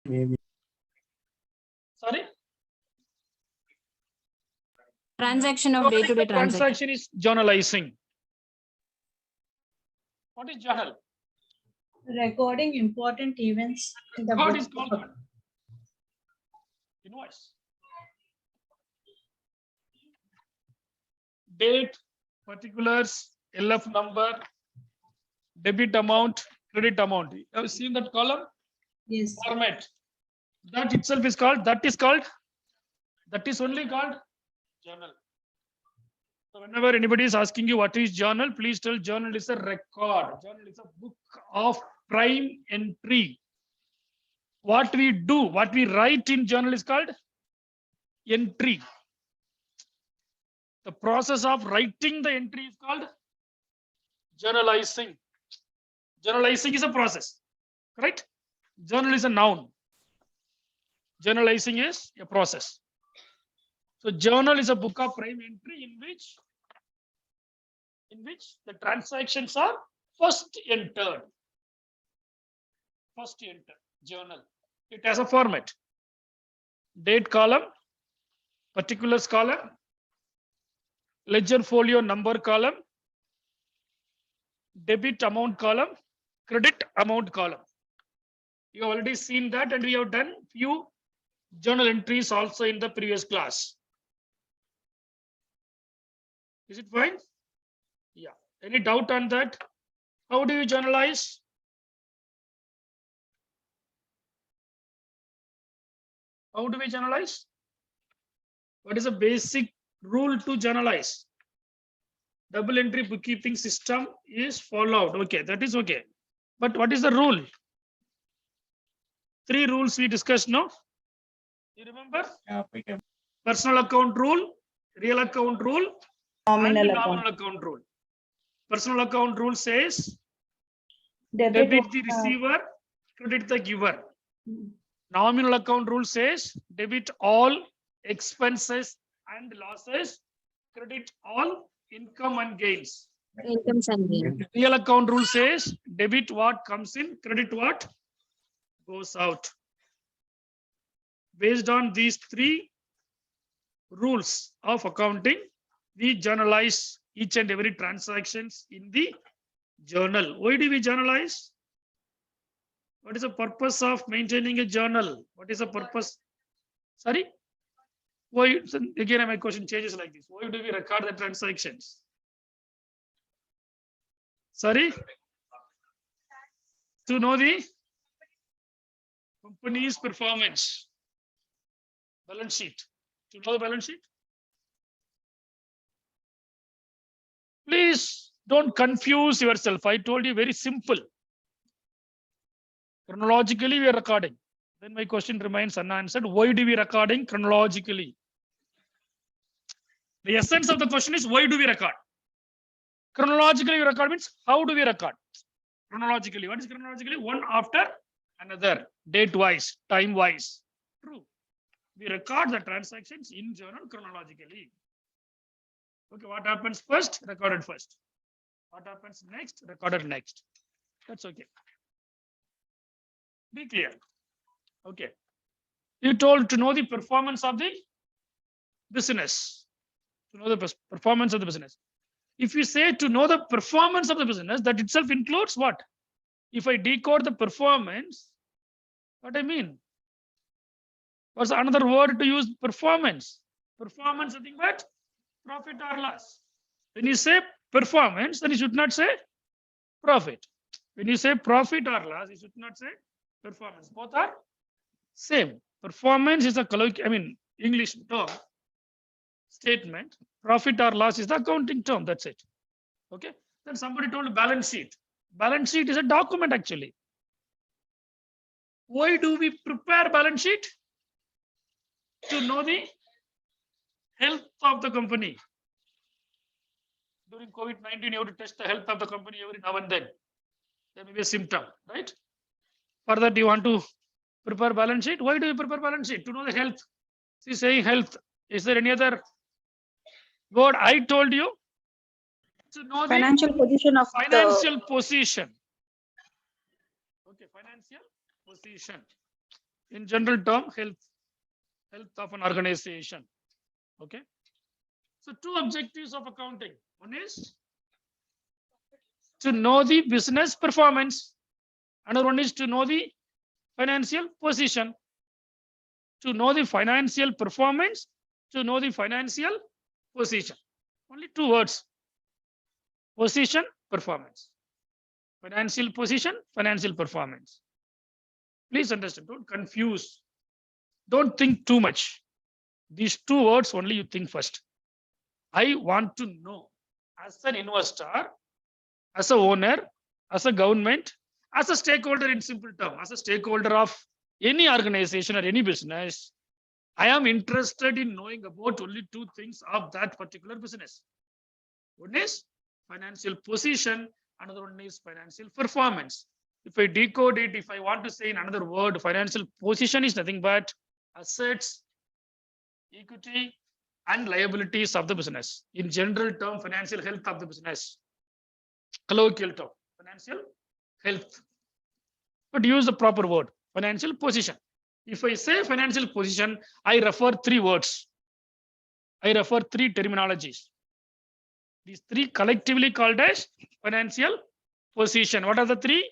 Sorry? Transaction of day-to-day transaction. Transaction is journalizing. What is journal? Recording important events in the What book. is called invoice? Date, particulars, LF number, debit amount, credit amount. Have you seen that column? Yes. Format. That itself is called, that is only called journal. So whenever anybody is asking you what is journal, please tell journal is a record. Journal is a book of prime entry. What we do, what we write in journal is called entry. The process of writing the entry is called journalizing. Journalizing is a process, right? Journal is a noun. Journalizing is a process. So journal is a book of prime entry in which the transactions are first entered. First entered. Journal. It has a format. Date column, particulars column, ledger folio number column, debit amount column, credit amount column. You have already seen that, and we have done few journal entries also in the previous class. Is it fine? Yeah. Any doubt on that? How do you journalize? How do we journalize? What is the basic rule to journalize? Double entry bookkeeping system is followed. Okay, that is okay. But what is the rule? 3 rules we discussed now. You remember? Personal account rule, real account rule, Nominal and account. nominal account rule. Personal account rule says Debit debit the receiver, credit the giver. Nominal account rule says debit all expenses and losses, credit all income and gains. Incomes and gains. Real account rule says debit what comes in, credit what goes out. Based on these 3 rules of accounting, we journalize each and every transactions in the journal. Why do we journalize? What is the purpose of maintaining a journal? What is the purpose? Sorry? Why? Again, my question changes like this. Why do we record the transactions? Sorry? To know the company's performance. Balance sheet. To know the balance sheet? Please don't confuse yourself. I told you very simple. Chronologically, we are recording. Then my question remains unanswered. Why do we recording chronologically? The essence of the question is why do we record? Chronologically, we record means how do we record? Chronologically, what is chronologically? One after another, date-wise, time-wise. True. We record the transactions in journal chronologically. Okay, what happens first? Recorded first. What happens next? Recorded next. That's okay. Be clear. Okay. You told to know the performance of the business. To know the performance of the business. If you say to know the performance of the business, that itself includes what? If I decode the performance, what I mean? What's another word to use? Performance. Performance, nothing but profit or loss. When you say performance, then you should not say profit. When you say profit or loss, you should not say performance. Both are same. Performance is a colloquial, English term statement. Profit or loss is the accounting term. That's it. Okay. Then somebody told balance sheet. Balance sheet is a document actually. Why do we prepare balance sheet? To know the health of the company. During COVID-19, you have to test the health of the company every now and then. There may be a symptom, right? For that, you want to prepare balance sheet. Why do you prepare balance sheet? To know the health. See, saying health. Is there any other word I told you? To know the Financial position of financial position. Okay, financial position. In general term, health of an organization. Okay. So two objectives of accounting. One is to know the business performance. Another one is to know the financial position. To know the financial performance, to know the financial position. Only two words. Position, performance. Financial position, financial performance. Please understand, don't confuse. Don't think too much. These two words only you think first. I want to know as an investor, as a owner, as a government, as a stakeholder in simple term, as a stakeholder of any organization or any business, I am interested in knowing about only two things of that particular business. One is financial position, another one is financial performance. If I decode it, if I want to say in another word, financial position is nothing but assets, equity, and liabilities of the business. In general term, financial health of the business. Colloquial term, financial health. But use the proper word, financial position. If I say financial position, I refer three words. I refer three terminologies. These three collectively called as financial position. What are the three?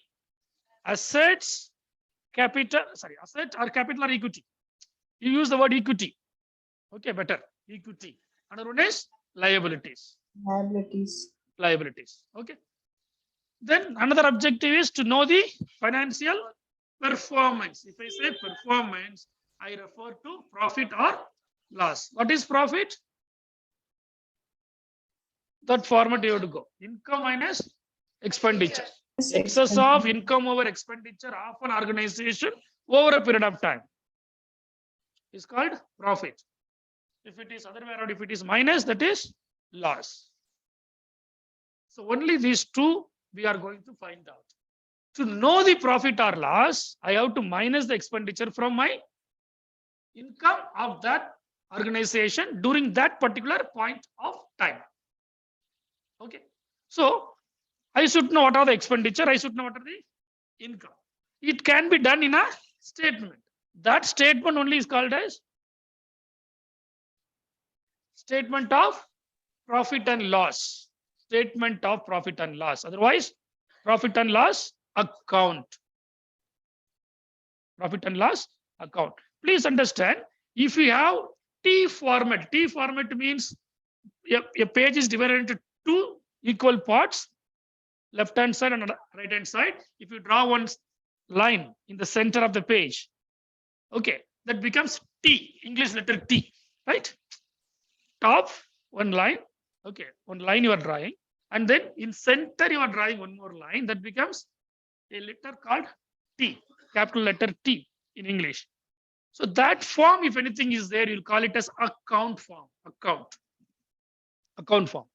Assets, capital, asset or capital or equity. You use the word equity. Okay, better. Equity. Another one is liabilities. Liabilities. Okay. Then another objective is to know the financial performance. If I say performance, I refer to profit or loss. What is profit? That format you have to go. Income minus expenditure. Excess of income over expenditure of an organization over a period of time is called profit. If it is other way around, if it is minus, that is loss. So only these two we are going to find out. To know the profit or loss, I have to minus the expenditure from my income of that organization during that particular point of time. Okay. So I should know what are the expenditure, I should know what are the income. It can be done in a statement. That statement only is called as statement of profit and loss. Statement of profit and loss. Otherwise, profit and loss account. Profit and loss account. Please understand, if you have T format means a page is divided into two equal parts, left hand side and right hand side. If you draw one line in the center of the page, okay, that becomes T, English letter T, right? Top one line, okay, one line you are drawing, and then in center you are drawing one more line that becomes a letter called T, capital letter T in English. So that form, if anything is there, you'll call it as account form, account form.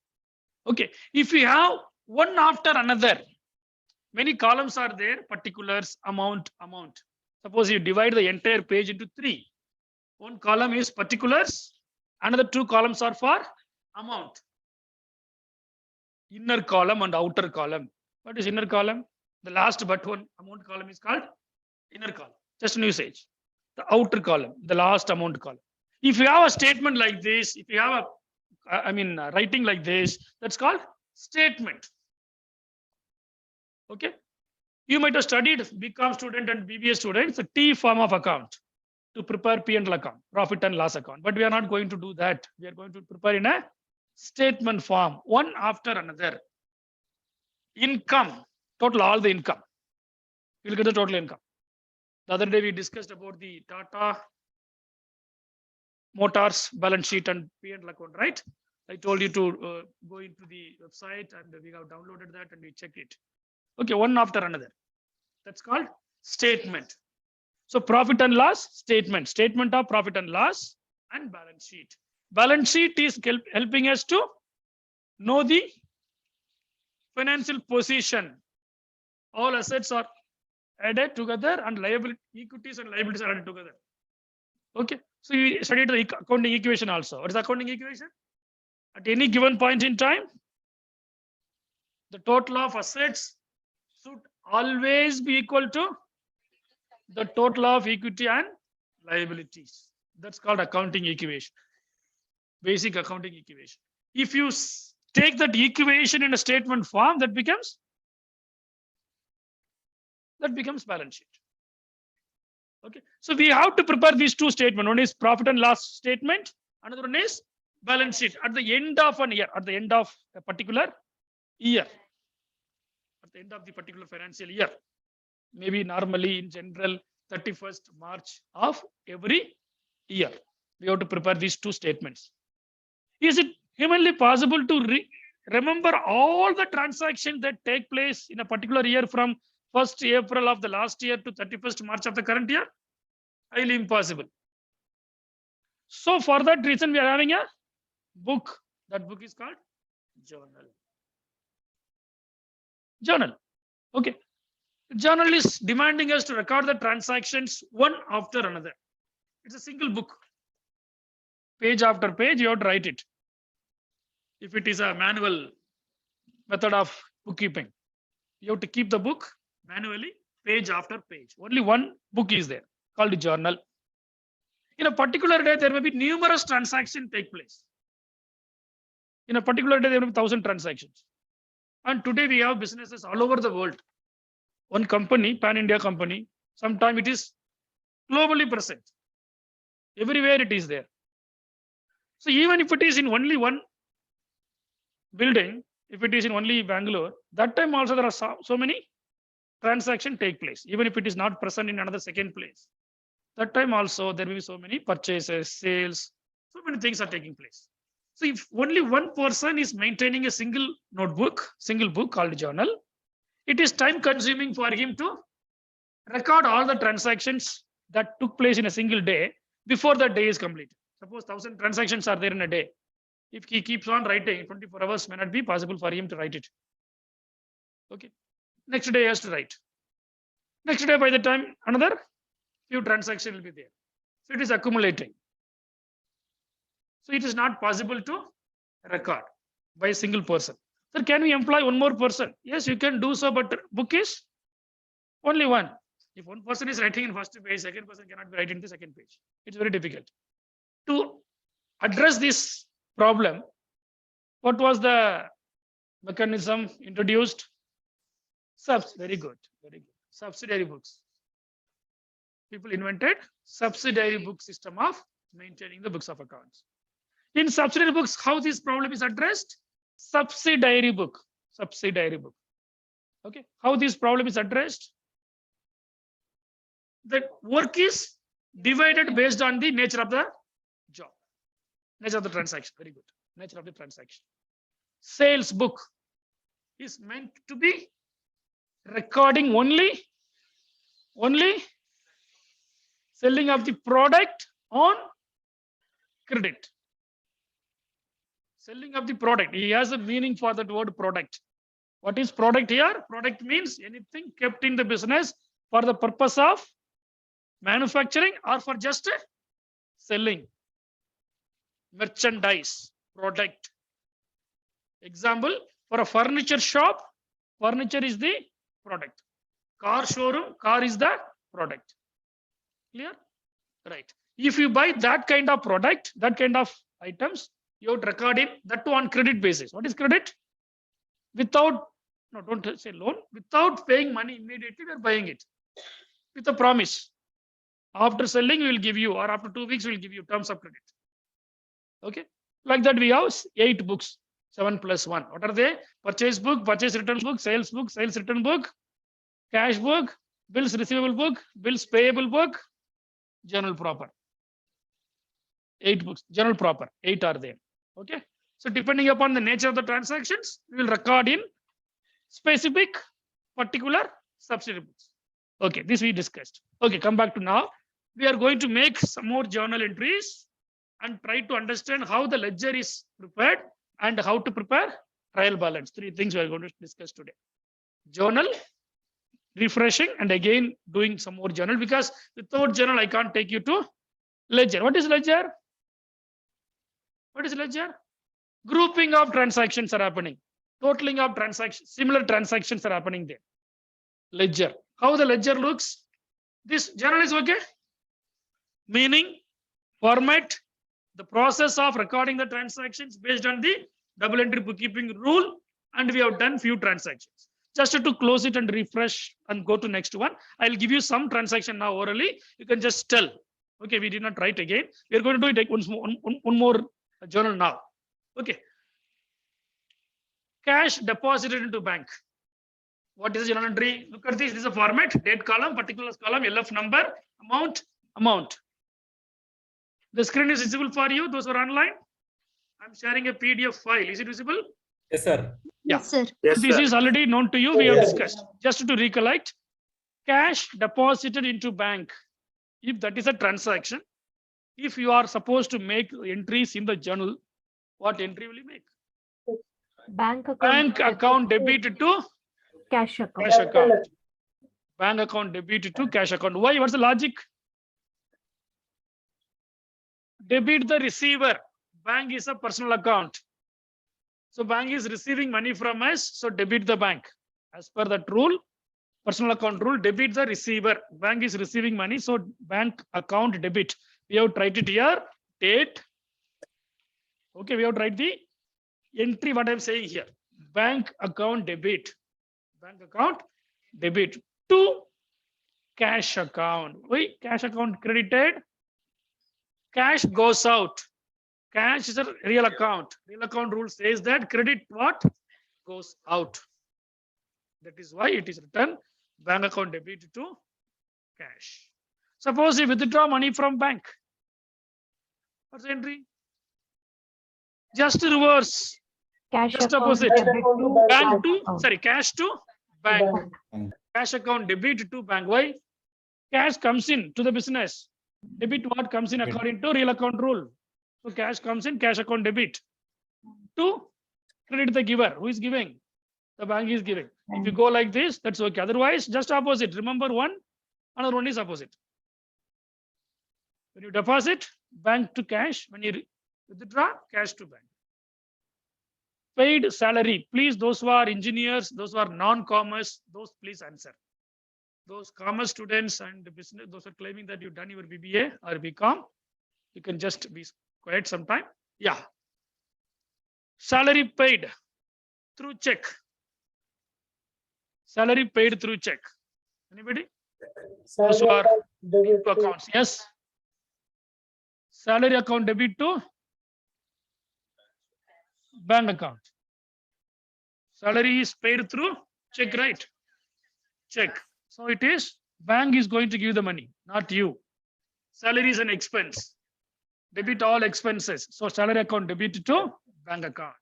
Okay, if you have one after another, many columns are there, particulars, amount. Suppose you divide the entire page into three. One column is particulars, another two columns are for amount. Inner column and outer column. What is inner column? The last but one amount column is called inner column, just an usage. The outer column, the last amount column. If you have a statement like this, if you have a, writing like this, that's called statement. Okay. You might have studied BCom student and BBA students, the T form of account to prepare P&L account, profit and loss account. But we are not going to do that. We are going to prepare in a statement form, one after another. Income, total all the income. You'll get the total income. The other day we discussed about the Tata Motors balance sheet and P&L account, right? I told you to go into the website and we have downloaded that and we check it. Okay, one after another. That's called statement. So profit and loss, statement of profit and loss, and balance sheet. Balance sheet is helping us to know the financial position. All assets are added together and equities and liabilities are added together. Okay, so you studied the accounting equation also. What is the accounting equation? At any given point in time, the total of assets should always be equal to the total of equity and liabilities. That's called accounting equation. Basic accounting equation. If you take that equation in a statement form, that becomes balance sheet. Okay, so we have to prepare these two statements. One is profit and loss statement, another one is balance sheet at the end of an year, at the end of a particular year, at the end of the particular financial year. Maybe normally in general 31st March of every year. We have to prepare these two statements. Is it humanly possible to remember all the transactions that take place in a particular year from 1st April of the last year to 31st March of the current year? Highly impossible. So for that reason, we are having a book. That book is called journal. Journal. Okay. Journal is demanding us to record the transactions one after another. It's a single book. Page after page, you have to write it. If it is a manual method of bookkeeping, you have to keep the book manually, page after page. Only one book is there called journal. In a particular day, there may be numerous transactions take place. In a particular day, there may be 1,000 transactions. And today we have businesses all over the world. One company, pan-India company, sometimes it is globally present. Everywhere it is there. So even if it is in only one building, if it is in only Bangalore, that time also there are so many transactions take place. Even if it is not present in another second place, that time also there will be so many purchases, sales, so many things are taking place. So if only one person is maintaining a single notebook, single book called journal, it is time consuming for him to record all the transactions that took place in a single day before the day is completed. Suppose 1,000 transactions are there in a day. If he keeps on writing, 24 hours may not be possible for him to write it. Okay. Next day he has to write. Next day, by the time another few transactions will be there. So it is accumulating. So it is not possible to record by a single person. Sir, can we employ one more person? Yes, you can do so, but book is only one. If one person is writing in first page, second person cannot be writing in the second page. It's very difficult. To address this problem, what was the mechanism introduced? Very good, very good. Subsidiary books. People invented subsidiary book system of maintaining the books of accounts. In subsidiary books, how this problem is addressed? Subsidiary book. Okay, how this problem is addressed? The work is divided based on the nature of the job, nature of the transaction. Very good. Nature of the transaction. Sales book is meant to be recording only selling of the product on credit. Selling of the product. He has a meaning for that word product. What is product here? Product means anything kept in the business for the purpose of manufacturing or for just selling. Merchandise, product. Example, for a furniture shop, furniture is the product. Car showroom, car is the product. Clear? Right. If you buy that kind of product, that kind of items, you would record in that too on credit basis. What is credit? Without, no, don't say loan, without paying money immediately, we are buying it with a promise. After selling, we will give you, or after 2 weeks, we will give you terms of credit. Okay. Like that, we have 8 books, 7 plus 1. What are they? Purchase book, purchase return book, sales return book, cash book, bills receivable book, bills payable book, journal proper. 8 books, journal proper, 8 are there. Okay. So depending upon the nature of the transactions, we will record in specific particular subsidiary books. Okay, this we discussed. Okay, come back to now. We are going to make some more journal entries and try to understand how the ledger is prepared and how to prepare trial balance. 3 things we are going to discuss today. Journal, refreshing, and again doing some more journal, because without journal, I can't take you to ledger. What is ledger? What is ledger? Grouping of transactions are happening. Totaling of transactions, similar transactions are happening there. Ledger. How the ledger looks? This journal is okay? Meaning, format, the process of recording the transactions based on the double entry bookkeeping rule, and we have done few transactions. Just to close it and refresh and go to next one, I'll give you some transaction now orally. You can just tell. Okay, we did not write again. We are going to do it once more, one more journal now. Okay. Cash deposited into bank. What is the journal entry? Look at this. This is a format, date column, particulars column, LF number, amount. The screen is visible for you. Those who are online. I'm sharing a PDF file. Is it visible? Yes, sir. Yeah. Yes, sir. Yes, This sir. is already known to you. We have discussed. Just to recollect, cash deposited into bank. If that is a transaction, if you are supposed to make entries in the journal, what entry will you make? Bank account. Bank account debited to Cash account. cash account. Bank account debited to cash account. Why? What's the logic? Debit the receiver. Bank is a personal account. So bank is receiving money from us. So debit the bank. As per that rule, personal account rule, debit the receiver. Bank is receiving money. So bank account debit. We have tried it here. Date. Okay, we have tried the entry. What I'm saying here. Bank account debit. Bank account debit to cash account. Wait, cash account credited. Cash goes out. Cash is a real account. Real account rule says that credit what goes out. That is why it is written bank account debit to cash. Suppose you withdraw money from bank. What's the entry? Just reverse. Cash Just account opposite. debit to Bank to, account. sorry, cash to bank. Cash account debit to bank. Why? Cash comes in to the business. Debit what comes in according to real account rule. So cash comes in, cash account debit to credit the giver. Who is giving? The bank is giving. If you go like this, that's okay. Otherwise, just opposite. Remember one, another one is opposite. When you deposit, bank to cash. When you withdraw, cash to bank. Paid salary. Please, those who are engineers, those who are non-commerce, those please answer. Those commerce students and business, those are claiming that you've done your BBA or BCom, you can just be quiet sometime. Yeah. Salary paid through check. Salary paid through check. Anybody? Those who are into accounts. Yes. Salary account debit to bank account. Salary is paid through check, right? Check. So it is bank is going to give the money, not you. Salary is an expense. Debit all expenses. So salary account debit to bank account.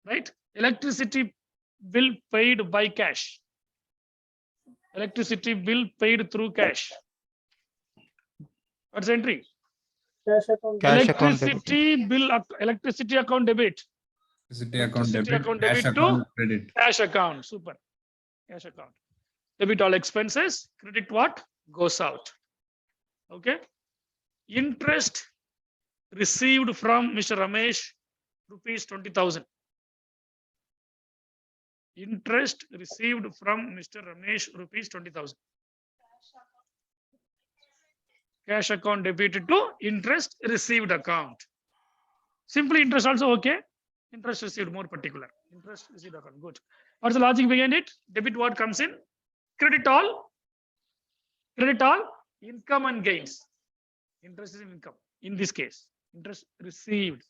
Right? Electricity bill paid by cash. Electricity bill paid through cash. What's the entry? Cash account debit. Electricity bill, electricity account debit. Electricity account Electricity debit, account cash debit to account credit. Cash account. Super. Cash account. Debit all expenses. Credit what goes out. Okay. Interest received from Mr. Ramesh, rupees 20,000. Interest received from Mr. Ramesh, rupees 20,000. Cash account debited to interest received account. Simply interest also okay. Interest received more particular. Interest received account. Good. What's the logic behind it? Debit what comes in? Credit all. Credit all. Income and gains. Interest is income. In this case, interest received.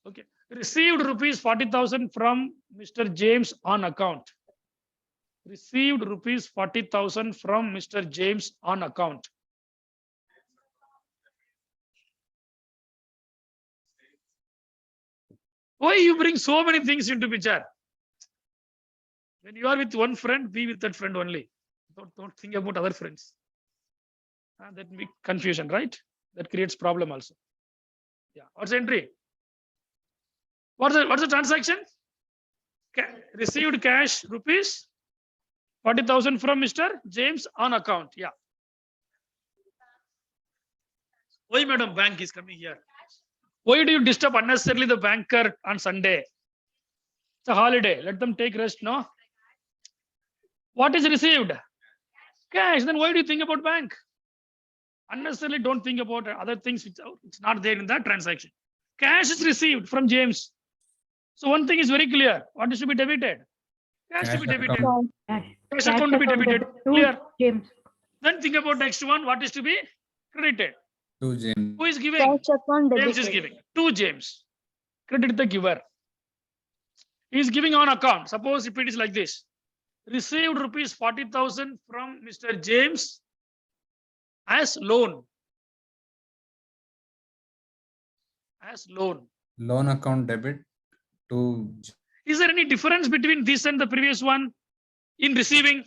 Okay. Received rupees 40,000 from Mr. James on account. Received rupees 40,000 from Mr. James on account. Why you bring so many things into picture? When you are with one friend, be with that friend only. Don't think about other friends. That make confusion, right? That creates problem also. Yeah. What's the entry? What's the transaction? Received cash rupees 40,000 from Mr. James on account. Yeah. Why, madam, bank is coming here? Why do you disturb unnecessarily the banker on Sunday? It's a holiday. Let them take rest, no? What is received? Cash. Then why do you think about bank? Unnecessarily don't think about other things which it's not there in that transaction. Cash is received from James. So one thing is very clear. What is to be debited? Cash to be Cash debited. account. Cash. Cash Cash account to be account debited. debit to Clear. James. Then think about next one. What is to be credited? To James. Who is giving? Cash account James is debited. giving. To James. Credit the giver. He is giving on account. Suppose if it is like this. Received rupees 40,000 from Mr. James as loan. As loan. Loan account debit to Is there any difference between this and the previous one in receiving?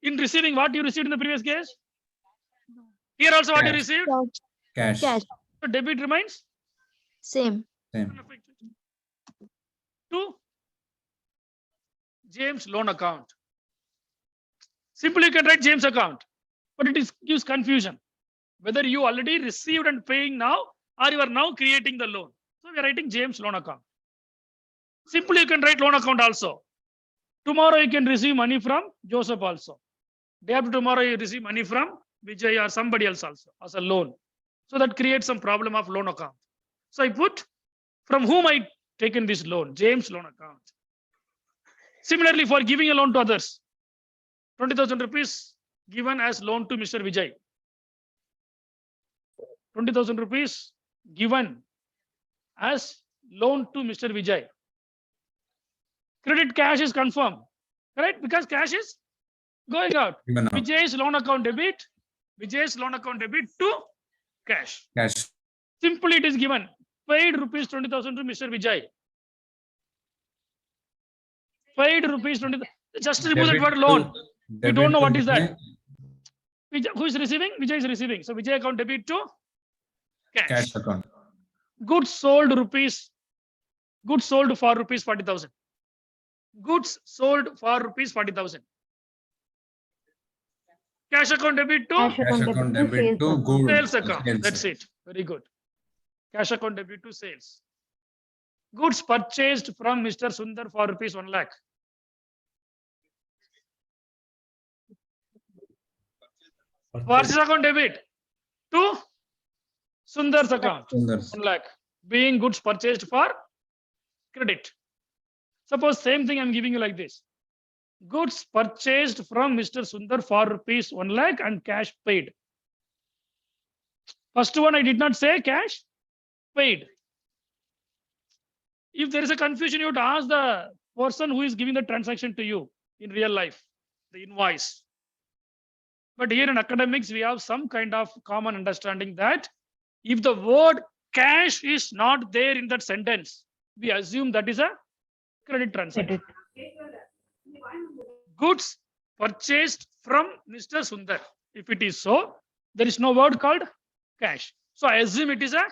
In receiving, what you received in the previous case? Here also what you Cash. received? cash. Cash. So debit remains Same. Same. unaffected. To James loan account. Simply you can write James account, but it gives confusion. Whether you already received and paying now, or you are now creating the loan. So we are writing James loan account. Simply you can write loan account also. Tomorrow you can receive money from Joseph also. Day after tomorrow you receive money from Vijay or somebody else also as a loan. So that creates some problem of loan account. So I put from whom I taken this loan, James loan account. Similarly, for giving a loan to others, 20,000 rupees given as loan to Mr. Vijay. 20,000 rupees given as loan to Mr. Vijay. Credit cash is confirmed, correct? Because cash is going out. Given out. Vijay's loan account debit. Vijay's loan account debit to cash. Cash. Simply it is given. Paid rupees 20,000 to Mr. Vijay. Paid rupees 20,000. Just remove that Debit word to- loan. We debit don't know to what is that. Vijay, Who is receiving? Vijay is receiving. So Vijay account debit to cash. Cash account. Goods sold rupees. Goods sold for rupees 40,000. Goods sold for rupees 40,000. Cash account debit to Cash Cash account debit debit to sales goods. sales account. Sales. That's it. Very good. Cash account debit to sales. Goods purchased from Mr. Sundar for rupees 1 lakh. Purchase account debit to Sundar's account. Sundars. 1 lakh. Being goods purchased for credit. Suppose same thing I'm giving you like this. Goods purchased from Mr. Sundar for rupees 1 lakh and cash paid. First one I did not say cash paid. If there is a confusion, you have to ask the person who is giving the transaction to you in real life, the invoice. But here in academics, we have some kind of common understanding that if the word cash is not there in that sentence, we assume that is a credit transaction. Credit. Goods purchased from Mr. Sundar. If it is so, there is no word called cash. So I assume it is a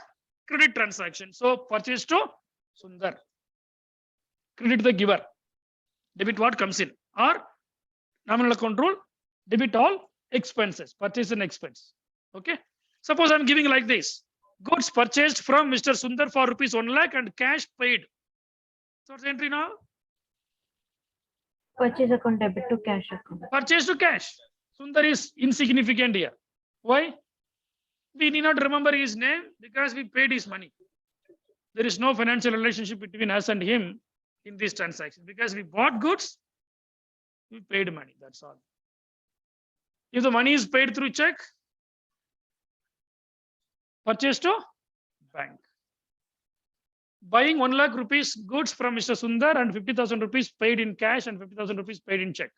credit transaction. So purchase to Sundar. Credit the giver. Debit what comes in. Or nominal account rule, debit all expenses, purchase and expense. Okay. Suppose I'm giving like this. Goods purchased from Mr. Sundar for rupees 1 lakh and cash paid. So what's the entry now? Purchase account debit to cash account. Purchase to cash. Sundar is insignificant here. Why? We need not remember his name because we paid his money. There is no financial relationship between us and him in this transaction because we bought goods, we paid money. That's all. If the money is paid through check, purchase to bank. Buying 1 lakh rupees goods from Mr. Sundar and 50,000 rupees paid in cash and 50,000 rupees paid in check.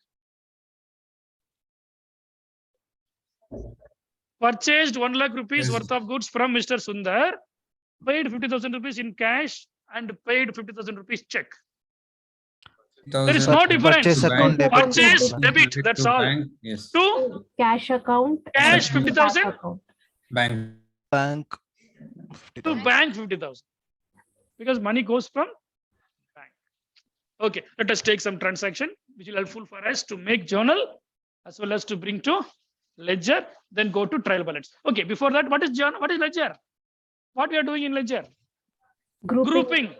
Purchased 1 lakh rupees Yes. worth of goods from Mr. Sundar, paid 50,000 rupees in cash and paid 50,000 rupees check. There is no difference. Purchase account debit. Purchase debit, Debit that's to all. bank, yes. To Cash account. Cash, and 50,000? bank account. Bank. Bank. to bank 50,000 because money goes from bank. Okay, let us take some transaction which will helpful for us to make journal as well as to bring to ledger, then go to trial balance. Okay, before that, what is journal? What is ledger? What we are doing in ledger? Grouping,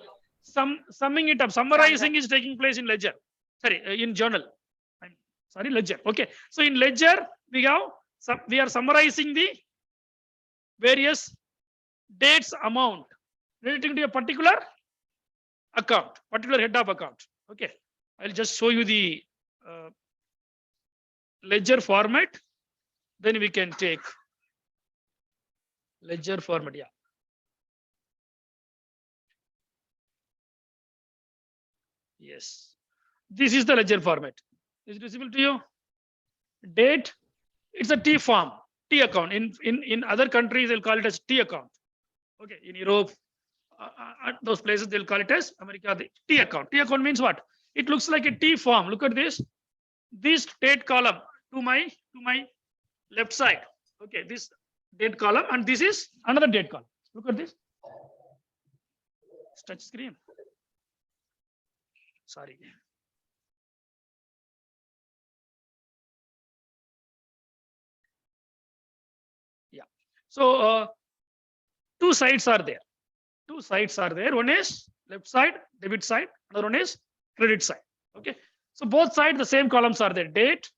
summing it up, summarizing is taking place in ledger. Sorry, in journal. Sorry, ledger. Okay. So in ledger, we are summarizing the various dates amount relating to a particular account, particular head of account. Okay. I'll just show you the ledger format. Then we can take ledger format. Yeah. Yes. This is the ledger format. Is it visible to you? Date. It's a T form, T account. In other countries, they'll call it as T account. Okay. In Europe, at those places, they'll call it as America, the T account. T account means what? It looks like a T form. Look at this. This date column to my left side. Okay. This date column, and this is another date column. Look at this. Touch screen. Sorry. Yeah. So two sides are there. Two sides are there. One is left side, debit side. Another one is credit side. Okay. So both sides, the same columns are there. Date,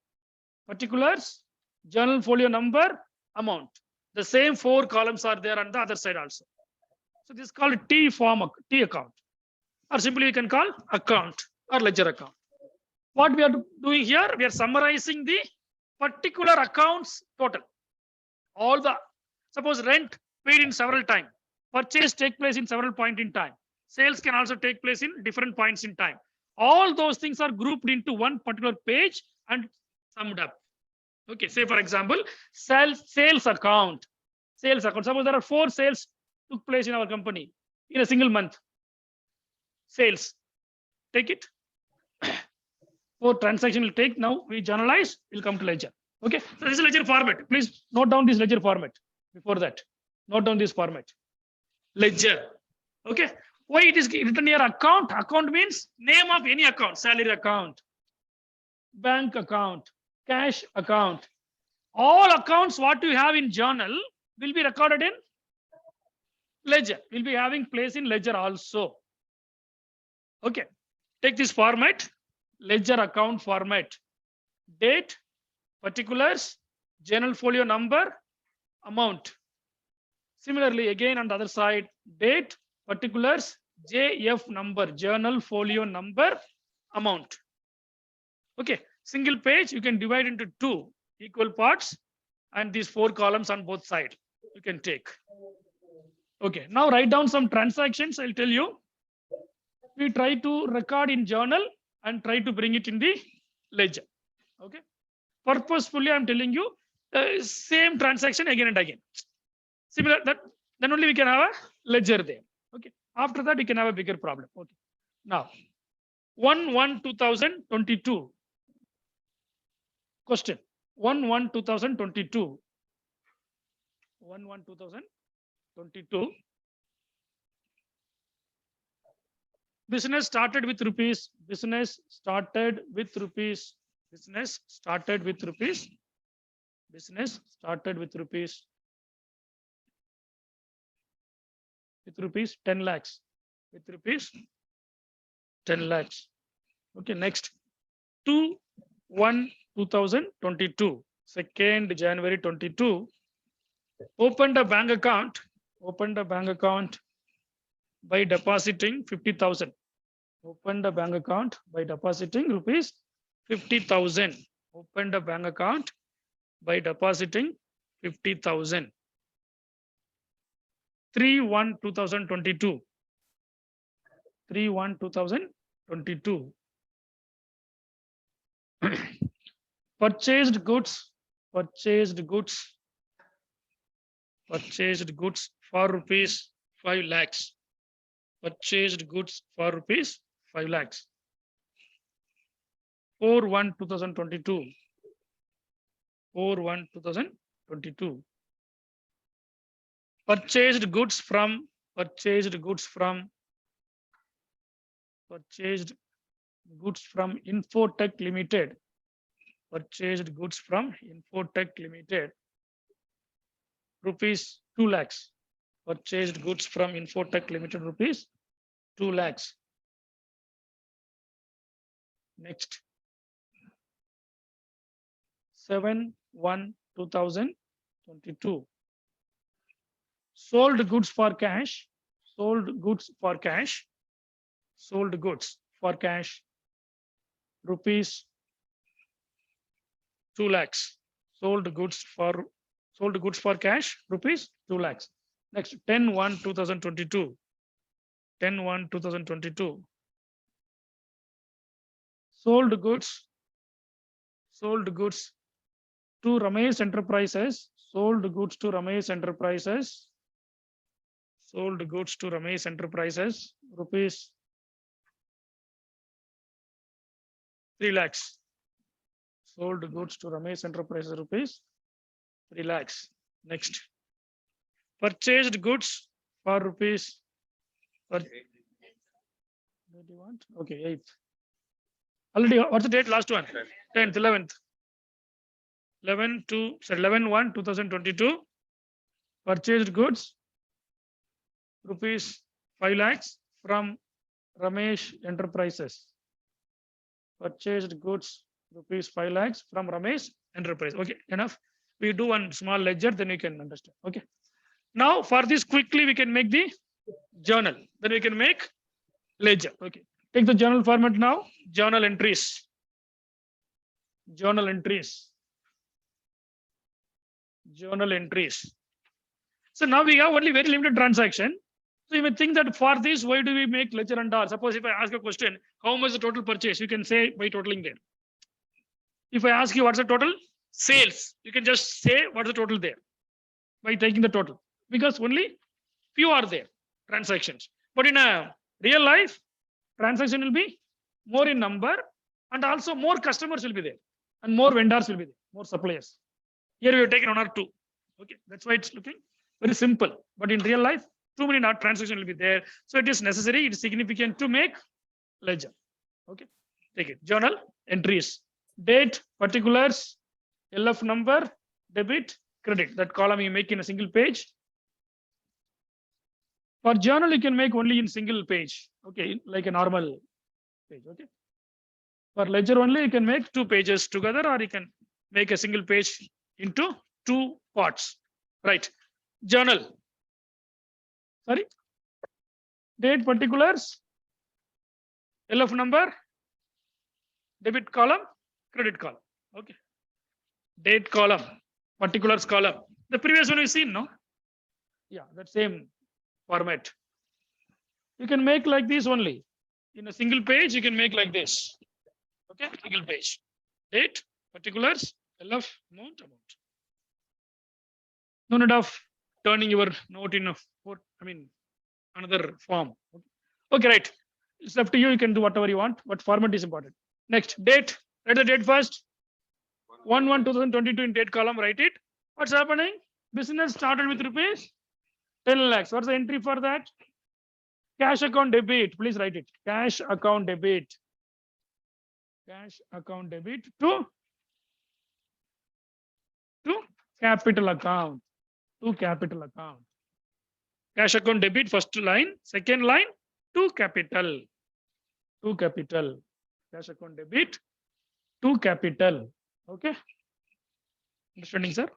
particulars, journal folio number, amount. The same four columns are there on the other side also. So this is called T form, T account. Or simply we can call account or ledger account. What we are doing here, we are summarizing the particular accounts total. All the, suppose rent paid in several time, purchase take place in several point in time. Sales can also take place in different points in time. All those things are grouped into one particular page and summed up. Okay, say for example, sales account. Sales account. Suppose there are 4 sales took place in our company in a single month. Sales. Take it. 4 transaction will take. Now we journalize, we'll come to ledger. Okay, so this is ledger format. Please note down this ledger format. Before that, note down this format. Ledger. Okay, why it is written here account? Account means name of any account. Salary account, bank account, cash account. All accounts what you have in journal will be recorded in ledger. Will be having place in ledger also. Okay, take this format, ledger account format. Date, particulars, journal folio number, amount. Similarly, again on the other side, date, particulars, JF number, journal folio number, amount. Okay, single page you can divide into 2 equal parts and these 4 columns on both sides you can take. Okay, now write down some transactions. I'll tell you. We try to record in journal and try to bring it in the ledger. Okay, purposefully I'm telling you same transaction again and again. Similar that, then only we can have a ledger there. Okay, after that we can have a bigger problem. Okay, now 1/1/2022 question. 1/1/2022. 1/1/2022. Business started with rupees. Business started with rupees. Business started with rupees. Business started with rupees. With rupees 10 lakhs. With rupees 10 lakhs. Okay, next 2/1/2022. 2nd January 22. Opened a bank account. Opened a bank account by depositing 50,000. Opened a bank account by depositing rupees 50,000. Opened a bank account by depositing 50,000. 3/1/2022. 3/1/2022. Purchased goods. Purchased goods. Purchased goods for rupees 5 lakhs. Purchased goods for rupees 5 lakhs. 4/1/2022. 4/1/2022. Purchased goods from. Purchased goods from. Purchased goods from Infotech Limited. Purchased goods from Infotech Limited. Rupees 2 lakhs. Purchased goods from Infotech Limited. Rupees 2 lakhs. Next. 7/1/2022. Sold goods for cash. Sold goods for cash. Sold goods for cash. Rupees 2 lakhs. Sold goods for cash. Rupees 2 lakhs. Next, 10/1/2022. 10/1/2022. Sold goods to Ramesh Enterprises. Sold goods to Ramesh Enterprises. Sold goods to Ramesh Enterprises. Rupees 3 lakhs. Sold goods to Ramesh Enterprises. Rupees 3 lakhs. Next. Purchased goods for rupees. What do you want? Okay, 8th. Already, what's the date? Last one. 10th, 11th. 11/1/2022. Purchased goods rupees 5 lakhs from Ramesh Enterprises. Purchased goods rupees 5 lakhs from Ramesh Enterprise. Okay, enough. We do one small ledger, then you can understand. Okay. Now for this quickly we can make the journal. Then we can make ledger. Okay. Take the journal format now. Journal entries. Journal entries. Journal entries. So now we have only very limited transaction. So you may think that for this, why do we make ledger and all? Suppose if I ask a question, how much the total purchase? You can say by totaling there. If I ask you what's the total sales, you can just say what's the total there by taking the total, because only few are there transactions. But in a real life, transaction will be more in number, and also more customers will be there, and more vendors will be there, more suppliers. Here we have taken 1 or 2. Okay, that's why it's looking very simple. But in real life, too many transactions will be there. So it is necessary, it is significant to make ledger. Okay, take it. Journal entries, date, particulars, LF number, debit, credit. That column you make in a single page. For journal, you can make only in single page. Okay, like a normal page. Okay. For ledger only, you can make 2 pages together, or you can make a single page into 2 parts. Right. Journal. Sorry. Date, particulars, LF number, debit column, credit column. Okay. Date column, particulars column. The previous one we seen, no? Yeah, that same format. You can make like this only. In a single page, you can make like this. Okay, single page. Date, particulars, LF, amount. No need of turning your note in another form. Okay, right. It's up to you. You can do whatever you want, but format is important. Next, date. Write the date first. 1/1/2022 in date column. Write it. What's happening? Business started with rupees 10 lakhs. What's the entry for that? Cash account debit. Please write it. Cash account debit. Cash account debit to capital account. To capital account. Cash account debit, first line. Second line, to capital. To capital. Cash account debit to capital. Okay. Understanding, sir?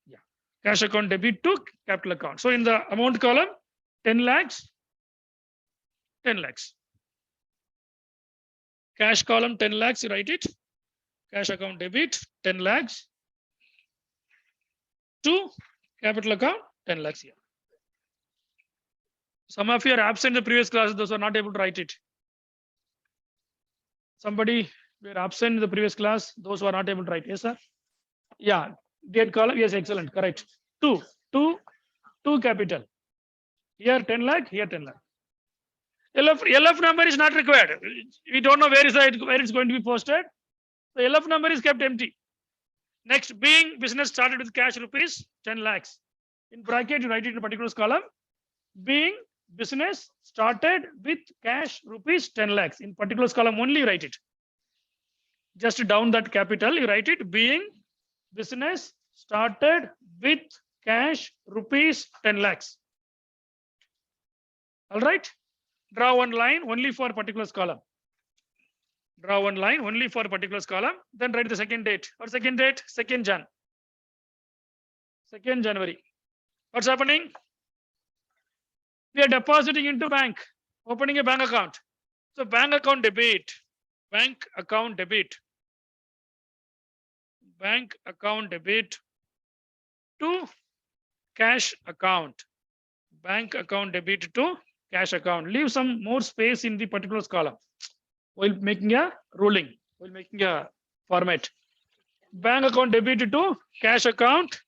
Yeah. Cash account debit to capital account. So in the amount column, 10 lakhs. 10 lakhs. Cash column 10 lakhs, you write it. Cash account debit 10 lakhs to capital account 10 lakhs here. Some of you are absent in the previous classes, those who are not able to write it. Somebody were absent in the previous class, those who are not able to write. Yes, sir? Yeah, date column, yes, excellent, correct. To capital. Here 10 lakh, here 10 lakh. LF number is not required. We don't know where it's going to be posted. The LF number is kept empty. Next, being business started with cash rupees 10 lakhs. In bracket, you write it in a particular column. Being business started with cash rupees 10 lakhs. In particular column only, you write it. Just down that capital, you write it. Being business started with cash rupees 10 lakhs. All right. Draw one line only for particular column. Draw one line only for a particular column. Then write the second date. Or second date? 2nd Jan. 2nd January. What's happening? We are depositing into bank. Opening a bank account. So bank account debit. Bank account debit. Bank account debit to cash account. Bank account debit to cash account. Leave some more space in the particular column while making a ruling, while making a format. Bank account debit to cash account.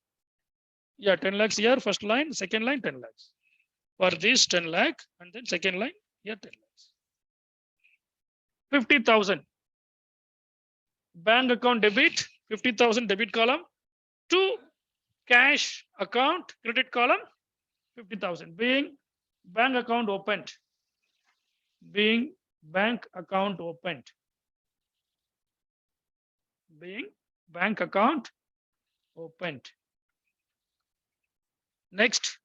Yeah, 10 lakhs here, first line, second line, 10 lakhs. For this 10 lakh, and then second line, here 10 lakhs. 50,000. Bank account debit, 50,000 debit column to cash account, credit column, 50,000. Being bank account opened. Being bank account opened. Being bank account opened. Next,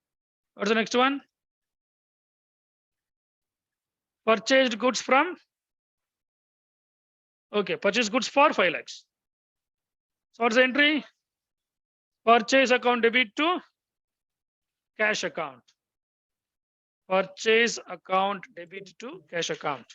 what's the next one? Purchased goods from. Okay, purchase goods for 5 lakhs. So what's the entry? Purchase account debit to cash account. Purchase account debit to cash account.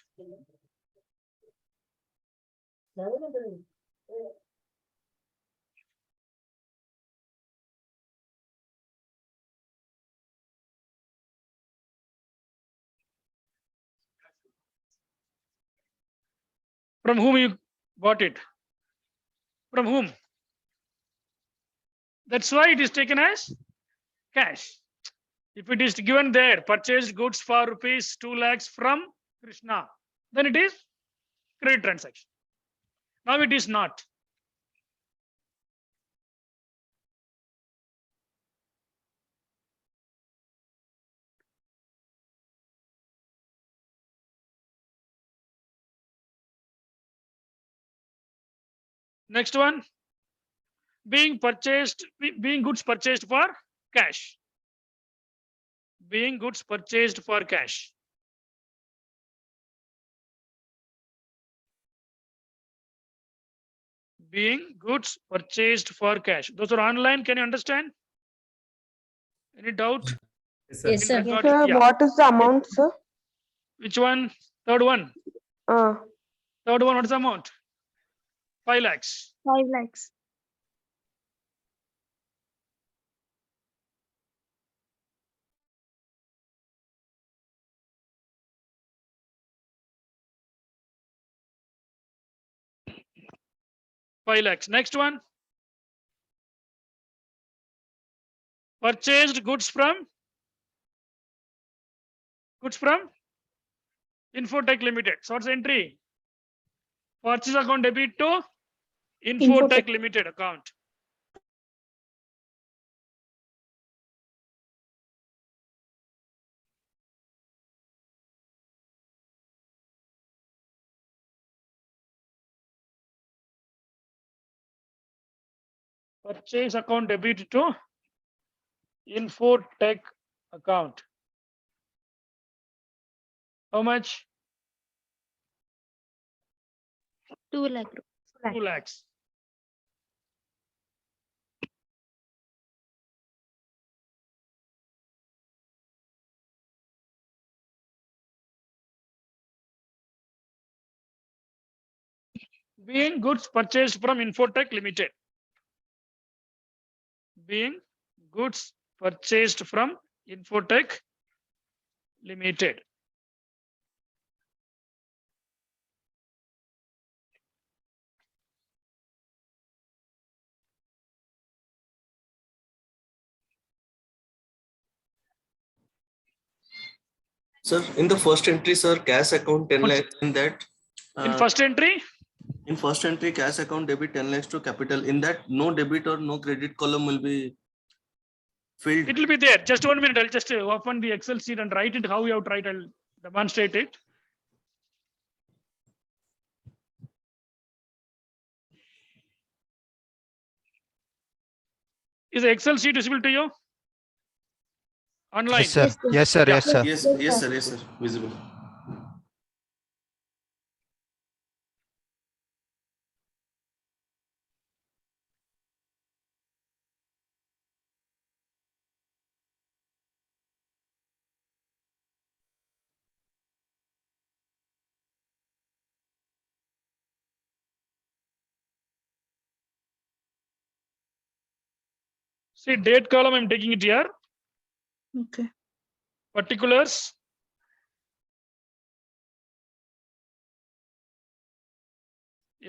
From whom you bought it? From whom? That's why it is taken as cash. If it is given there, purchased goods for rupees 2 lakhs from Krishna, then it is credit transaction. Now it is not. Next one, being goods purchased for cash. Being goods purchased for cash. Being goods purchased for cash. Those are online. Can you understand? Any doubt? Yes, sir. Got Sir, it? Yeah. what is the amount, sir? Which one? Third one. Uh, Third one, what is the amount? 5 lakhs. 5 lakhs. Next one. Purchased goods from Infotech Limited. So what's the entry? Purchase account debit to Infotech Limited account. Purchase account debit to Infotech account. How much? 2 lakh. 2 lakhs. Being goods purchased from Infotech Limited. Being goods purchased from Infotech Limited. Sir, in the first entry, sir, cash account 10 What's- lakhs. In that, In first entry, cash account debit 10 lakhs to capital. In that, no debit or no credit column will be filled. it will be there. Just 1 minute. I'll just open the Excel sheet and write it how you have tried. I'll demonstrate it. Is the Excel sheet visible to you? Online. Yes, sir. Yes, sir. Yes, sir. Yes, yes, sir, visible. See, date column, I'm taking it here. Okay. Particulars.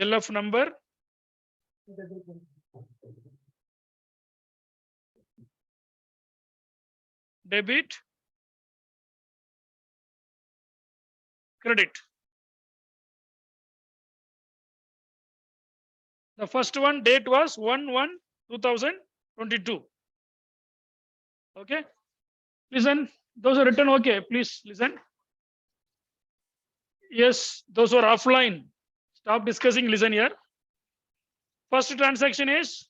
LF number. Debit. Credit. The first one date was 1/1/2022. Okay. Listen, those are written okay. Please listen. Yes, those who are offline. Stop discussing, listen here. First transaction is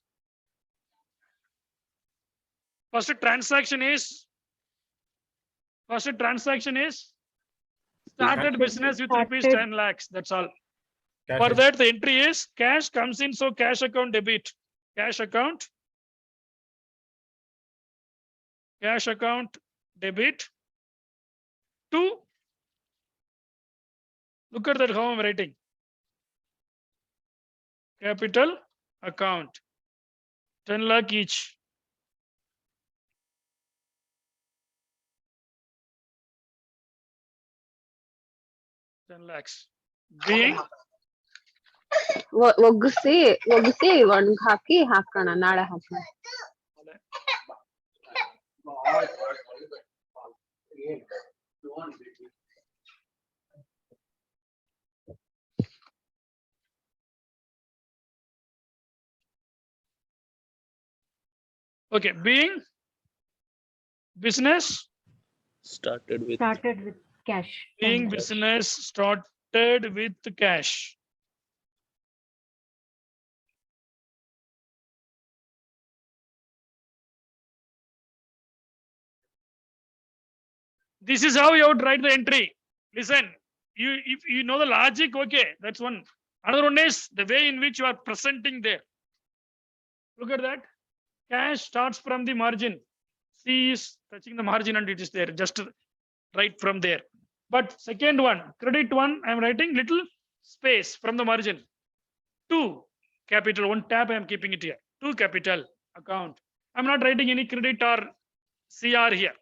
started business with rupees Started. 10 lakhs. That's all. Cash For is- that, the entry is cash comes in, so cash account debit. Cash account debit to, look at that how I'm writing. Capital account, 10 lakh each. $10 lakhs. Being ಒಗ್ಗಿಸಿ ಒಣಗ್ ಹಾಕಿ ಹಾಕೋಣ ನಾಳೆ ಹಾಕೋಣ. okay, being business, Started with Started with cash. being business started with cash. This is how you would write the entry. Listen, if you know the logic, okay, that's one. Another one is the way in which you are presenting there. Look at that. Cash starts from the margin. C is touching the margin and it is there, just right from there. But second one, credit one, I'm writing little space from the margin. 2 capital, one tab I am keeping it here. 2 capital account. I'm not writing any credit or CR here.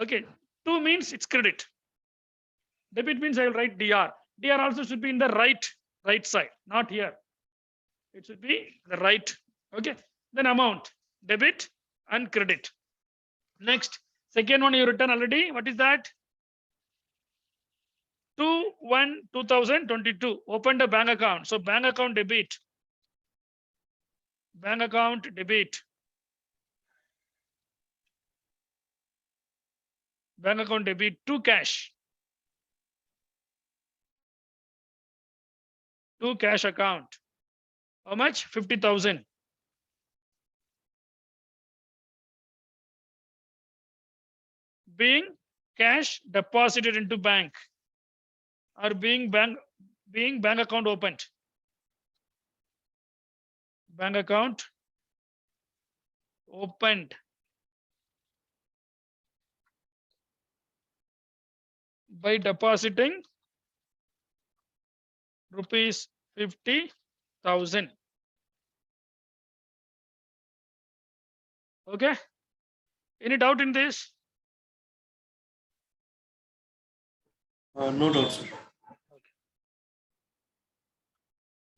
Okay, 2 means it's credit. Debit means I will write DR. DR also should be in the right side, not here. It should be the right. Okay, then amount, debit and credit. Next, second one you written already. What is that? 2/1/2022. Opened a bank account. So bank account debit. Bank account debit. Bank account debit to cash. To cash account. How much? 50,000. Being cash deposited into bank or being bank account opened. Bank account opened by depositing rupees 50,000. Okay. Any doubt in this? no doubt, sir.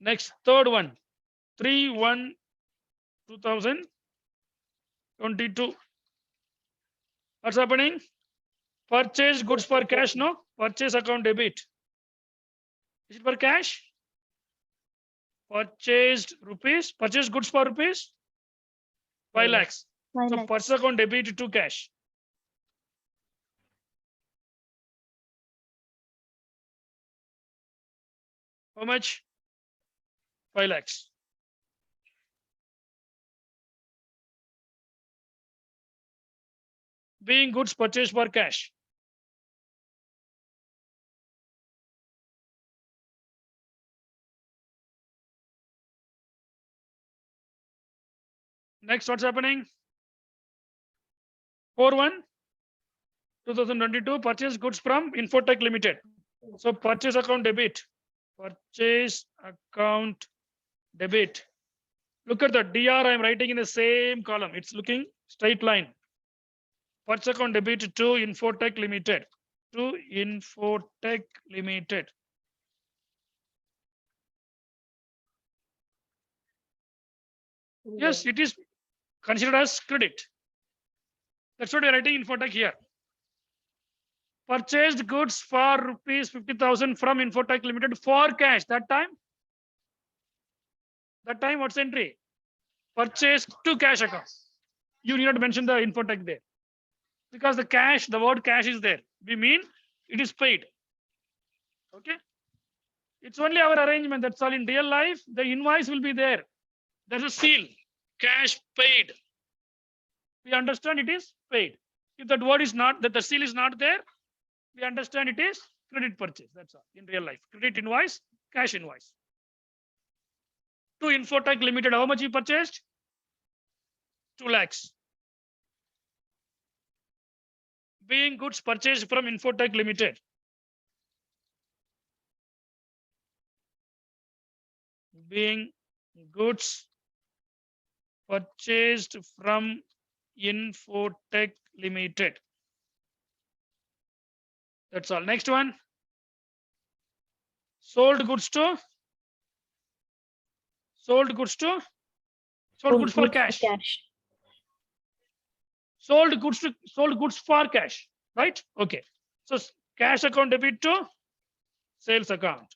Next, third one, 3/1/2022. What's happening? Purchase goods for cash, no? Purchase account debit. Is it for cash? Purchased rupees, purchase goods for rupees 5 lakhs. So purchase account debit to cash. How much? 5 lakhs. Being goods purchased for cash. Next, what's happening? 4/1/2022, purchase goods from Infotech Limited. So purchase account debit. Purchase account debit Look at the DR I am writing in the same column. It's looking straight line. Purchase account debit to Infotech Limited. To Infotech Limited. Yes, it is considered as credit. That's what we are writing Infotech here. Purchased goods for rupees 50,000 from Infotech Limited for cash. That time what's the entry? Purchased to cash account. You need not mention the Infotech there. Because the word cash is there. We mean it is paid. Okay. It's only our arrangement. That's all. In real life, the invoice will be there. There's a seal. Cash paid. We understand it is paid. If that word is not, that the seal is not there, we understand it is credit purchase. That's all. In real life. Credit invoice, cash invoice. To Infotech Limited, how much you purchased? 2 lakhs. Being goods purchased from Infotech Limited. Being goods purchased from Infotech Limited. That's all. Next one. Sold goods for cash. Sold goods for cash, right? Okay. So cash account debit to sales account.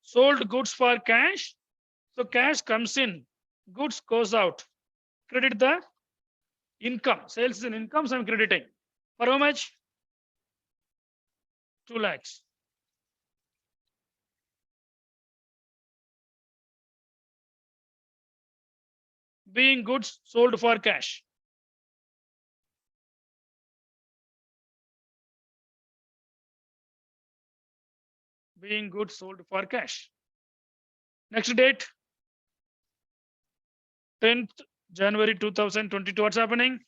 Sold goods for cash. So cash comes in, goods goes out. Credit the income. Sales is an income, so I'm crediting. For how much? 2 lakhs. Being goods sold for cash. Being goods sold for cash. Next date. 10th January 2022. What's happening?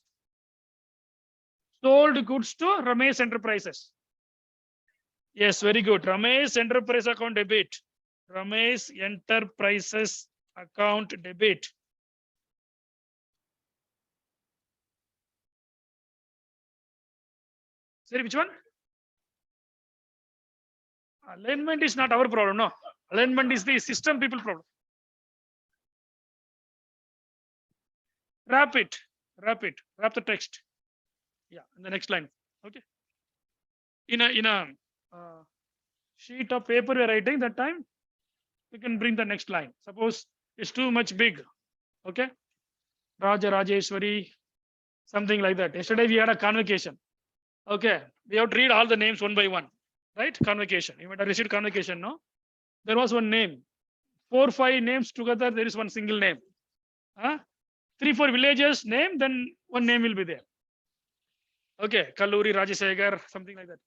Sold goods to Ramesh Enterprises. Yes, very good. Ramesh Enterprise account debit. Ramesh Enterprises account debit. Sorry, which one? Alignment is not our problem, no. Alignment is the system people problem. Wrap the text. Yeah, in the next line. Okay. In a sheet of paper we are writing that time, we can bring the next line. Suppose it's too much big. Okay. Raja Rajeshwari, something like that. Yesterday we had a convocation. Okay. We have to read all the names one by one. Right? Convocation. You might have received convocation, no? There was one name. 4 or 5 names together, there is one single name. 3 or 4 villages name, then one name will be there. Okay, Kalluri, Rajasekhar, something like that.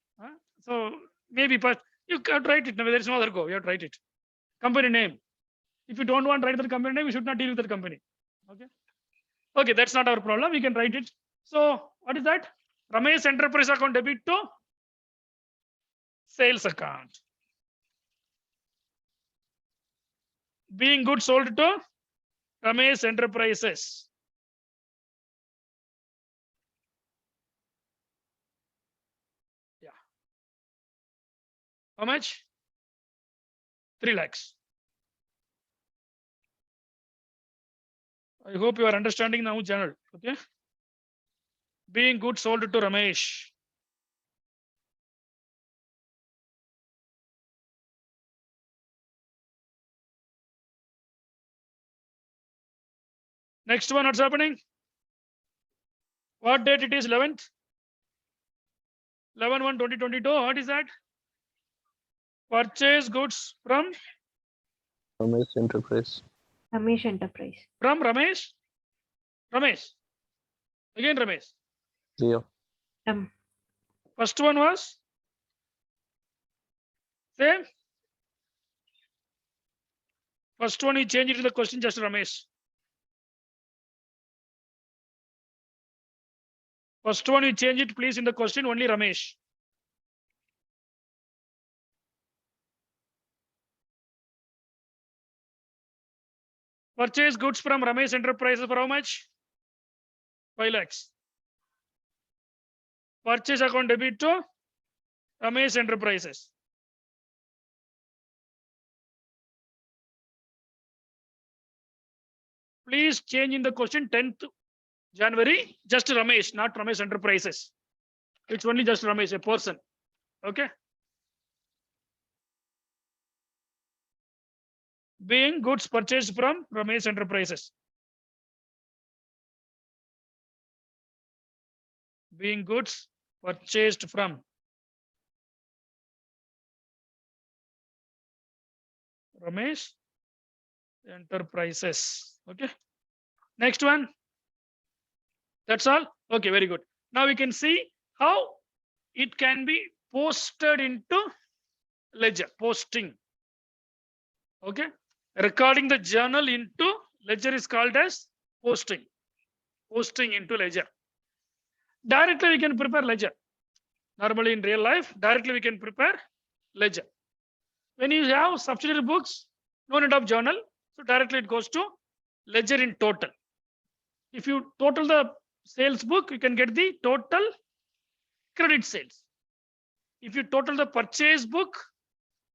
So maybe, but you can't write it. There is no other go. You have to write it. Company name. If you don't want to write the company name, you should not deal with the company. Okay. Okay, that's not our problem. We can write it. So what is that? Ramesh Enterprise account debit to sales account. Being goods sold to Ramesh Enterprises. Yeah. How much? 3 lakhs. I hope you are understanding now, General. Okay. Being goods sold to Ramesh. Next one, what's happening? What date it is? 11th? 11/1/2022. What is that? Purchase goods from Ramesh Enterprise. Ramesh Enterprise. From Ramesh. Ramesh. Again Ramesh. Yeah. First one was same. First one you change it to the question just Ramesh. First one you change it please in the question only Ramesh. Purchase goods from Ramesh Enterprises for how much? 5 lakhs. Purchase account debit to Ramesh Enterprises. Please change in the question 10th January, just Ramesh, not Ramesh Enterprises. It's only just Ramesh, a person. Okay. Being goods purchased from Ramesh Enterprises. Being goods purchased from Ramesh Enterprises. Okay. Next one. That's all. Okay, very good. Now we can see how it can be posted into ledger, posting. Okay. Recording the journal into ledger is called as posting. Posting into ledger. Directly we can prepare ledger. Normally in real life, directly we can prepare ledger. When you have subsidiary books, no need of journal. So directly it goes to ledger in total. If you total the sales book, you can get the total credit sales. If you total the purchase book,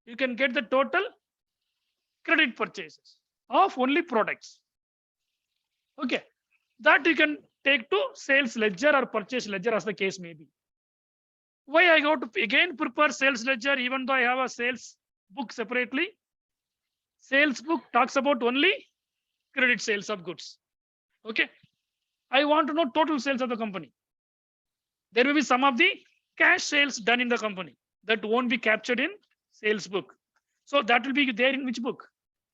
you can get the total credit purchases of only products. Okay, that you can take to sales ledger or purchase ledger as the case may be. Why I go to again prepare sales ledger even though I have a sales book separately? Sales book talks about only credit sales of goods. Okay, I want to know total sales of the company. There will be some of the cash sales done in the company that won't be captured in sales book. So that will be there in which book?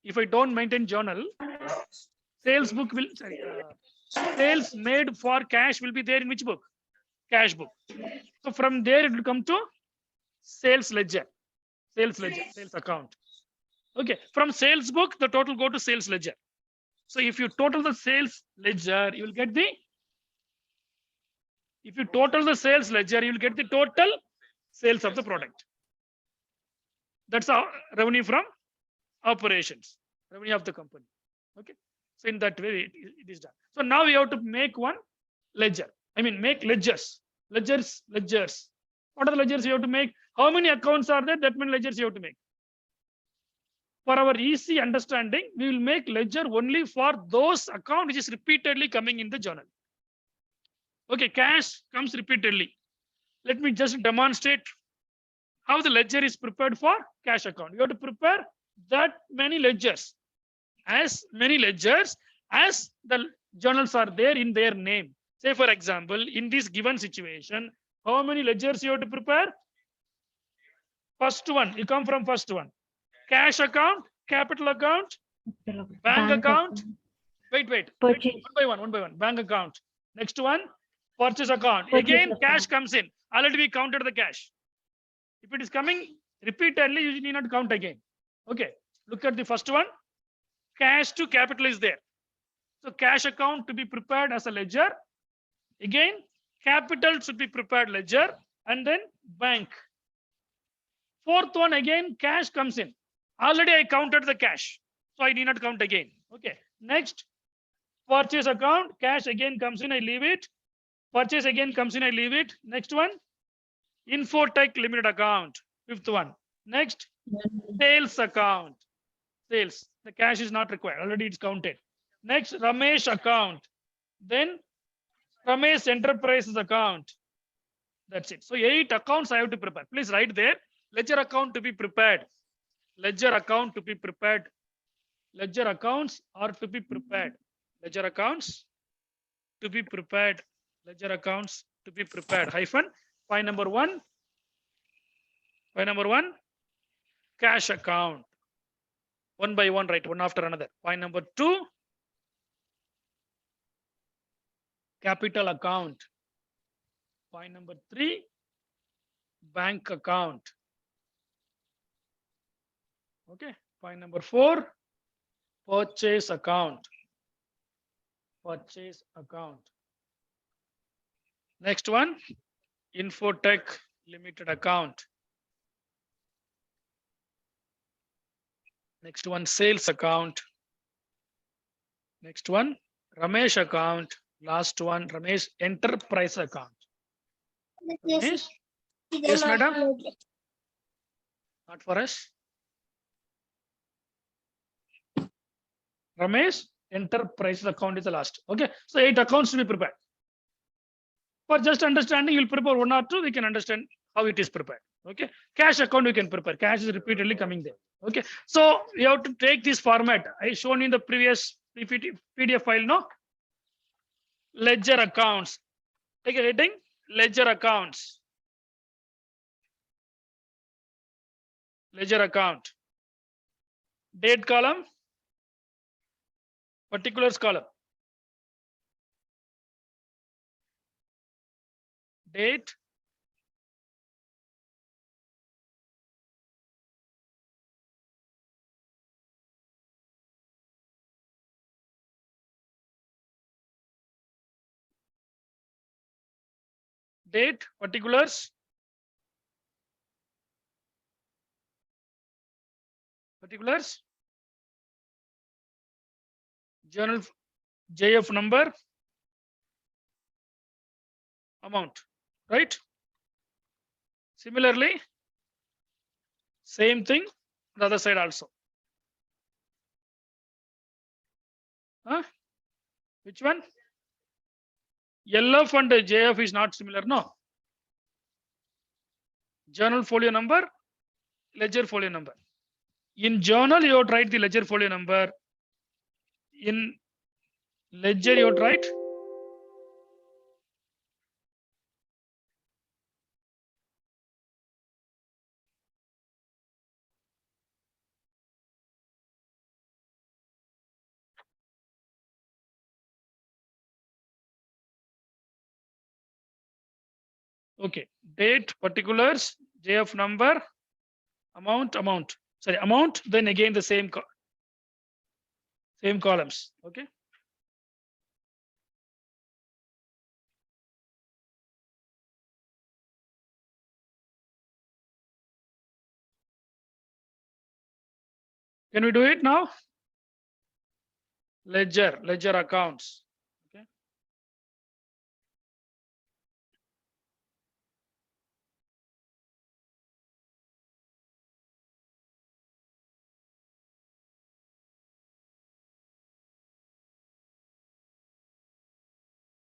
If I don't maintain journal, sales book will, sales made for cash will be there in which book? Cash book. So from there it will come to sales ledger, sales account. Okay, from sales book, the total go to sales ledger. So if you total the sales ledger, you will get the, if you total the sales ledger, you will get the total sales of the product. That's our revenue from operations, revenue of the company. Okay, so in that way it is done. So now we have to make one ledger. I mean, make ledgers. What are the ledgers you have to make? How many accounts are there? That many ledgers you have to make. For our easy understanding, we will make ledger only for those accounts which is repeatedly coming in the journal. Okay, cash comes repeatedly. Let me just demonstrate how the ledger is prepared for cash account. You have to prepare that many ledgers, as many ledgers as the journals are there in their name. Say for example, in this given situation, how many ledgers you have to prepare? First one, you come from first one. Cash account, capital account, bank account. Wait. Purchase. One by one. Bank account. Next one, purchase account. Purchase Again, account. cash comes in. Already we counted the cash. If it is coming repeatedly, you need not count again. Okay, look at the first one. Cash to capital is there. So cash account to be prepared as a ledger. Again, capital should be prepared ledger, and then bank. Fourth one, again, cash comes in. Already I counted the cash, so I need not count again. Okay, next, purchase account, cash again comes in, I leave it. Purchase again comes in, I leave it. Next one, Infotech Limited account, fifth one. Next, sales account, sales. The cash is not required, already it's counted. Next, Ramesh account. Then Ramesh Enterprises account. That's it. So 8 accounts I have to prepare. Please write there. Ledger account to be prepared. Ledger account to be prepared. Ledger accounts are to be prepared. Ledger accounts to be prepared. Ledger accounts to be prepared. Hyphen. Point number 1. Point number 1. Cash account. One by one, right? One after another. Point number 2. Capital account. Point number 3. Bank account. Okay. Point number 4. Purchase account. Purchase account. Next one, Infotech Limited account. Next one, sales account. Next one, Ramesh account. Last one, Ramesh enterprise account. Ramesh? Yes, madam. Not for us. Ramesh enterprise account is the last. Okay, so 8 accounts to be prepared. For just understanding, you'll prepare 1 or 2. We can understand how it is prepared. Okay, cash account we can prepare. Cash is repeatedly coming there. Okay, so you have to take this format I shown in the previous PDF file. No, ledger accounts. Take a heading, ledger accounts. Ledger account. Date column, particulars column. Date, date, particulars, particulars, journal JF number, amount, right? Similarly, same thing, the other side also. Huh? Which one? LF and JF is not similar, no. Journal folio number, ledger folio number. In journal, you would write the ledger folio number. In ledger, you would write okay, date, particulars, JF number, amount. Sorry, amount, then again the same columns. Okay. Can we do it now? Ledger accounts. Okay.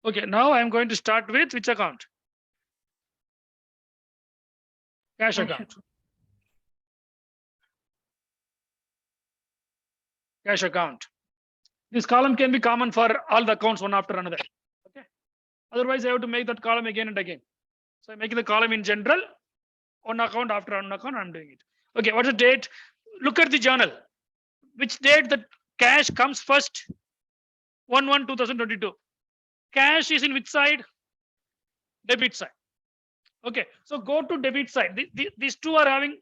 Okay, now I am going to start with which account? Cash account. Cash account. This column can be common for all the accounts one after another. Okay. Otherwise, I have to make that column again and again. So I'm making the column in general, one account after one account, I'm doing it. Okay, what's the date? Look at the journal. Which date the cash comes first? 1/1/2022. Cash is in which side? Debit side. Okay, so go to debit side. These two are having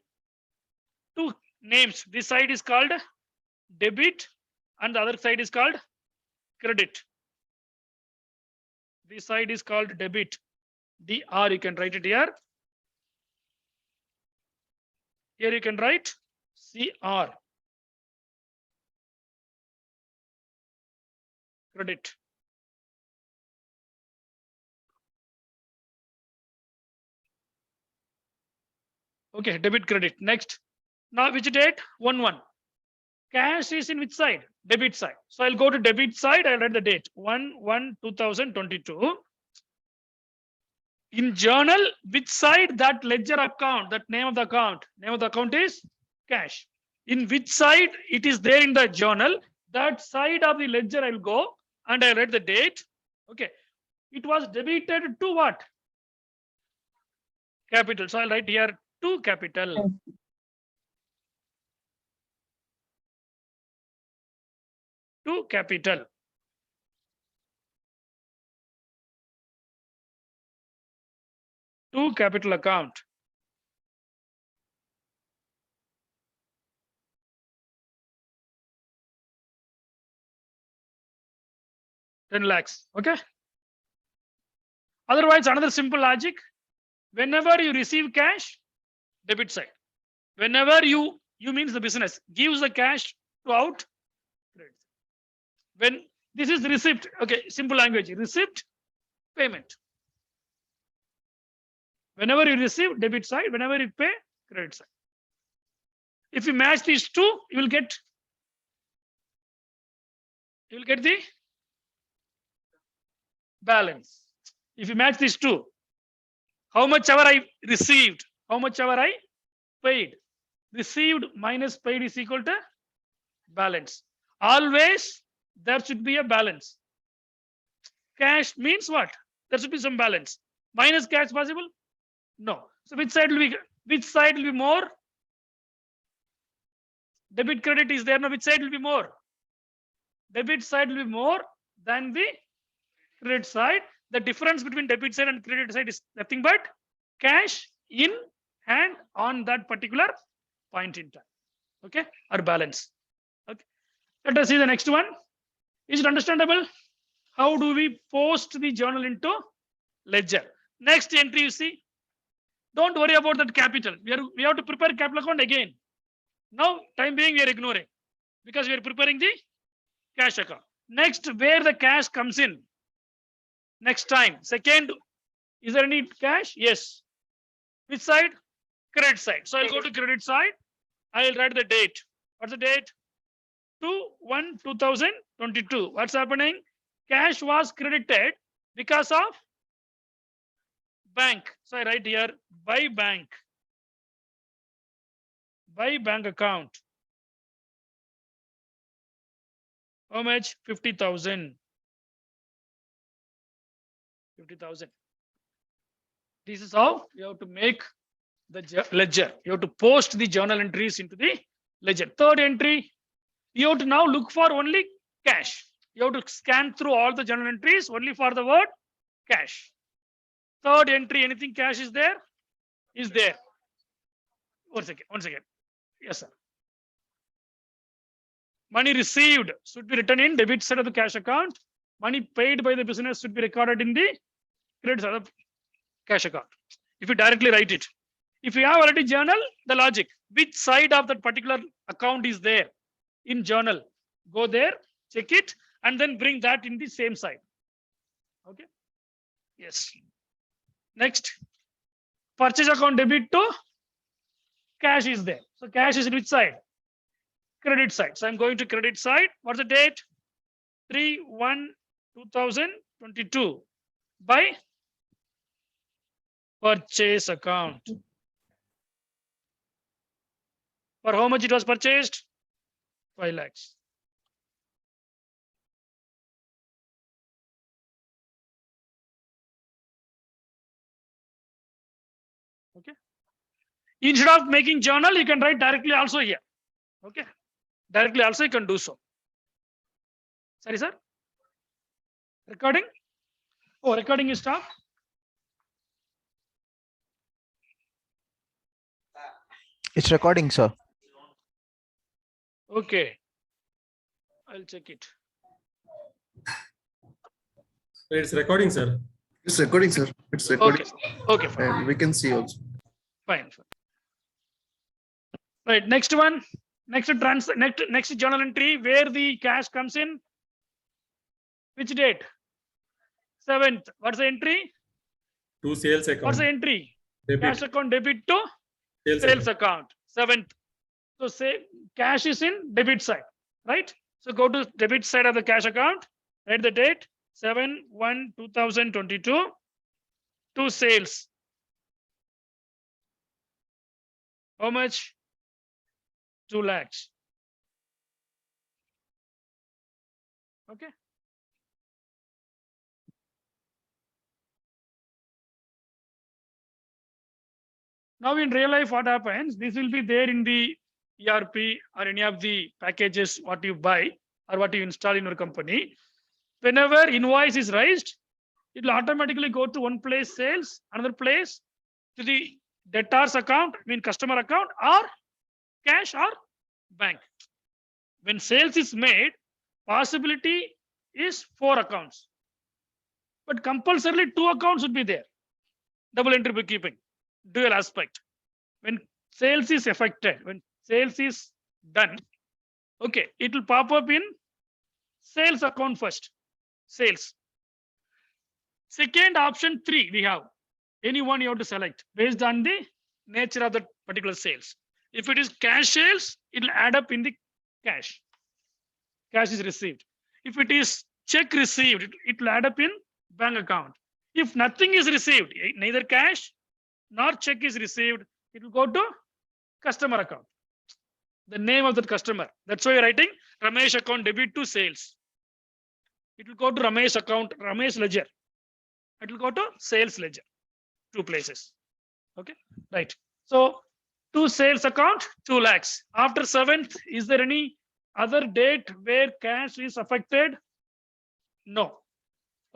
two names. This side is called debit and the other side is called credit. This side is called debit. DR, you can write it here. Here you can write CR. Credit. Okay, debit, credit. Next. Now which date? 1/1. Cash is in which side? Debit side. So I'll go to debit side. I'll write the date 1/1/2022. In journal, which side that ledger account, that name of the account? Name of the account is cash. In which side it is there in the journal? That side of the ledger I'll go and I'll write the date. Okay. It was debited to what? Capital. So I'll write here to capital. To capital. To capital account. $10 lakhs. Okay. Otherwise, another simple logic. Whenever you receive cash, debit side. Whenever you means the business gives the cash to out, credit. When This is receipt. Okay, simple language. Receipt, payment. Whenever you receive, debit side. Whenever you pay, credit side. If you match these two, you will get the balance. If you match these two, how much ever I received, how much ever I paid, received minus paid is equal to balance. Always there should be a balance. Cash means what? There should be some balance. Minus cash possible? No. So which side will be more? Debit credit is there. Now which side will be more? Debit side will be more than the credit side. The difference between debit side and credit side is nothing but cash in hand on that particular point in time. Okay, or balance. Okay, let us see the next one. Is it understandable? How do we post the journal into ledger? Next entry, you see. Don't worry about that capital. We have to prepare capital account again. Now, time being, we are ignoring because we are preparing the cash account. Next, where the cash comes in. Next time. Second, is there any cash? Yes. Which side? Credit side. So I'll go to credit side. I'll write the date. What's the date? 2/1/2022. What's happening? Cash was credited because of bank. So I write here by bank. By bank account. How much? 50,000. 50,000. This is how you have to make the ledger. You have to post the journal entries into the ledger. Third entry, you have to now look for only cash. You have to scan through all the journal entries only for the word cash. Third entry, anything cash is there? Is there. One second. Yes, sir. Money received should be written in debit side of the cash account. Money paid by the business should be recorded in the credit side of the cash account. If you directly write it. If you have already journal, the logic, which side of that particular account is there in journal, go there, check it, and then bring that in the same side. Okay. Yes. Next, purchase account debit to cash is there. So cash is in which side? Credit side. So I'm going to credit side. What's the date? 3/1/2022 by purchase account. For how much it was purchased? 5 lakhs. Okay. Instead of making journal, you can write directly also here. Okay. Directly also you can do so. Sorry, sir. Recording? Oh, recording is stopped. It's recording, sir. Okay. I'll check it. It's recording, sir. It's recording, sir. It's recording. Okay, fine. And we can see also. Fine. Right, next one. Next journal entry where the cash comes in. Which date? 7th. What's the entry? To sales account. What's the entry? Debit. Cash account debit to sales account. 7th. So say cash is in debit side, right? So go to debit side of the cash account. Write the date 7/1/2022 to sales. How much? 2 lakhs. Okay. Now in real life, what happens? This will be there in the ERP or any of the packages what you buy or what you install in your company. Whenever invoice is raised, it will automatically go to one place sales, another place to the debtors account, customer account, or cash or bank. When sales is made, possibility is 4 accounts. But compulsorily 2 accounts would be there. Double entry bookkeeping, dual aspect. When sales is effected, when sales is done, okay, it will pop up in sales account first. Sales. Second option 3 we have. Any one you have to select based on the nature of the particular sales. If it is cash sales, it will add up in the cash. Cash is received. If it is check received, it will add up in bank account. If nothing is received, neither cash nor check is received, it will go to customer account. The name of the customer. That's why you're writing Ramesh account debit to sales. It will go to Ramesh account, Ramesh ledger. It will go to sales ledger. 2 places. Okay, right. So to sales account, 2 lakhs. After 7th, is there any other date where cash is affected? No.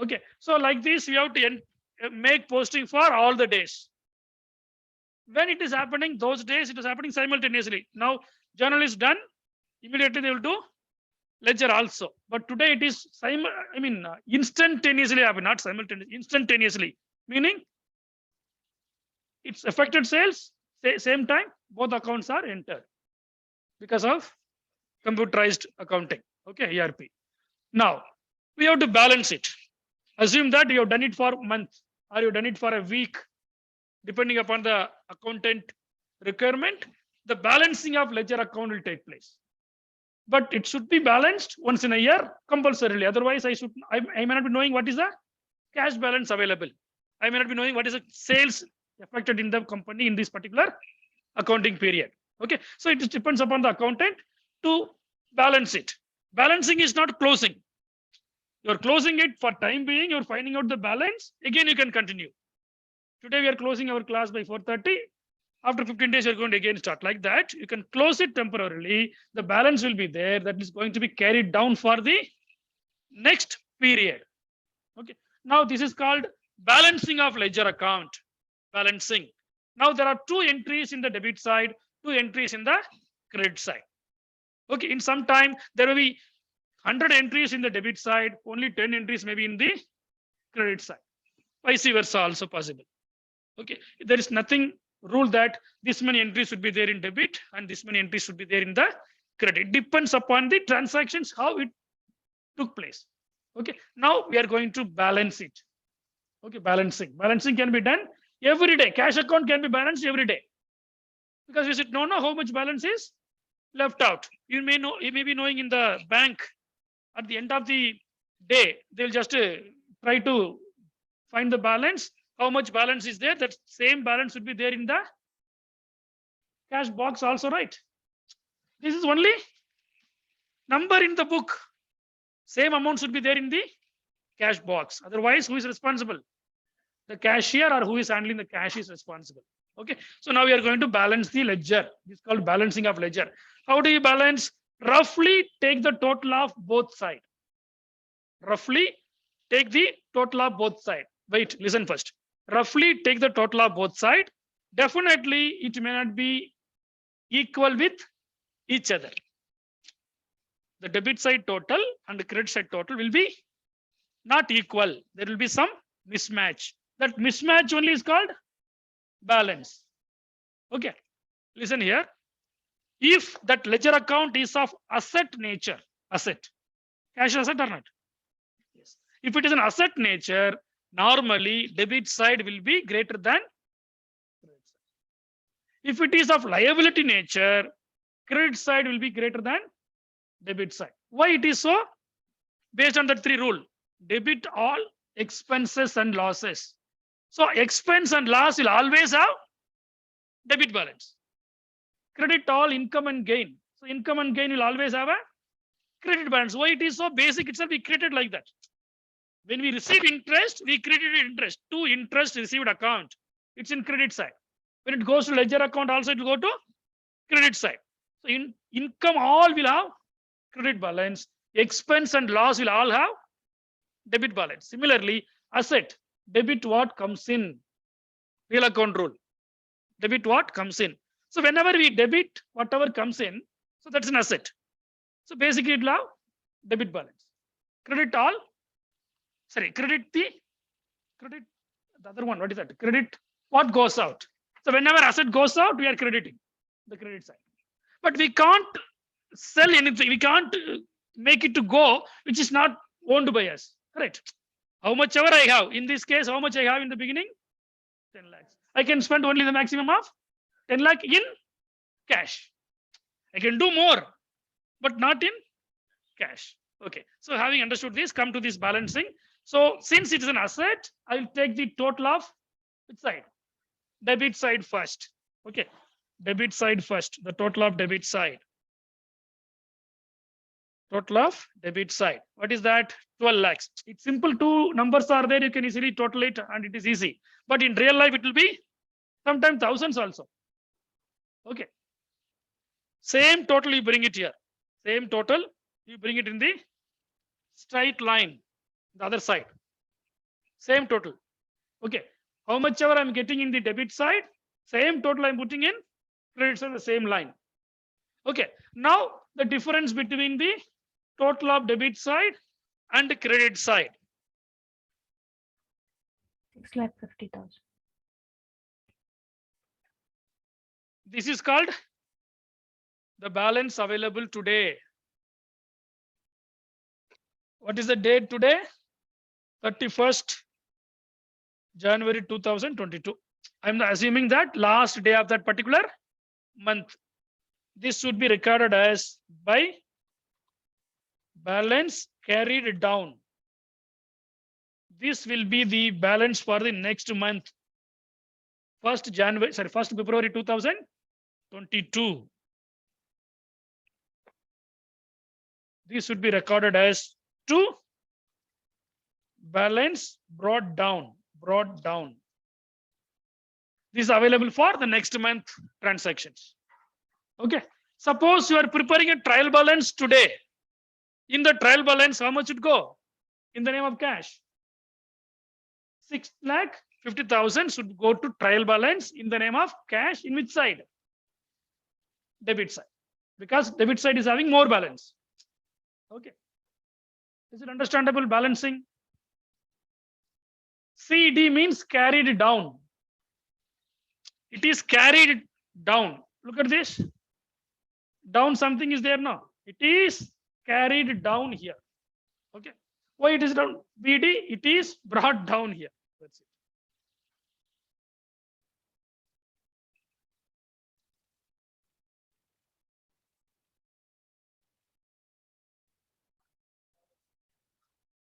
Okay, so like this, we have to make posting for all the days. When it is happening, those days it is happening simultaneously. Now, journal is done, immediately they will do ledger also. But today it is instantaneously happen, not simultaneously, instantaneously. Meaning it's affected sales, same time, both accounts are entered because of computerized accounting. Okay, ERP. Now, we have to balance it. Assume that you have done it for a month or you have done it for a week, depending upon the accountant requirement, the balancing of ledger account will take place. But it should be balanced once in a year compulsorily. Otherwise, I may not be knowing what is the cash balance available. I may not be knowing what is the sales affected in the company in this particular accounting period. Okay, so it depends upon the accountant to balance it. Balancing is not closing. You're closing it for time being, you're finding out the balance. Again, you can continue. Today we are closing our class by 4:30. After 15 days, you're going to again start like that. You can close it temporarily. The balance will be there. That is going to be carried down for the next period. Okay. Now this is called balancing of ledger account. Balancing. Now there are 2 entries in the debit side, 2 entries in the credit side. Okay. In some time, there will be 100 entries in the debit side, only 10 entries maybe in the credit side. Vice versa also possible. Okay, there is nothing rule that this many entries should be there in debit and this many entries should be there in the credit. It depends upon the transactions, how it took place. Okay, now we are going to balance it. Okay, balancing can be done every day. Cash account can be balanced every day because you should know how much balance is left out. You may be knowing in the bank at the end of the day, they'll just try to find the balance. How much balance is there? That same balance would be there in the cash box also, right? This is only number in the book. Same amount should be there in the cash box. Otherwise, who is responsible? The cashier or who is handling the cash is responsible. Okay. So now we are going to balance the ledger. This is called balancing of ledger. How do you balance? Roughly take the total of both sides. Roughly take the total of both sides. Wait, listen first. Roughly take the total of both sides. Definitely, it may not be equal with each other. The debit side total and the credit side total will be not equal. There will be some mismatch. That mismatch only is called balance. Okay, listen here. If that ledger account is of asset nature, cash asset or not? Yes. If it is an asset nature, normally debit side will be greater than credit side. If it is of liability nature, credit side will be greater than debit side. Why it is so? Based on the 3 rule: debit all expenses and losses. So expense and loss will always have debit balance. Credit all income and gain. So income and gain will always have a credit balance. Why it is so? Basic itself we created like that. When we receive interest, we credited interest to interest received account. It's in credit side. When it goes to ledger account, also it will go to credit side. So in income all will have credit balance. Expense and loss will all have debit balance. Similarly, asset, debit what comes in. Real account rule. Debit what comes in. So whenever we debit whatever comes in, so that's an asset. So basically it will have debit balance. Credit all. Sorry, credit the other one. What is that? Credit what goes out. So whenever asset goes out, we are crediting the credit side. But we can't sell anything. We can't make it to go, which is not owned by us. Correct. How much ever I have. In this case, how much I have in the beginning? 10 lakhs. I can spend only the maximum of 10 lakh in cash. I can do more, but not in cash. Okay. So having understood this, come to this balancing. So since it is an asset, I'll take the total of which side? Debit side first. Okay. Debit side first. The total of debit side. Total of debit side. What is that? 12 lakhs. It's simple. Two numbers are there. You can easily total it and it is easy. But in real life, it will be sometimes thousands also. Okay. Same total you bring it here. Same total you bring it in the straight line. The other side. Same total. Okay. How much ever I'm getting in the debit side, same total I'm putting in credit side, the same line. Okay. Now the difference between the total of debit side and the credit side. 6,50,000. This is called the balance available today. What is the date today? 31st January 2022. I'm assuming that last day of that particular month. This should be recorded as by balance carried down. This will be the balance for the next month. 1st February 2022. This should be recorded as to balance brought down. This is available for the next month transactions. Okay. Suppose you are preparing a trial balance today. In the trial balance, how much would go? In the name of cash. 6,50,000 should go to trial balance in the name of cash. In which side? Debit side. Because debit side is having more balance. Okay. Is it understandable balancing? CD means carried down. It is carried down. Look at this. Down something is there now. It is carried down here. Okay. Why it is down? BD, it is brought down here. That's it.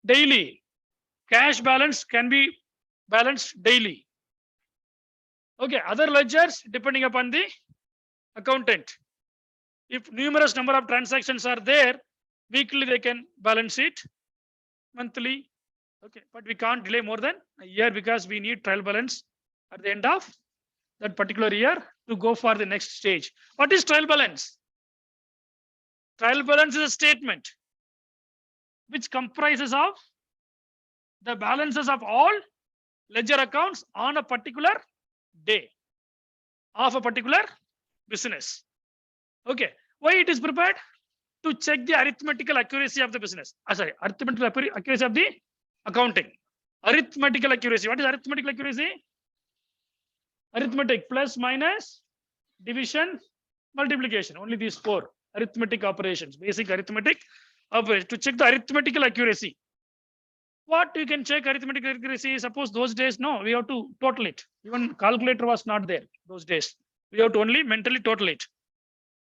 Daily. Cash balance can be balanced daily. Okay, other ledgers depending upon the accountant. If numerous number of transactions are there, weekly they can balance it, monthly. Okay, but we can't delay more than a year because we need trial balance at the end of that particular year to go for the next stage. What is trial balance? Trial balance is a statement which comprises of the balances of all ledger accounts on a particular day of a particular business. Okay. Why it is prepared? To check the arithmetical accuracy of the business. Arithmetical accuracy of the accounting. Arithmetical accuracy. What is arithmetical accuracy? Arithmetic plus, minus, division, multiplication. Only these four arithmetic operations. Basic arithmetic operation to check the arithmetical accuracy. What you can check arithmetic accuracy? Suppose those days, no, we have to total it. Even calculator was not there those days. We have to only mentally total it.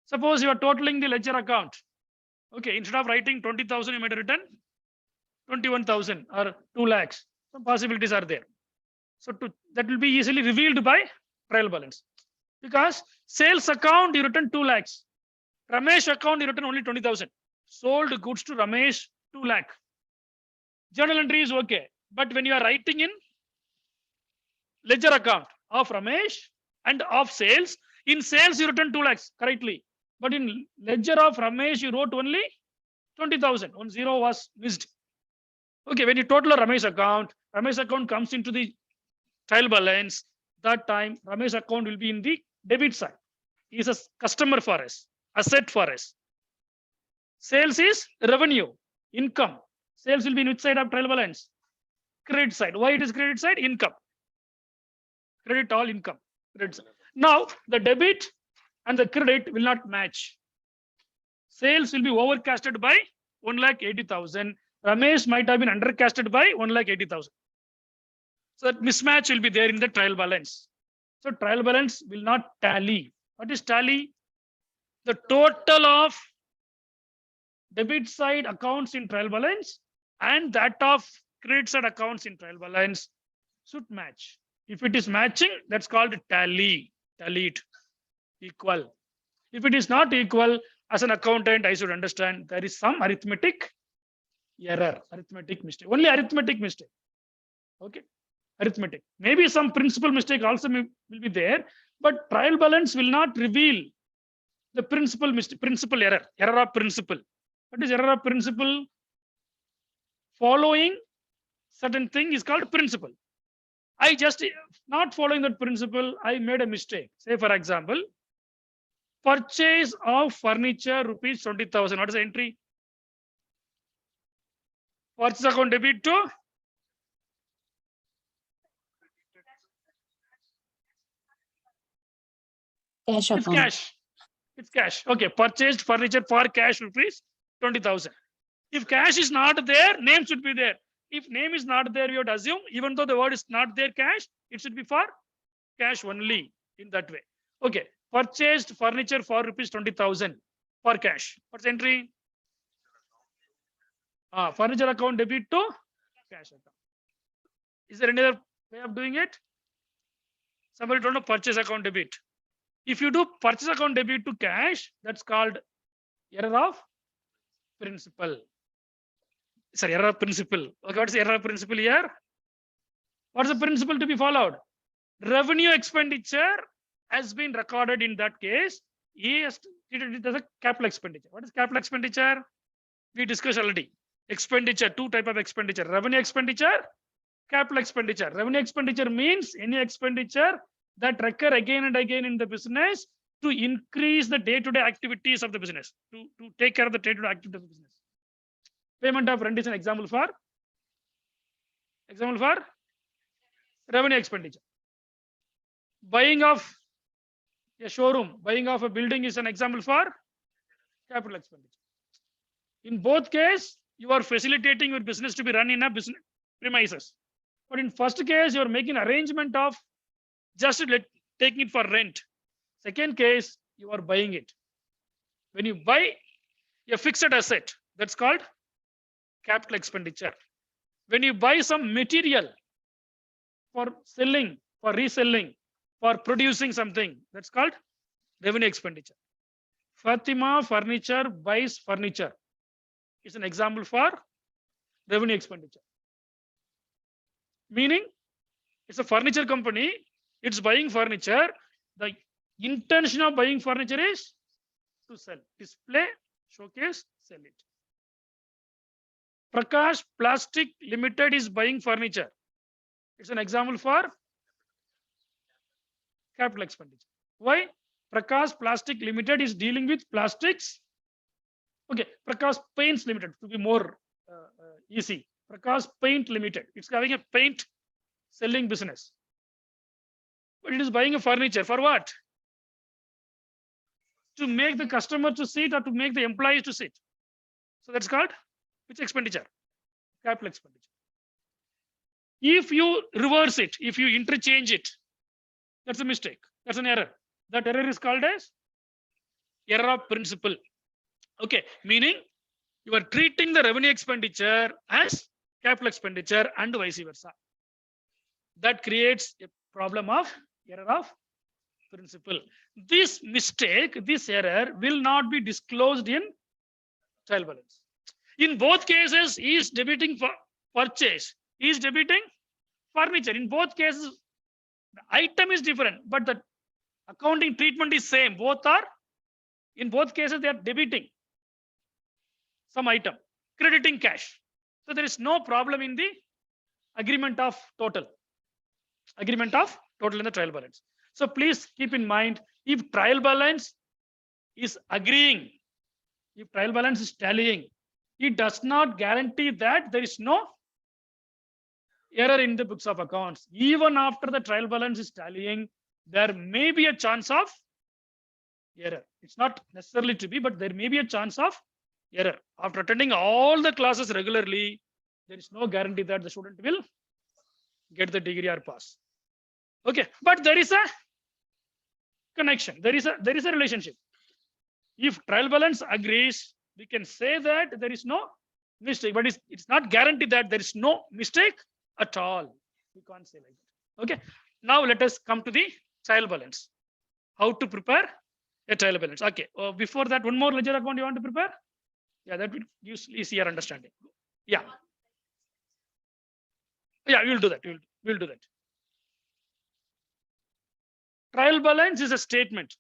Suppose you are totaling the ledger account. Okay, instead of writing 20,000, you might have written 21,000 or 2 lakhs. Some possibilities are there. So that will be easily revealed by trial balance. Because sales account, you written 2 lakhs. Ramesh account, you written only 20,000. Sold goods to Ramesh, 2 lakh. Journal entry is okay. But when you are writing in ledger account of Ramesh and of sales, in sales you written 2 lakhs correctly. But in ledger of Ramesh, you wrote only 20,000. 1 0 was missed. Okay, when you total a Ramesh account comes into the trial balance. That time, Ramesh account will be in the debit side. He is a customer for us, asset for us. Sales is revenue, income. Sales will be in which side of trial balance? Credit side. Why it is credit side? Income. Credit all income. Credit side. Now, the debit and the credit will not match. Sales will be overcasted by 1,80,000. Ramesh might have been undercasted by 1,80,000. So that mismatch will be there in the trial balance. So trial balance will not tally. What is tally? The total of debit side accounts in trial balance and that of credit side accounts in trial balance should match. If it is matching, that's called tally. Tallied, equal. If it is not equal, as an accountant, I should understand there is some arithmetic error, arithmetic mistake. Only arithmetic mistake. Okay, arithmetic. Maybe some principal mistake also will be there, but trial balance will not reveal the principal mistake, principal error, error of principle. What is error of principle? Following certain thing is called principle. I just not following that principle, I made a mistake. Say for example, purchase of furniture rupees 20,000. What is the entry? Purchase account debit to Cash it's account. cash. It's cash. Okay, purchased furniture for cash rupees 20,000. If cash is not there, name should be there. If name is not there, we would assume, even though the word is not there, cash, it should be for cash only in that way. Okay, purchased furniture for rupees 20,000 for cash. What's the entry? Furniture account debit to cash account. Is there any other way of doing it? Somebody told no purchase account debit. If you do purchase account debit to cash, that's called error of principle. Sorry, error of principle. Okay, what's the error of principle here? What's the principle to be followed? Revenue expenditure has been recorded in that case. He has treated it as a capital expenditure. What is capital expenditure? We discussed already. Expenditure, two type of expenditure. Revenue expenditure, capital expenditure. Revenue expenditure means any expenditure that recur again and again in the business to increase the day-to-day activities of the business, to take care of the day-to-day activities of the business. Payment of rent is an example for revenue expenditure. Buying of a showroom, buying of a building is an example for capital expenditure. In both cases, you are facilitating your business to be run in a business premises. But in first case, you are making arrangement of just taking it for rent. Second case, you are buying it. When you buy a fixed asset, that's called capital expenditure. When you buy some material for selling, for reselling, for producing something, that's called revenue expenditure. Fatima Furniture buys furniture. It's an example for revenue expenditure. Meaning, it's a furniture company, it's buying furniture. The intention of buying furniture is to sell, display, showcase, sell it. Prakash Plastic Limited is buying furniture. It's an example for capital expenditure. Why? Prakash Plastic Limited is dealing with plastics. Okay, Prakash Paints Limited to be more easy. Prakash Paint Limited. It's having a paint selling business. But it is buying a furniture for what? To make the customer to sit or to make the employees to sit. So that's called which expenditure? Capital expenditure. If you reverse it, if you interchange it, that's a mistake. That's an error. That error is called as error of principle. Okay, meaning you are treating the revenue expenditure as capital expenditure and vice versa. That creates a problem of error of principle. This mistake, this error will not be disclosed in trial balance. In both cases, he is debiting for purchase. He is debiting furniture. In both cases, the item is different, but the accounting treatment is same. Both are, in both cases, they are debiting some item, crediting cash. So there is no problem in the agreement of total. Agreement of total in the trial balance. So please keep in mind, if trial balance is agreeing, if trial balance is tallying, it does not guarantee that there is no error in the books of accounts. Even after the trial balance is tallying, there may be a chance of error. It's not necessarily to be, but there may be a chance of Error. After attending all the classes regularly, there is no guarantee that the student will get the degree or pass. Okay, but there is a connection. There is a relationship. If trial balance agrees, we can say that there is no mistake, but it's not guaranteed that there is no mistake at all. We can't say like that. Okay. Now let us come to the trial balance. How to prepare a trial balance? Okay. Before that, one more ledger account you want to prepare? Yeah, that will give easier understanding. Yeah. Yeah, we'll do that. We'll do that. Trial balance is a statement.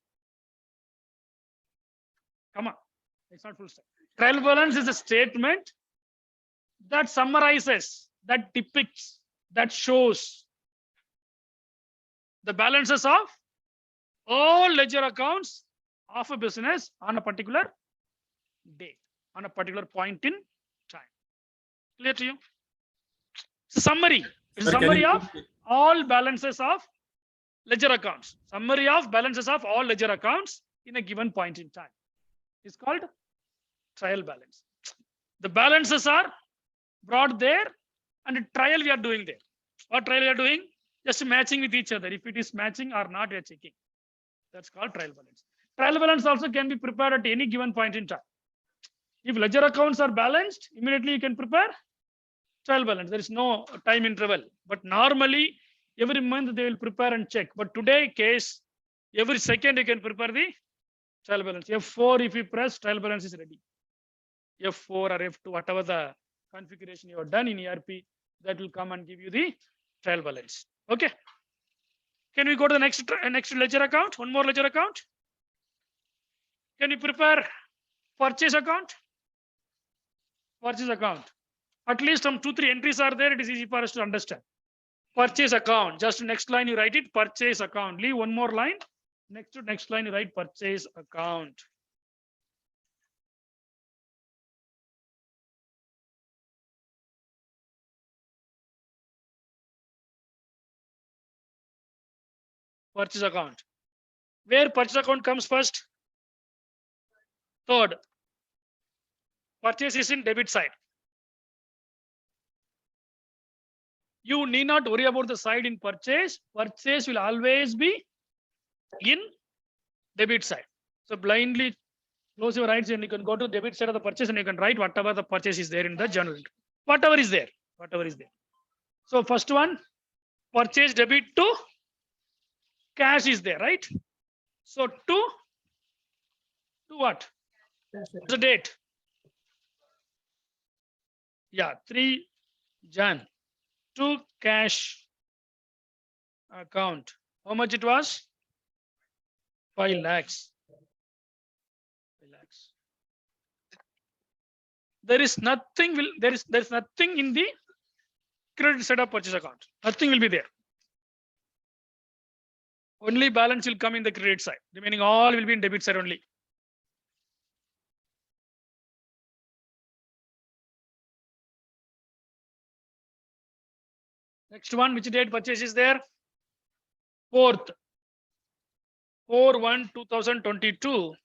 Come on, it's not full stop. Trial balance is a statement that summarizes, that depicts, that shows the balances of all ledger accounts of a business on a particular date, on a particular point in time. Clear to you? It's a summary. It's a Sir, can summary you of all balances of ledger accounts. Summary of balances of all ledger accounts in a given point in time. It's called trial balance. The balances are brought there and a trial we are doing there. What trial we are doing? Just matching with each other. If it is matching or not, we are checking. That's called trial balance. Trial balance also can be prepared at any given point in time. If ledger accounts are balanced, immediately you can prepare trial balance. There is no time interval. But normally, every month they will prepare and check. But today case, every second you can prepare the trial balance. F4, if you press, trial balance is ready. F4 or F2, whatever the configuration you have done in ERP, that will come and give you the trial balance. Okay. Can we go to the next ledger account? One more ledger account. Can you prepare purchase account? Purchase account. At least some 2-3 entries are there. It is easy for us to understand. Purchase account. Just next line you write it. Purchase account. Leave one more line. Next line you write purchase account. Purchase account. Where purchase account comes first? Third. Purchase is in debit side. You need not worry about the side in purchase. Purchase will always be in debit side. So blindly close your eyes and you can go to debit side of the purchase and you can write whatever the purchase is there in the journal. Whatever is there. So first one, purchase debit to cash is there, right? So to what? The date. Yeah, 3 Jan. To cash account. How much it was? 5 lakhs. 5 lakhs. There is nothing in the credit side of purchase account. Nothing will be there. Only balance will come in the credit side. Remaining all will be in debit side only. Next one, which date purchase is there? 4th. 4/1/2022.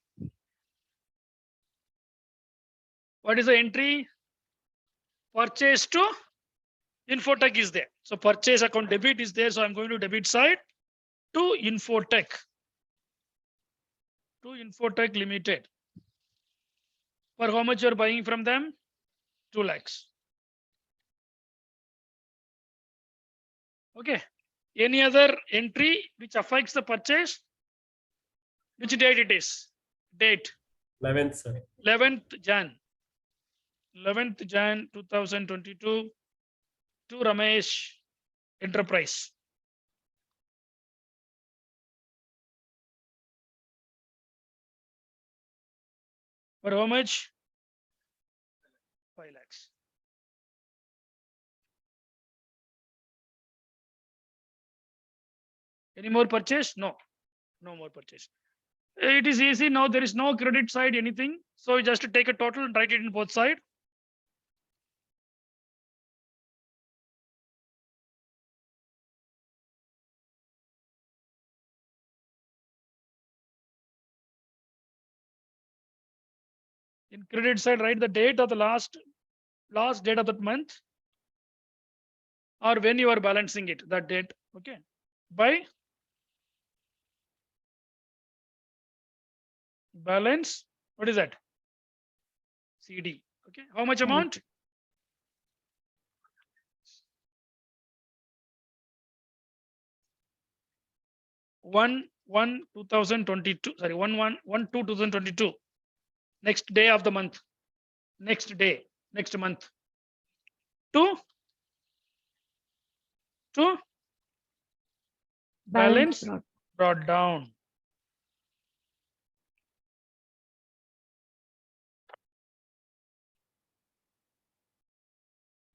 What is the entry? Purchase to Infotech is there. So purchase account debit is there. So I'm going to debit side to Infotech. To Infotech Limited. For how much you're buying from them? 2 lakhs. Okay. Any other entry which affects the purchase? Which date it is? Date. 11th, sir. 11th Jan. 11th Jan 2022 to Ramesh Enterprise. For how much? 5 lakhs. Any more purchase? No. No more purchase. It is easy now. There is no credit side, anything. So you just take a total and write it in both sides. In credit side, write the date of the last date of that month, or when you are balancing it, that date. Okay. By balance, what is that? CD. Okay. How much amount? One 2022. Sorry, 1/1/2/2022. Next day of the month. Next day. Next month. To balance brought down.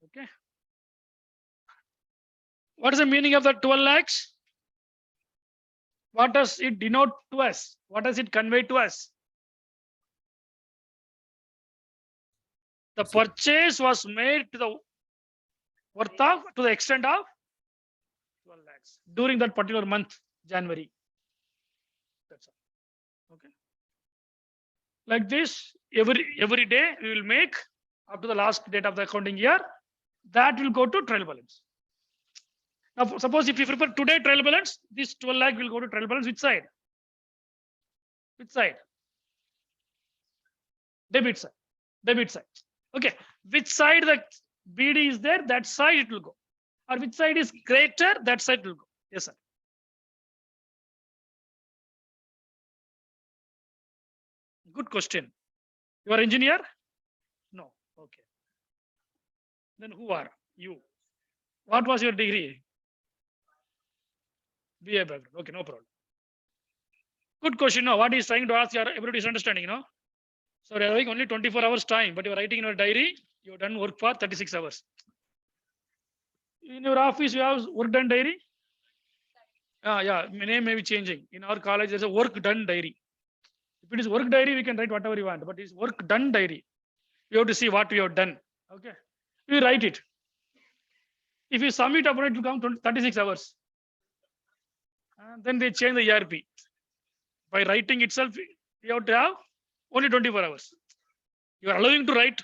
Okay. What is the meaning of that 12 lakhs? What does it denote to us? What does it convey to us? The purchase was made to the worth of, to the extent of 12 lakhs during that particular month, January. That's all. Okay. Like this, every day we will make up to the last date of the accounting year. That will go to trial balance. Now, suppose if you prepare today trial balance, this 12 lakh will go to trial balance. Which side? Which side? Debit side. Debit side. Okay. Which side the BD is there? That side it will go. Or which side is greater? That side will go. Yes, sir. Good question. You are engineer? No. Okay. Then who are you? What was your degree? BA background. Okay, no problem. Good question. No, what he's trying to ask, everybody is understanding, So you're having only 24 hours time, but you're writing in your diary, you've done work for 36 hours. In your office, you have work done diary? Yeah, my name may be changing. In our college, there's a work done diary. If it is work diary, we can write whatever you want, but it's work done diary. You have to see what we have done. Okay. We write it. If you submit upon it, will come 36 hours. And then they change the ERP. By writing itself, you have to have only 24 hours. You are allowing to write,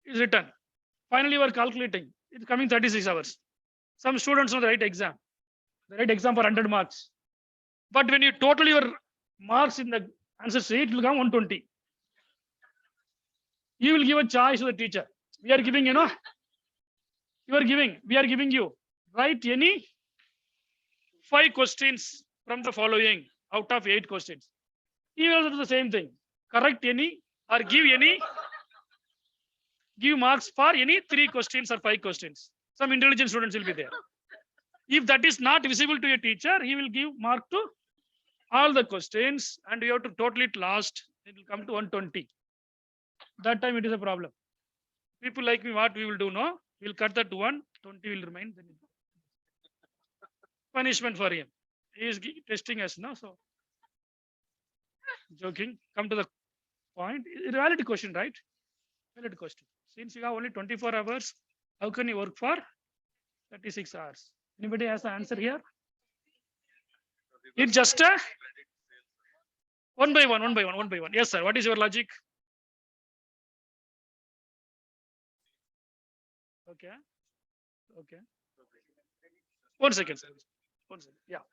is written. Finally, you are calculating. It's coming 36 hours. Some students know the right exam. They write exam for 100 marks. But when you total your marks in the answer sheet, it will come 120. You will give a choice to the teacher. We are giving, we are giving you, write any 5 questions from the following out of 8 questions. You will also do the same thing. Correct any or give marks for any 3 questions or 5 questions. Some intelligent students will be there. If that is not visible to a teacher, he will give mark to all the questions and you have to total it last. It will come to 120. That time it is a problem. People like me, what we will do now? We will cut that to 120 will remain. Then punishment for him. He is testing us now. So joking. Come to the point. It's a valid question, right? Valid question. Since you have only 24 hours, how can you work for 36 hours? Anybody has the answer here? It's just a one by one. Yes, sir. What is your logic? Okay. Okay. 1 second, sir. 1 second. Yeah.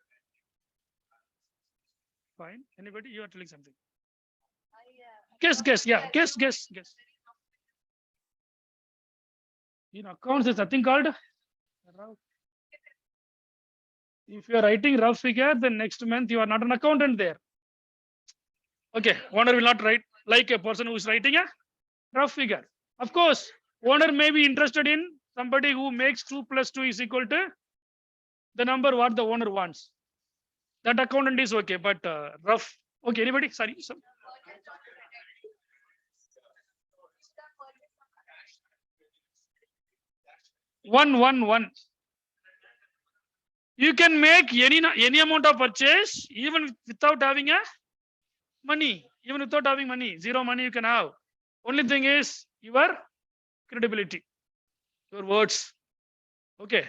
Fine. Anybody? You are telling something. Guess. Yeah. Guess. In accounts, there's nothing called rough. If you are writing rough figure, then next month you are not an accountant there. Okay. Owner will not write like a person who is writing a rough figure. Of course, owner may be interested in somebody who makes 2 + 2 is equal to the number what the owner wants. That accountant is okay, but rough. Okay, anybody? Sorry. 1. You can make any amount of purchase even without having a money. Even without having money, 0 money you can have. Only thing is your credibility, your words. Okay.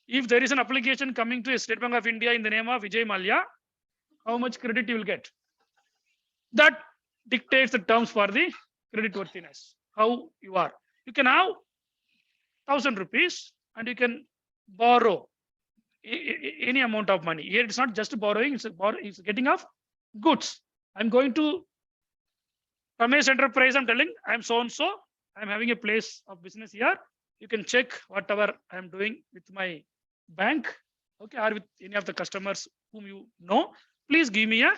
If there is an application coming to a State Bank of India in the name of Vijay Mallya, how much credit you will get? That dictates the terms for the credit worthiness, how you are. You can have 1,000 rupees and you can borrow any amount of money. Here it's not just borrowing, it's getting of goods. I'm going to Ramesh Enterprise, I'm telling, I'm so and so, I'm having a place of business here. You can check whatever I'm doing with my bank, okay, or with any of the customers whom you know. Please give me a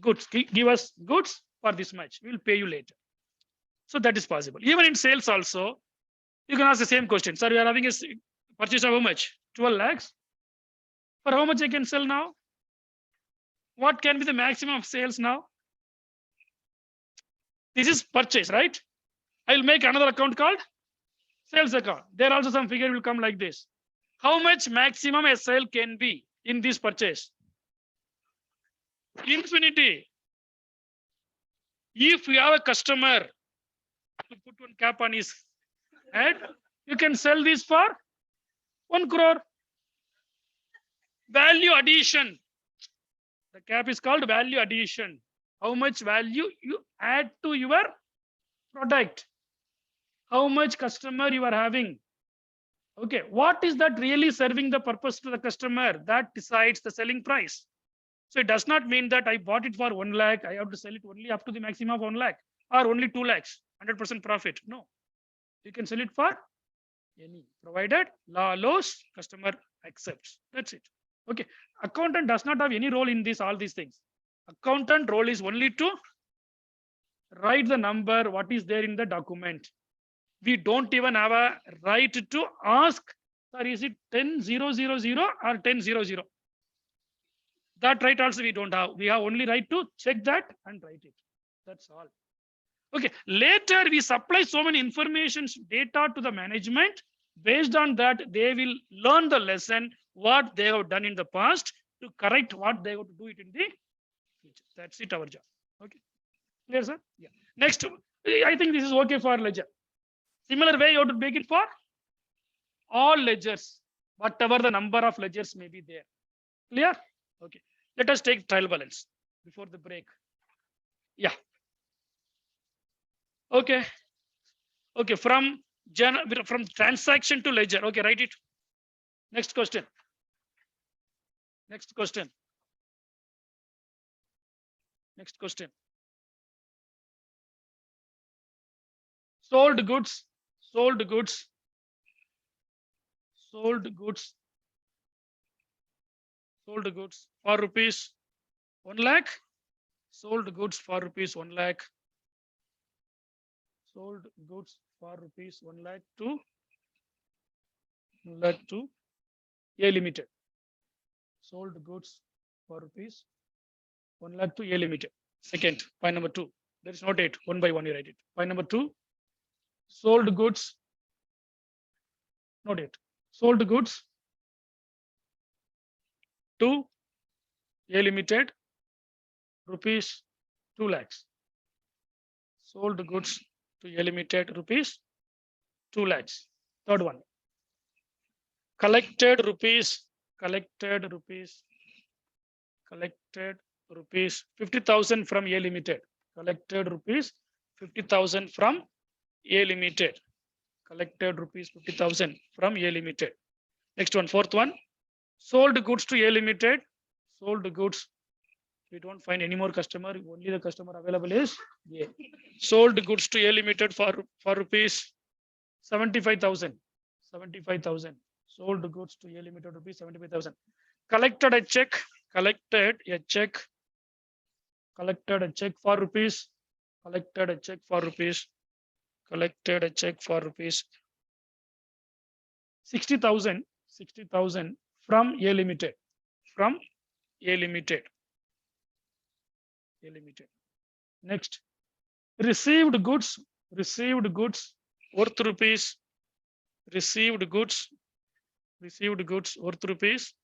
goods, give us goods for this much. We will pay you later. So that is possible. Even in sales also, you can ask the same question. Sir, we are having a purchase of how much? 12 lakhs. For how much I can sell now? What can be the maximum of sales now? This is purchase, right? I will make another account called sales account. There also some figure will come like this. How much maximum a sale can be in this purchase? Infinity. If you have a customer to put one cap on his head, you can sell this for 1 crore. Value addition. The cap is called value addition. How much value you add to your product? How much customer you are having? Okay, what is that really serving the purpose to the customer? That decides the selling price. So it does not mean that I bought it for 1 lakh. I have to sell it only up to the maximum of 1 lakh or only 2 lakhs, 100% profit. No, you can sell it for any, provided law allows, customer accepts. That's it. Okay, accountant does not have any role in this, all these things. Accountant role is only to write the number, what is there in the document. We don't even have a right to ask, sir, is it 10,000 or 10,000? That right also we don't have. We have only right to check that and write it. That's all. Okay, later we supply so many information, data to the management. Based on that, they will learn the lesson, what they have done in the past to correct what they have to do it in the future. That's it, our job. Okay, clear, sir? Yeah. Next, I think this is okay for ledger. Similar way, you have to make it for all ledgers, whatever the number of ledgers may be there. Clear? Okay. Let us take trial balance before the break. Yeah. Okay. Okay. From transaction to ledger. Okay. Write it. Next question. Next question. Next question. Sold goods. Sold goods. Sold goods. Sold goods for rupees 1 lakh. Sold goods for rupees 1 lakh. Sold goods for rupees 1 lakh to A Limited. Sold goods for rupees 1 lakh to A Limited. Second, point number 2. There is no date. 1 by 1 you write it. Point number 2. Sold goods. No date. Sold goods to A Limited rupees 2 lakhs. Sold goods to A Limited rupees 2 lakhs. Third one. Collected rupees 50,000 from A Limited. Collected rupees 50,000 from A Limited. Collected rupees 50,000 from A Limited. Next one, fourth one. Sold goods to A Limited. Sold goods. We don't find any more customer. Only the customer available is A. Sold goods to A Limited for rupees 75,000. 75,000. Sold goods to A Limited rupees 75,000. Collected a check. Collected a check. Collected a check for rupees. Collected a check for rupees. Collected a check for rupees 60,000. 60,000 from A Limited. From A Limited. A Limited. Next, received goods. Received goods worth rupees. Received goods. Received goods worth rupees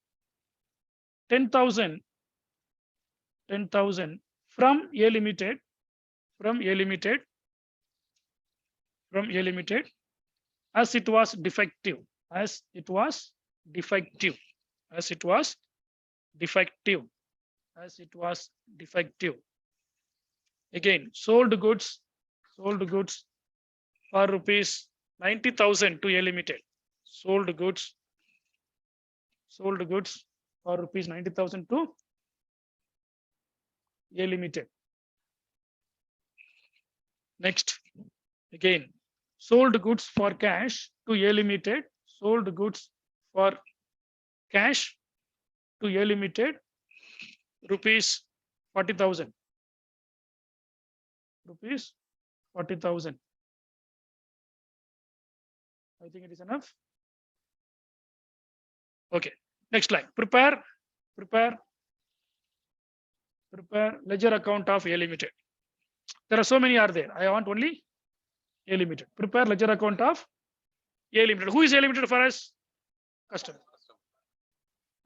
10,000. 10,000 from A Limited. From A Limited. From A Limited. As it was defective. As it was defective. As it was defective. As it was defective. Again, sold goods Sold goods for rupees 90,000 to A Limited. Sold goods for rupees 90,000 to A Limited. Next, again, sold goods for cash to A Limited. Sold goods for cash to A Limited, rupees 40,000. Rupees 40,000. I think it is enough. Okay. Next line. Prepare ledger account of A Limited. There are so many are there. I want only A Limited. Prepare ledger account of A Limited. Who is A Limited for us? Customer.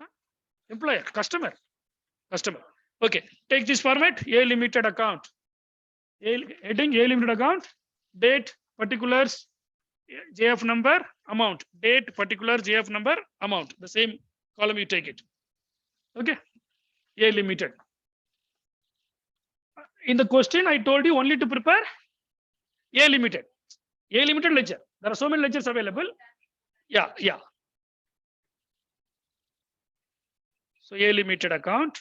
Huh? Employer. Customer. Okay. Take this format. A Limited account. Heading A Limited account. Date, particulars, JF number, amount. Date, particular, JF number, amount. The same column you take it. Okay. A Limited. In the question, I told you only to prepare A Limited. A Limited ledger. There are so many ledgers available. Yeah. So A Limited account.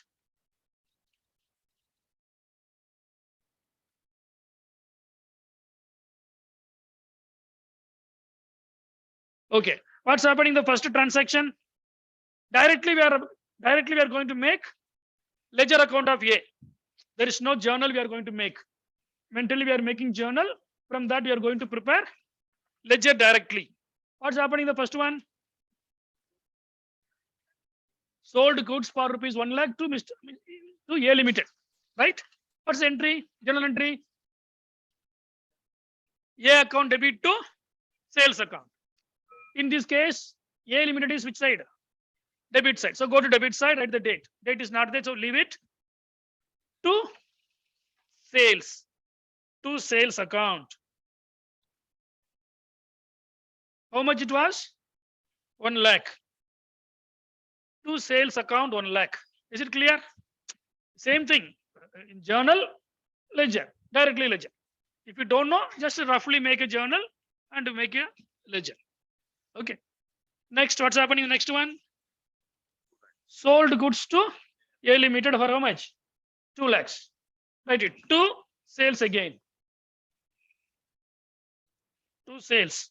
Okay. What's happening in the first transaction? Directly we are going to make ledger account of A. There is no journal we are going to make. Mentally we are making journal. From that we are going to prepare ledger directly. What's happening in the first one? Sold goods for rupees 1 lakh to A Limited. Right? What's the entry? Journal entry. A account debit to sales account. In this case, A Limited is which side? Debit side. So go to debit side, write the date. Date is not there, so leave it. To sales. To sales account. How much it was? 1 lakh. To sales account 1 lakh. Is it clear? Same thing. In journal, ledger. Directly ledger. If you don't know, just roughly make a journal and make a ledger. Okay. Next, what's happening in the next one? Sold goods to A Limited for how much? 2 lakhs. Write it. To sales again. To sales.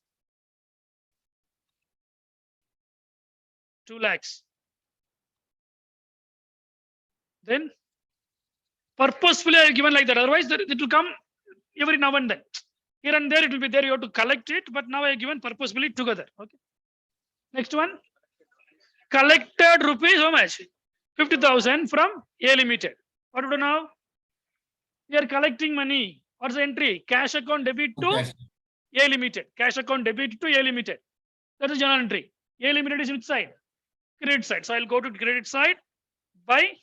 2 lakhs. Then purposefully I have given like that. Otherwise, it will come every now and then. Here and there it will be there. You have to collect it, but now I have given purposefully together. Okay. Next one. Collected rupees how much? 50,000 from A Limited. What do we do now? We are collecting money. What's the entry? Cash account debit to Cash. A Limited. Cash account debit to A Limited. That is journal entry. A Limited is which side? Credit side. So I'll go to credit side by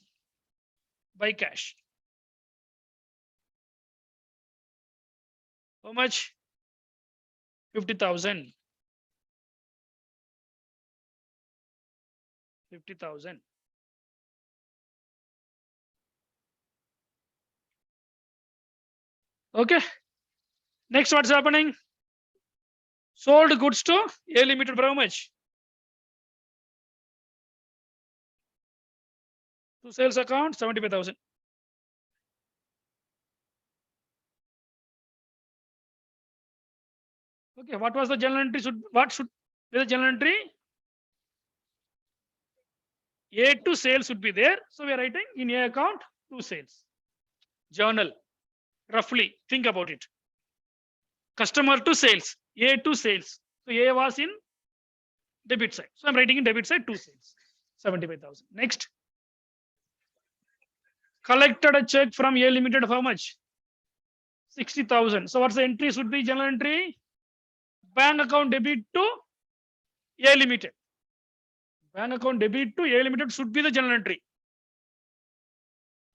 cash. How much? 50,000. 50,000. Okay. Next, what's happening? Sold goods to A Limited for how much? To sales account 75,000. Okay, what was the journal entry? What should be the journal entry? A to sales should be there. So we are writing in A account to sales. Journal. Roughly think about it. Customer to sales. A to sales. So A was in debit side. So I'm writing in debit side to sales. 75,000. Next. Collected a check from A Limited of how much? 60,000. So what's the entry? Should be journal entry. Bank account debit to A Limited. Bank account debit to A Limited should be the journal entry.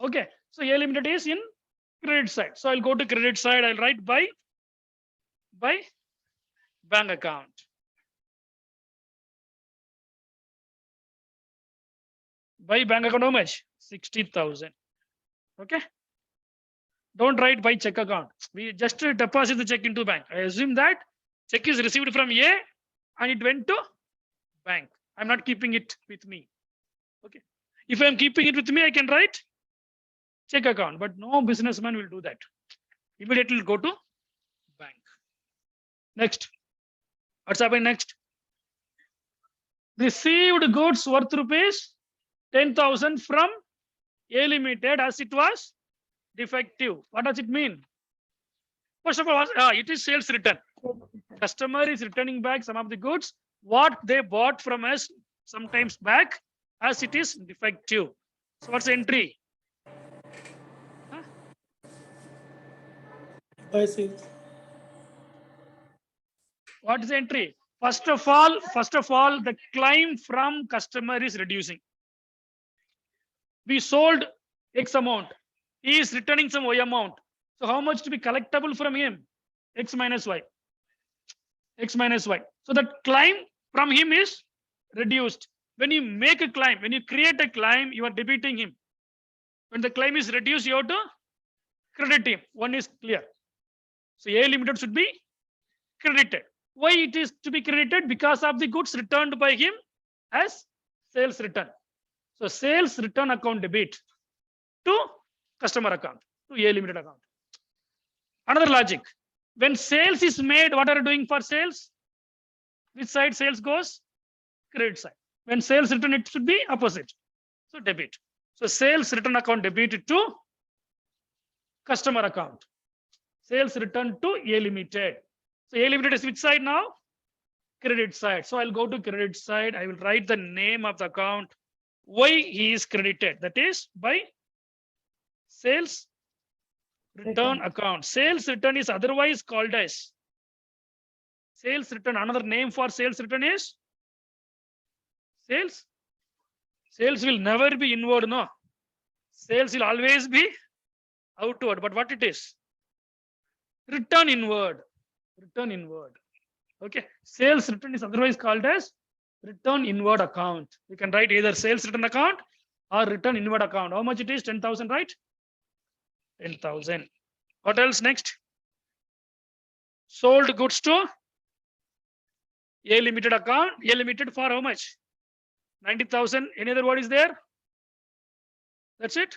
Okay. So A Limited is in credit side. So I'll go to credit side. I'll write by bank account. By bank account how much? 60,000. Okay. Don't write by check account. We just deposit the check into bank. I assume that check is received from A and it went to bank. I'm not keeping it with me. Okay. If I'm keeping it with me, I can write check account, but no businessman will do that. Immediately go to bank. Next. What's happening next? Received goods worth rupees 10,000 from A Limited as it was defective. What does it mean? First of all, it is sales return. Customer is returning back some of the goods what they bought from us sometimes back as it is defective. So what's the entry? By sales. What is the entry? First of all, the claim from customer is reducing. We sold X amount. He is returning some Y amount. So how much to be collectible from him? X minus Y. X minus Y. So the claim from him is reduced. When you make a claim, when you create a claim, you are debiting him. When the claim is reduced, you have to credit him. One is clear. So A Limited should be credited. Why it is to be credited? Because of the goods returned by him as sales return. So sales return account debit to customer account, to A Limited account. Another logic. When sales is made, what are you doing for sales? Which side sales goes? Credit side. When sales return, it should be opposite. So debit. So sales return account debit to customer account. Sales return to A Limited. So A Limited is which side now? Credit side. So I'll go to credit side. I will write the name of the account. Why he is credited? That is by sales return account. Sales return is otherwise called as sales return. Another name for sales return is sales. Sales will never be inward, no. Sales will always be outward. But what it is? Return inward. Return inward. Okay. Sales return is otherwise called as return inward account. You can write either sales return account or return inward account. How much it is? 10,000, right? 10,000. What else next? Sold goods to A Limited account. A Limited for how much? 90,000. Any other word is there? That's it.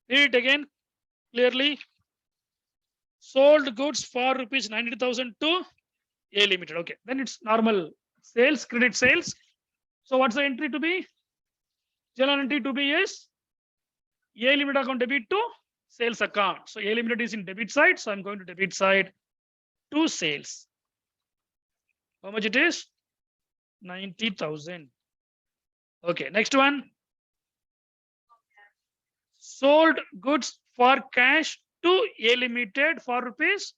Read it again clearly. Sold goods for rupees 90,000 to A Limited. Okay. Then it's normal sales, credit sales. So what's the entry to be? Journal entry to be is A Limited account debit to sales account. So A Limited is in debit side. So I'm going to debit side to sales. How much it is? 90,000. Okay. Next one. Sold goods for cash to A Limited for rupees.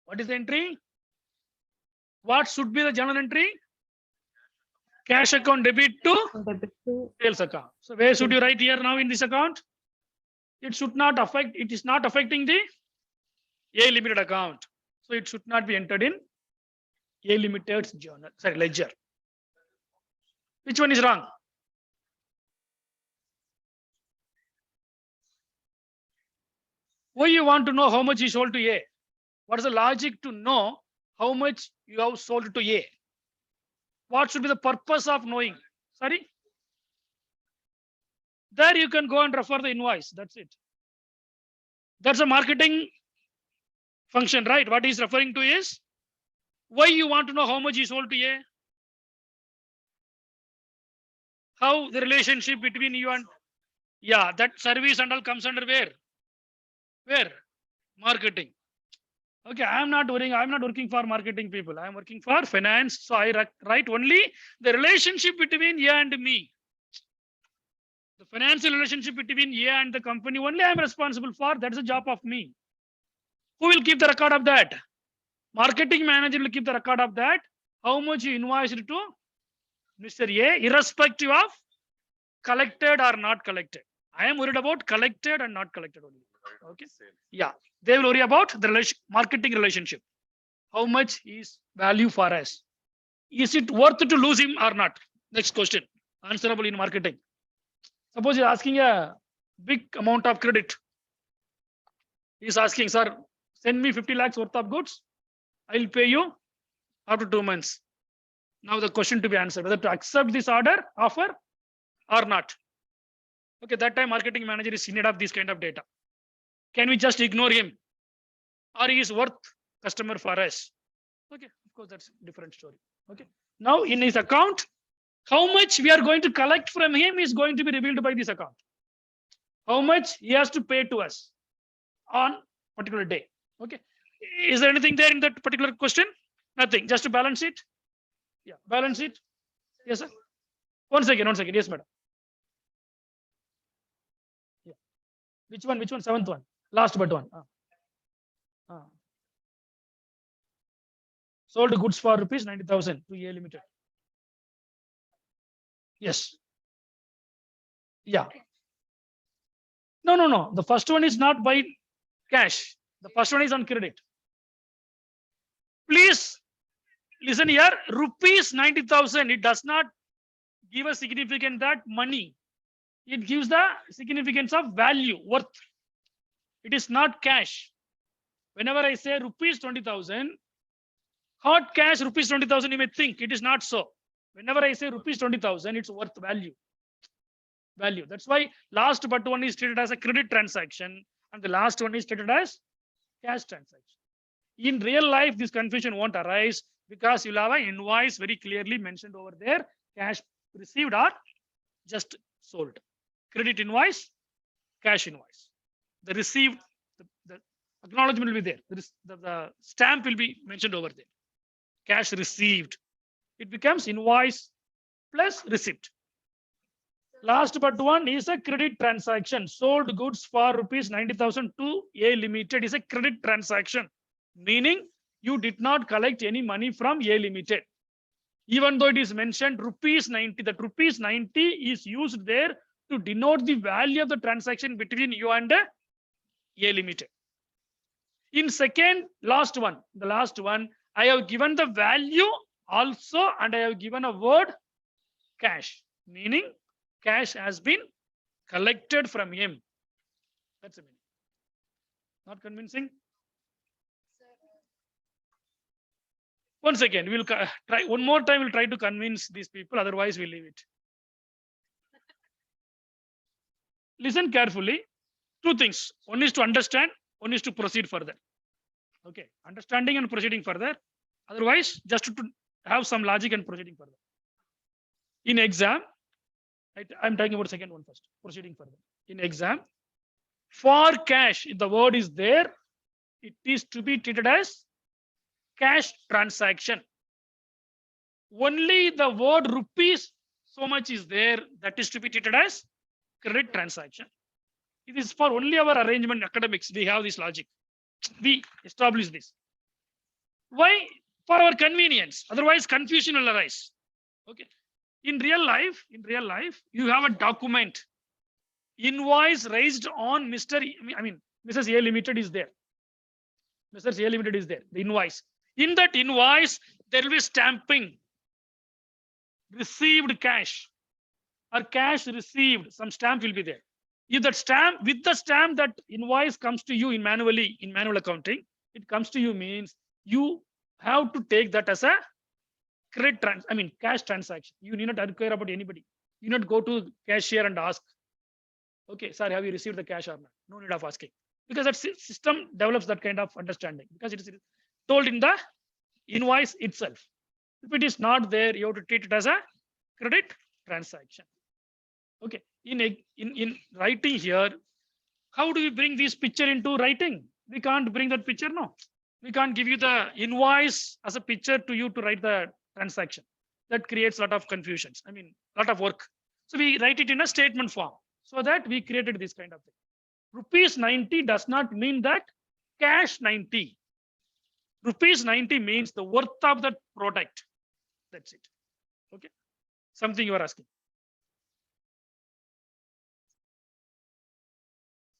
What is the entry? What should be the journal entry? Cash account debit to sales account. So where should you write here now in this account? It should not affect, it is not affecting the A Limited account. So it should not be entered in A Limited's journal, sorry, ledger. Which one is wrong? Why you want to know how much you sold to A? What is the logic to know how much you have sold to A? What should be the purpose of knowing? Sorry? There you can go and refer the invoice. That's it. That's a marketing function, right? What he's referring to is why you want to know how much you sold to A? How the relationship between you and, yeah, that service and all comes under where? Where? Marketing. Okay, I'm not working for marketing people. I'm working for finance. So I write only the relationship between A and me. The financial relationship between A and the company only I'm responsible for. That's the job of me. Who will keep the record of that? Marketing manager will keep the record of that. How much you invoiced to Mr. A, irrespective of collected or not collected. I am worried about collected and not collected only. Okay. Yeah. They will worry about the marketing relationship. How much is value for us? Is it worth to lose him or not? Next question. Answerable in marketing. Suppose you're asking a big amount of credit. He is asking, sir, send me 50 lakhs worth of goods. I'll pay you after 2 months. Now the question to be answered, whether to accept this order, offer or not. Okay, that time marketing manager is in need of this kind of data. Can we just ignore him? Or he is worth customer for us? Okay, of course, that's a different story. Okay. Now in his account, how much we are going to collect from him is going to be revealed by this account. How much he has to pay to us on particular day. Okay. Is there anything there in that particular question? Nothing. Just to balance it. Yeah, balance it. Yes, sir. One second. Yes, madam. Yeah. Which one? Seventh one. Last but one. Sold goods for rupees 90,000 to A Limited. Yes. Yeah. No. The first one is not by cash. The first one is on credit. Please listen here. Rupees 90,000. It does not give a significance that money. It gives the significance of value, worth. It is not cash. Whenever I say rupees 20,000, hard cash rupees 20,000, you may think it is not so. Whenever I say rupees 20,000, it's worth value. That's why last but one is treated as a credit transaction and the last one is treated as cash transaction. In real life, this confusion won't arise because you'll have an invoice very clearly mentioned over there. Cash received or just sold. Credit invoice, cash invoice. The received, the acknowledgement will be there. The stamp will be mentioned over there. Cash received. It becomes invoice plus receipt. Last but one is a credit transaction. Sold goods for rupees 90,000 to A Limited is a credit transaction. Meaning you did not collect any money from A Limited. Even though it is mentioned rupees 90, that rupees 90 is used there to denote the value of the transaction between you and A Limited. In second, the last one, I have given the value also and I have given a word cash, meaning cash has been collected from him. That's the meaning. Not convincing? Once again, we'll try one more time. We'll try to convince these people. Otherwise, we'll leave it. Listen carefully. Two things. One is to understand. One is to proceed further. Okay. Understanding and proceeding further. Otherwise, just to have some logic and proceeding further. In exam, I'm talking about second one first. Proceeding further. In exam, for cash, if the word is there, it is to be treated as cash transaction. Only the word rupees so much is there, that is to be treated as credit transaction. It is for only our arrangement academics. We have this logic. We establish this. Why? For our convenience. Otherwise, confusion will arise. Okay. In real life, you have a document. Invoice raised on Mrs. A Limited is there. Mrs. A Limited is there. The invoice. In that invoice, there will be stamping. Received cash or cash received. Some stamp will be there. If that stamp, with the stamp, that invoice comes to you in manual accounting, it comes to you means you have to take that as a cash transaction. You need not inquire about anybody. You need not go to cashier and ask, okay, sir, have you received the cash or not? No need of asking. Because that system develops that kind of understanding because it is told in the invoice itself. If it is not there, you have to treat it as a credit transaction. Okay. In writing here, how do we bring this picture into writing? We can't bring that picture, no. We can't give you the invoice as a picture to you to write the transaction. That creates a lot of confusions. Lot of work. So we write it in a statement form. So that we created this kind of thing. Rupees 90 does not mean that cash 90. Rupees 90 means the worth of that product. That's it. Okay. Something you are asking.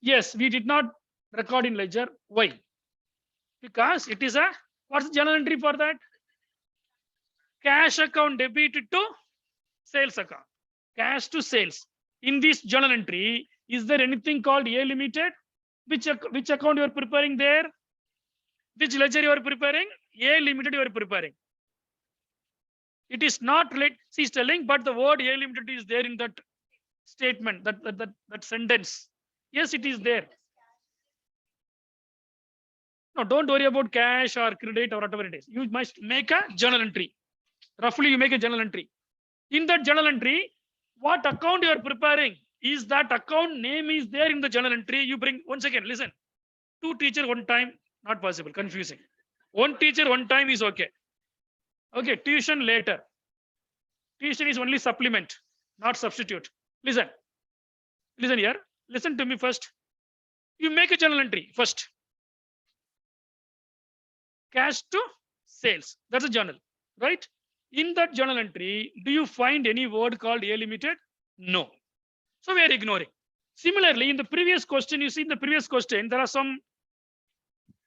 Yes, we did not record in ledger. Why? Because it is what's the journal entry for that? Cash account debited to sales account. Cash to sales. In this journal entry, Is there anything called A limited? Which account you are preparing there? Which ledger you are preparing? A limited you are preparing. It is not like she's telling, but the word A limited is there in that statement, that sentence. Yes, it is there. No, don't worry about cash or credit or whatever it is. You must make a journal entry. Roughly, you make a journal entry. In that journal entry, what account you are preparing? Is that account name is there in the journal entry? You bring, once again, listen. 2 teachers one time, not possible, confusing. 1 teacher one time is okay. Okay, tuition later. Tuition is only supplement, not substitute. Listen here. Listen to me first. You make a journal entry first. Cash to sales. That's a journal, right? In that journal entry, do you find any word called A limited? No. So we are ignoring. Similarly, in the previous question, you see in the previous question, there are some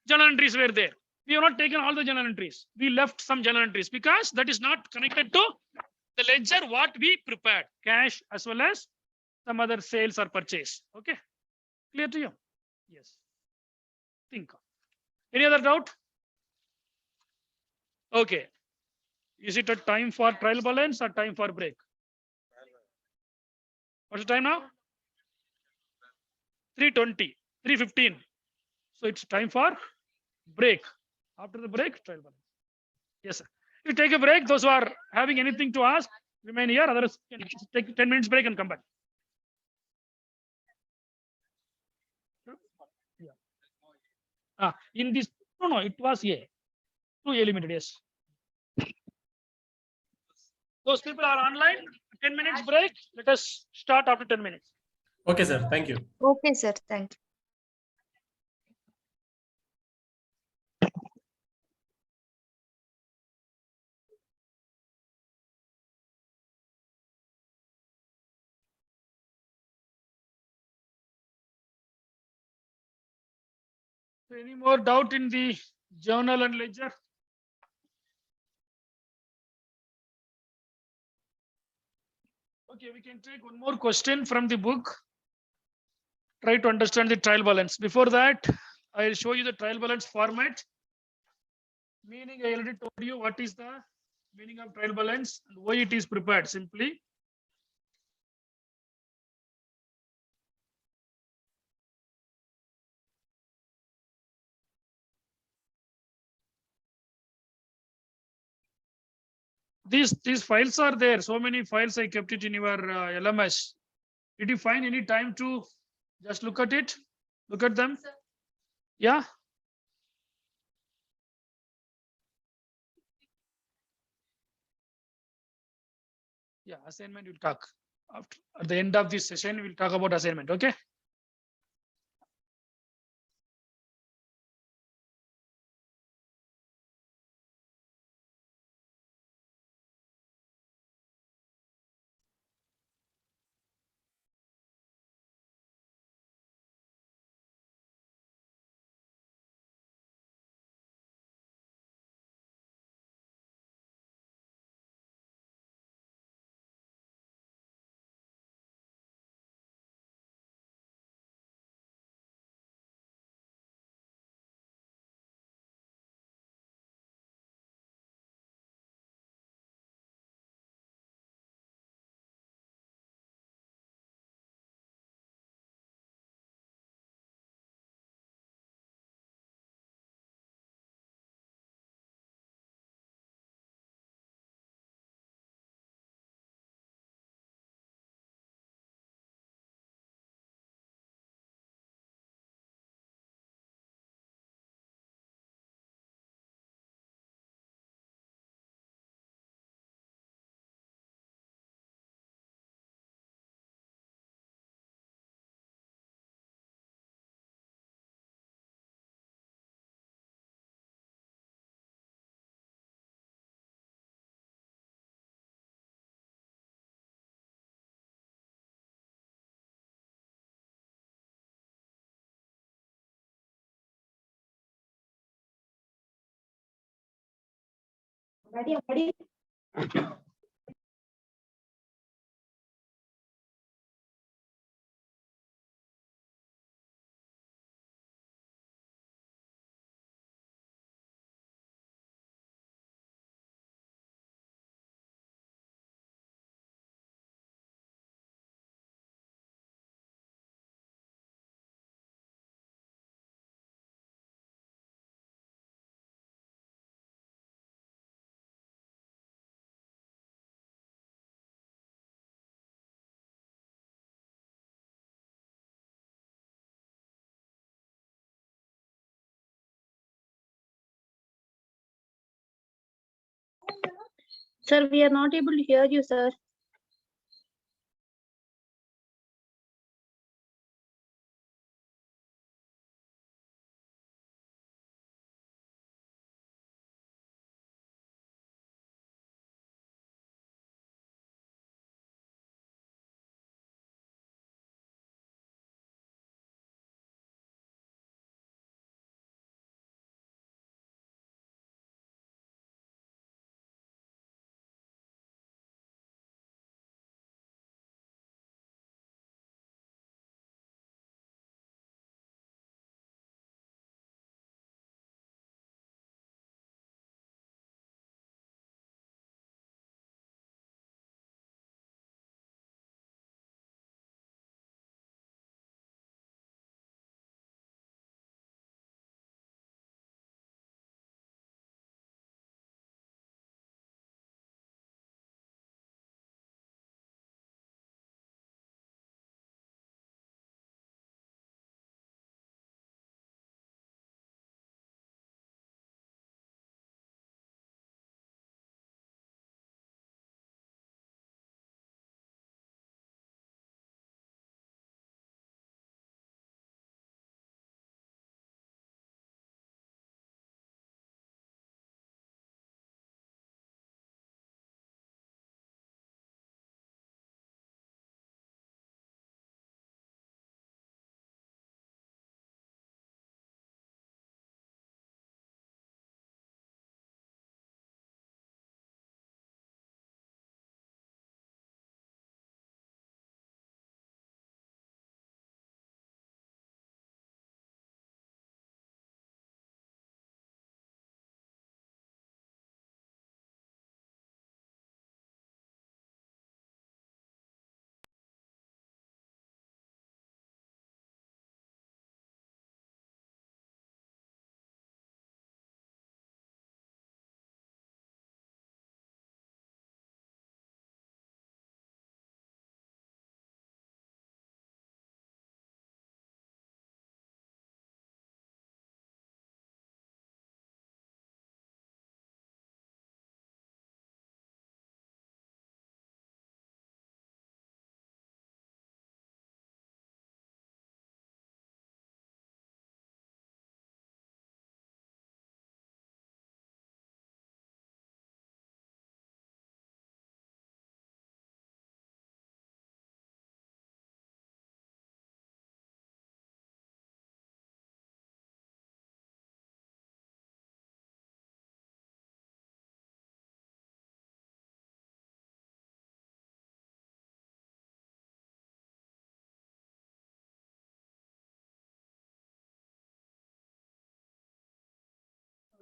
journal entries were there. We have not taken all the journal entries. We left some journal entries because that is not connected to the ledger what we prepared, cash as well as some other sales or purchase. Okay, clear to you? Yes. Think. Any other doubt? Okay. Is it a time for trial balance or time for break? What's the time now? 3:20, 3:15. So it's time for break. After the break, trial balance. Yes, sir. You take a break. Those who are having anything to ask, remain here. Others can take 10 minutes break and come back. Yeah. In this, no, it was A. 2 A limited, yes. Those people are online. 10 minutes break. Let us start after 10 minutes. Okay, sir. Thank you. Okay, sir. Thank you. So any more doubt in the journal and ledger? Okay, we can take one more question from the book. Try to understand the trial balance. Before that, I'll show you the trial balance format. Meaning, I already told you what is the meaning of trial balance and why it is prepared. Simply, these files are there. So many files I kept it in your LMS. Did you find any time to just look at it? Look at them. Yeah. Yeah, assignment we'll talk. After, at the end of this session, we'll talk about assignment. Okay. Sir, we are not able to hear you, sir.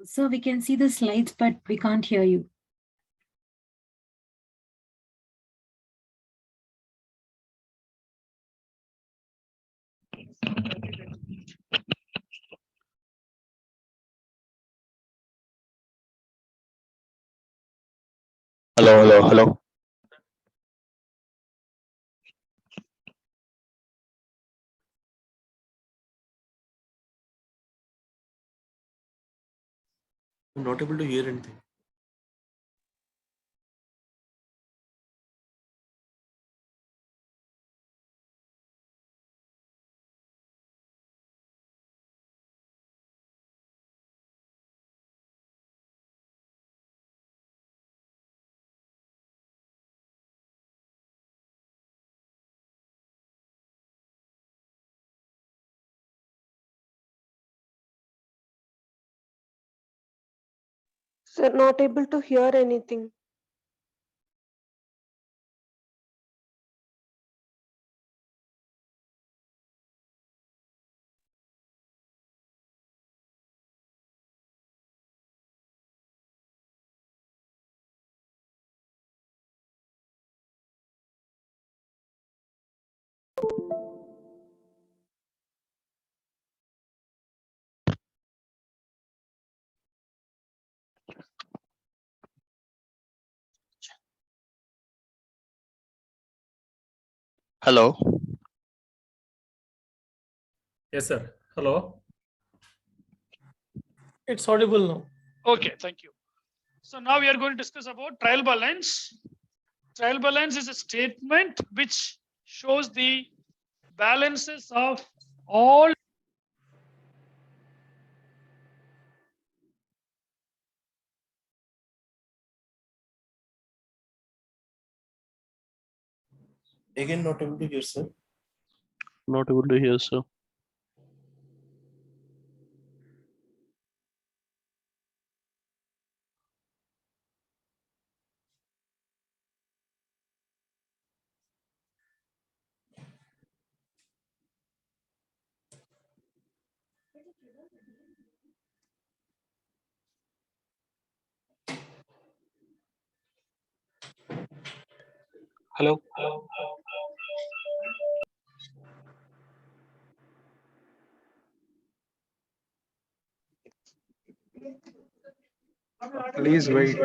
So we can see the slides, but we can't hear you. Hello. I'm not able to hear anything. Sir, not able to hear anything. Hello. Yes, sir. Hello. It's audible now. Okay, thank you. So now we are going to discuss about trial balance. Trial balance is a statement which shows the balances of all Again, not able to hear, sir. Not able to hear, sir. Hello. Please wait.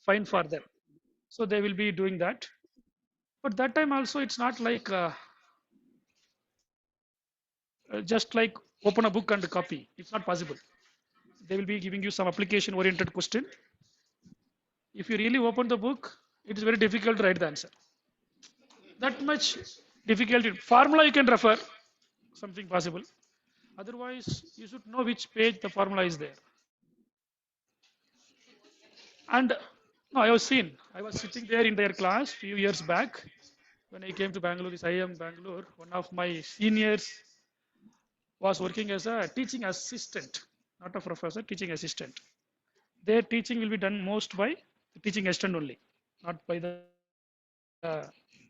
fine for them. So they will be doing that. But that time also it's not like just like open a book and copy. It's not possible. They will be giving you some application oriented question. If you really open the book, it is very difficult to write the answer. That much difficult. Formula you can refer, something possible. Otherwise, you should know which page the formula is there. And no, I was sitting there in their class few years back when I came to Bangalore, this IIM Bangalore. One of my seniors was working as a teaching assistant, not a professor, teaching assistant. Their teaching will be done most by the teaching assistant only, not by the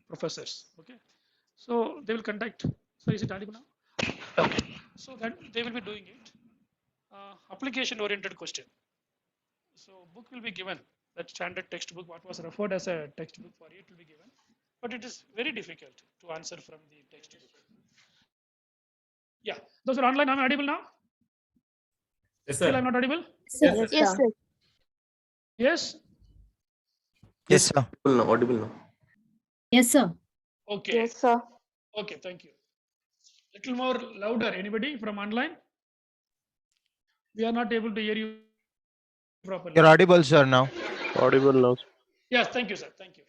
professors. Okay, so they will conduct. So is it audible now? Okay, so that they will be doing it. Application-oriented question. So book will be given. That standard textbook, what was referred as a textbook for you, it will be given. But it is very difficult to answer from the textbook. Yeah, those are online. I'm audible now. Yes, Still, sir. I'm not audible. Yes, Yes, sir. Yes. Yes, sir. Audible now. Yes, sir. Okay. Yes, sir. Okay. Thank you. Little more louder. Anybody from online? We are not able to hear you properly. You're audible, sir, now. Audible now. Yes. Thank you, sir. Thank you.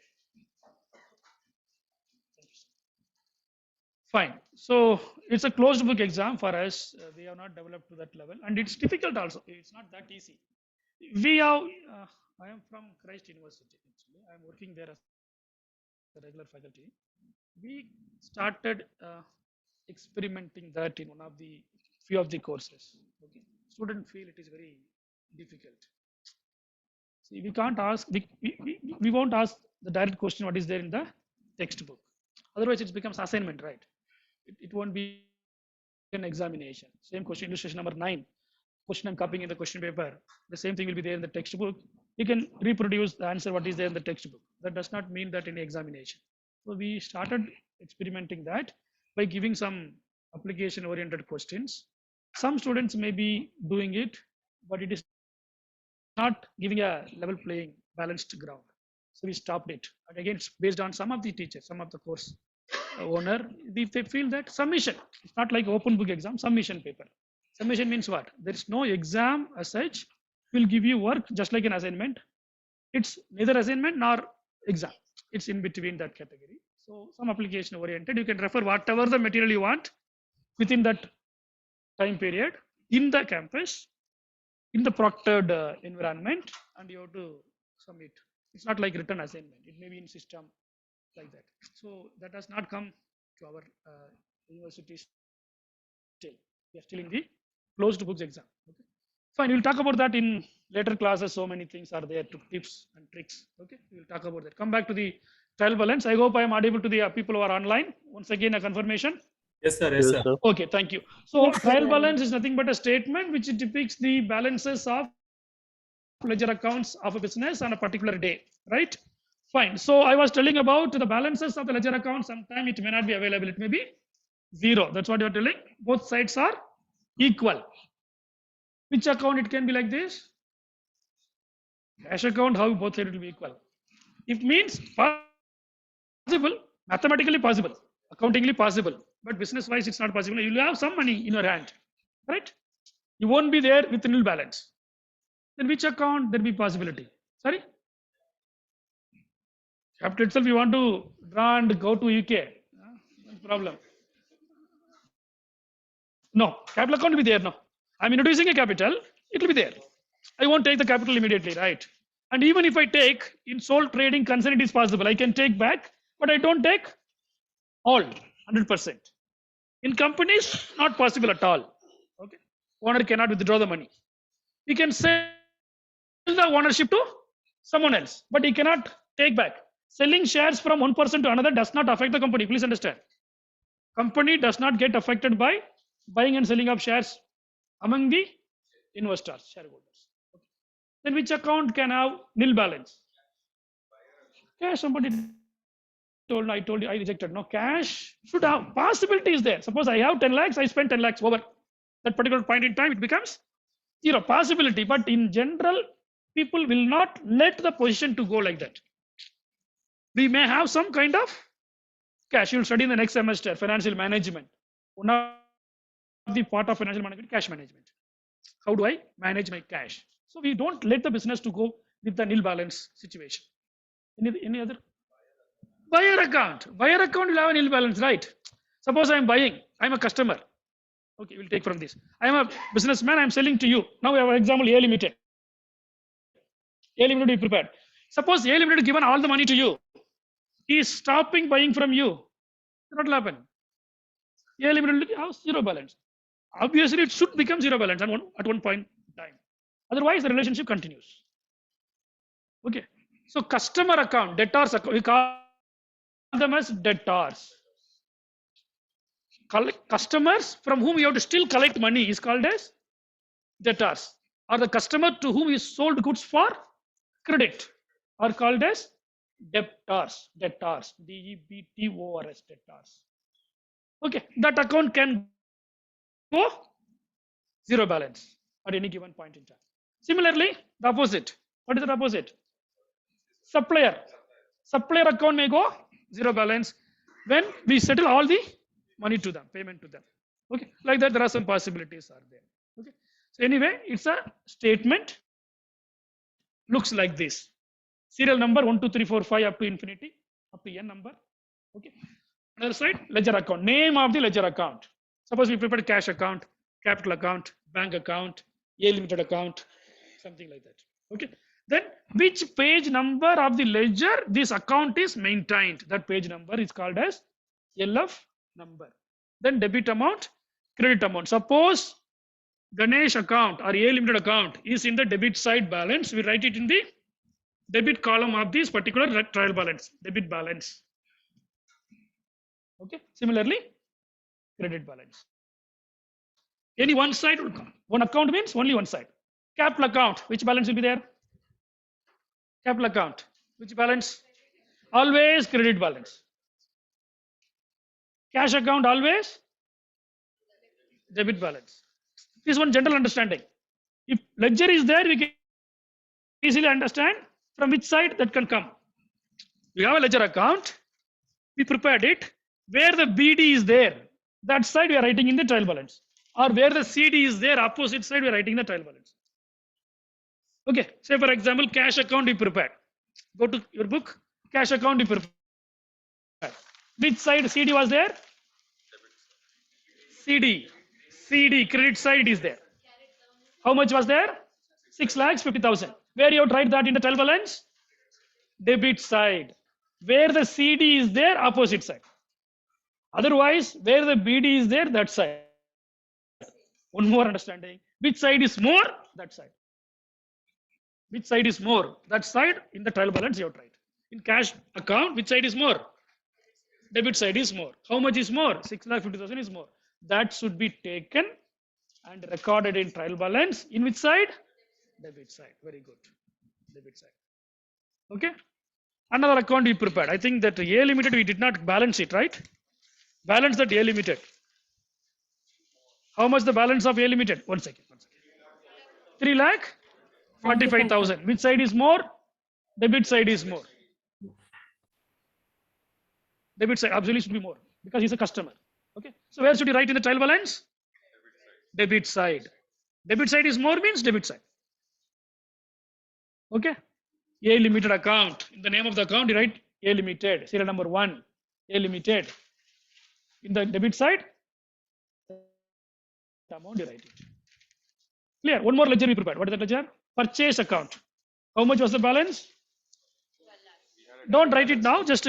Fine. So it's a closed book exam for us. We have not developed to that level, and it's difficult also. It's not that easy. We have. I am from Christ University. Actually, I am working there as a regular faculty. We started experimenting that in one of the few of the courses. Okay. Students feel it is very difficult. See, we can't ask. We won't ask the direct question what is there in the textbook. Otherwise, it becomes assignment, right? It won't be an examination. Same question, illustration number 9. Question I'm copying in the question paper. The same thing will be there in the textbook. You can reproduce the answer what is there in the textbook. That does not mean that in examination. So we started experimenting that by giving some application-oriented questions. Some students may be doing it, but it is not giving a level playing, balanced ground. So we stopped it. And again, it's based on some of the teachers, some of the course owner, if they feel that submission, it's not like open book exam, submission paper. Submission means what? There is no exam as such. Will give you work just like an assignment. It's neither assignment nor exam. It's in between that category. So some application oriented. You can refer whatever the material you want within that time period in the campus, in the proctored environment, and you have to submit. It's not like written assignment. It may be in system like that. So that has not come to our university still. We are still in the closed books exam. Okay. Fine, we'll talk about that in later classes. So many things are there to tips and tricks. Okay, we'll talk about that. Come back to the trial balance. I hope I am audible to the people who are online. Once again, a confirmation. Yes, sir. Yes, sir. Okay, thank you. So Yes, sir. trial balance is nothing but a statement which depicts the balances of ledger accounts of a business on a particular day, right? Fine. So I was telling about the balances of the ledger account. Sometime it may not be available. It may be 0. That's what you're telling. Both sides are equal. Which account it can be like this? Cash account, how both sides will be equal. It means possible, mathematically possible, accountingly possible, but business wise it's not possible. You will have some money in your hand, right? You won't be there with nil balance. Then which account there be possibility? Sorry? Capital itself you want to draw and go to UK. No problem. No, capital account will be there. No, I'm introducing a capital, it will be there. I won't take the capital immediately, right? And even if I take in sole trading concern, it is possible. I can take back, but I don't take all 100%. In companies, not possible at all. Okay, owner cannot withdraw the money. He can sell the ownership to someone else, but he cannot take back. Selling shares from one person to another does not affect the company. Please understand. Company does not get affected by buying and selling of shares among the investors, shareholders. Okay. Then which account can have nil balance? Cash, somebody told, I told you, I rejected. No, cash should have, possibility is there. Suppose I have 10 lakhs, I spend 10 lakhs over that particular point in time, it becomes 0, possibility. But in general, people will not let the position to go like that. We may have some kind of cash. You will study in the next semester, financial management. One of the part of financial management, cash management. How do I manage my cash? So we don't let the business to go with the nil balance situation. Any other? Buyer account. Buyer account will have a nil balance, right? Suppose I am buying, I am a customer. Okay, we'll take from this. I am a businessman, I am selling to you. Now we have an example A Limited. A limited will be prepared. Suppose A limited given all the money to you. He is stopping buying from you. What will happen? A limited will have zero balance. Obviously, it should become zero balance at one point in time. Otherwise, the relationship continues. Okay. So customer account, debtors account, we call them as debtors. Customers from whom you have to still collect money is called as debtors. Or the customer to whom you sold goods for credit are called as debtors. Debtors. DEBTORS. Debtors. Okay. That account can go zero balance at any given point in time. Similarly, the opposite. What is the opposite? Supplier. Supplier account may go zero balance when we settle all the money to them, payment to them. Okay, like that, there are some possibilities are there. Okay, so anyway, it's a statement. Looks like this. Serial number 1, 2, 3, 4, 5 up to infinity, up to n number. Okay. Another side, ledger account. Name of the ledger account. Suppose we prepared cash account, capital account, bank account, A limited account, something like that. Okay. Then which page number of the ledger this account is maintained? That page number is called as LF number. Then debit amount, credit amount. Suppose Ganesh account or A limited account is in the debit side balance. We write it in the debit column of this particular trial balance, debit balance. Okay. Similarly, credit balance. Any one side will come. One account means only one side. Capital account, which balance will be there? Capital account, which balance? Always credit balance. Cash account, always debit balance. This is one general understanding. If ledger is there, we can easily understand from which side that can come. We have a ledger account, we prepared it. Where the BD is there, that side we are writing in the trial balance. Or where the CD is there, opposite side we are writing the trial balance. Okay, say for example, cash account you prepared. Go to your book, cash account you prepared. Which side CD was there? CD, credit side is there. How much was there? 6,50,000. Where you have to write that in the trial balance? Debit side. Where the CD is there, opposite side. Otherwise, where the BD is there, that side. One more understanding. Which side is more? That side. Which side is more? That side in the trial balance you have to write. In cash account, which side is more? Debit side is more. How much is more? 6,50,000 is more. That should be taken and recorded in trial balance. In which side? Debit side. Very good. Debit side. Okay. Another account we prepared. I think that A limited we did not balance it, right? Balance that A limited. How much the balance of A limited? One second. 3,45,000. Which side is more? Debit side is more. Debit side absolutely should be more because he's a customer. Okay. So where should you write in the trial balance? Debit side. Debit side is more means debit side. Okay. A limited account. In the name of the account, you write A limited. Serial number 1. A limited. In the debit side, the amount you write it. Clear. One more ledger we prepared. What is that ledger? Purchase account. How much was the balance? Don't write it now. Just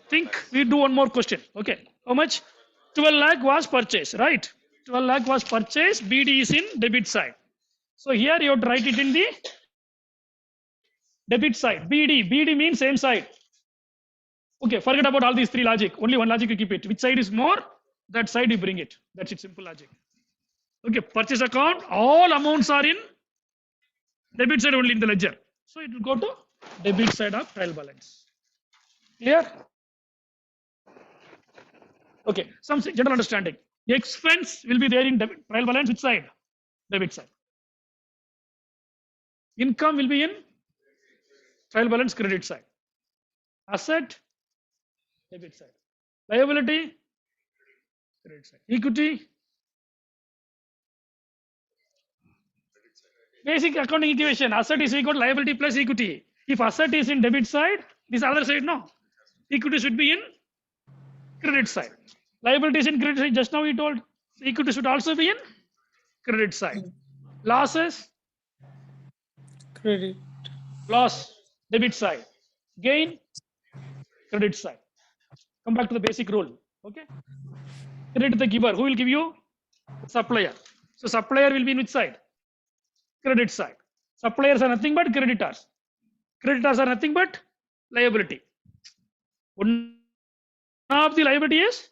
think. We do one more question. Okay. How much? 12 lakh was purchased, right? 12 lakh was purchased. BD is in debit side. So here you have to write it in the debit side. BD means same side. Okay, forget about all these three logic. Only one logic you keep it. Which side is more? That side you bring it. That's it. Simple logic. Okay, purchase account. All amounts are in debit side only in the ledger. So it will go to debit side of trial balance. Clear? Okay, some general understanding. Expense will be there in trial balance. Which side? Debit side. Income will be in trial balance credit side. Asset, debit side. Liability, credit side. Equity, basic accounting equation. Asset is equal to liability plus equity. If asset is in debit side, this other side no. Equity should be in credit side. Liability is in credit side. Just now we told equity should also be in credit side. Losses, Credit. Loss, debit side. Gain, credit side. Come back to the basic rule. Okay. Credit the giver. Who will give you? Supplier. So supplier will be in which side? Credit side. Suppliers are nothing but creditors. Creditors are nothing but liability. One of the liability is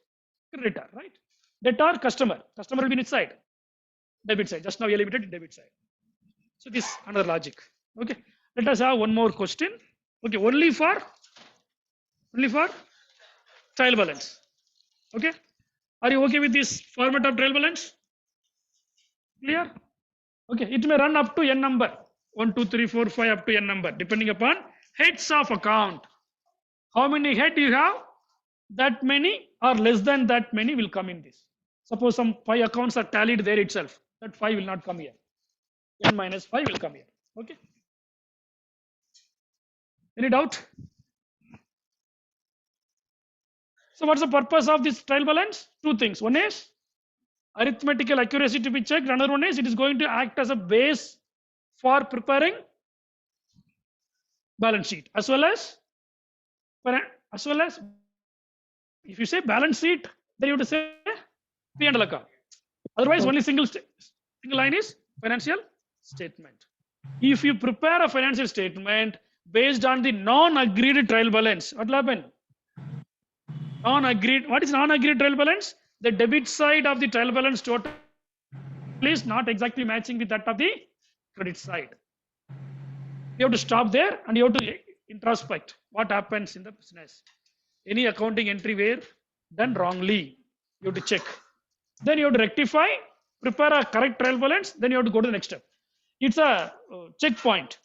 creditor, right? Debtor, customer. Customer will be in which side? Debit side. Just now we limited debit side. So this another logic. Okay. Let us have one more question. Okay. Only for trial balance. Okay. Are you okay with this format of trial balance? Clear? Okay. It may run up to n number. 1, 2, 3, 4, 5 up to n number, depending upon heads of account. How many head you have? That many or less than that many will come in this. Suppose some 5 accounts are tallied there itself. That 5 will not come here. N minus 5 will come here. Okay. Any doubt? So what's the purpose of this trial balance? Two things. One is arithmetical accuracy to be checked. Another one is it is going to act as a base for preparing balance sheet as well as if you say balance sheet, then you have to say P&L account. Otherwise, only single line is financial statement. If you prepare a financial statement based on the non-agreed trial balance, what will happen? Non-agreed. What is non-agreed trial balance? The debit side of the trial balance total is not exactly matching with that of the credit side. You have to stop there and you have to introspect what happens in the business. Any accounting entry where done wrongly, you have to check. Then you have to rectify, prepare a correct trial balance, then you have to go to the next step. It's a checkpoint.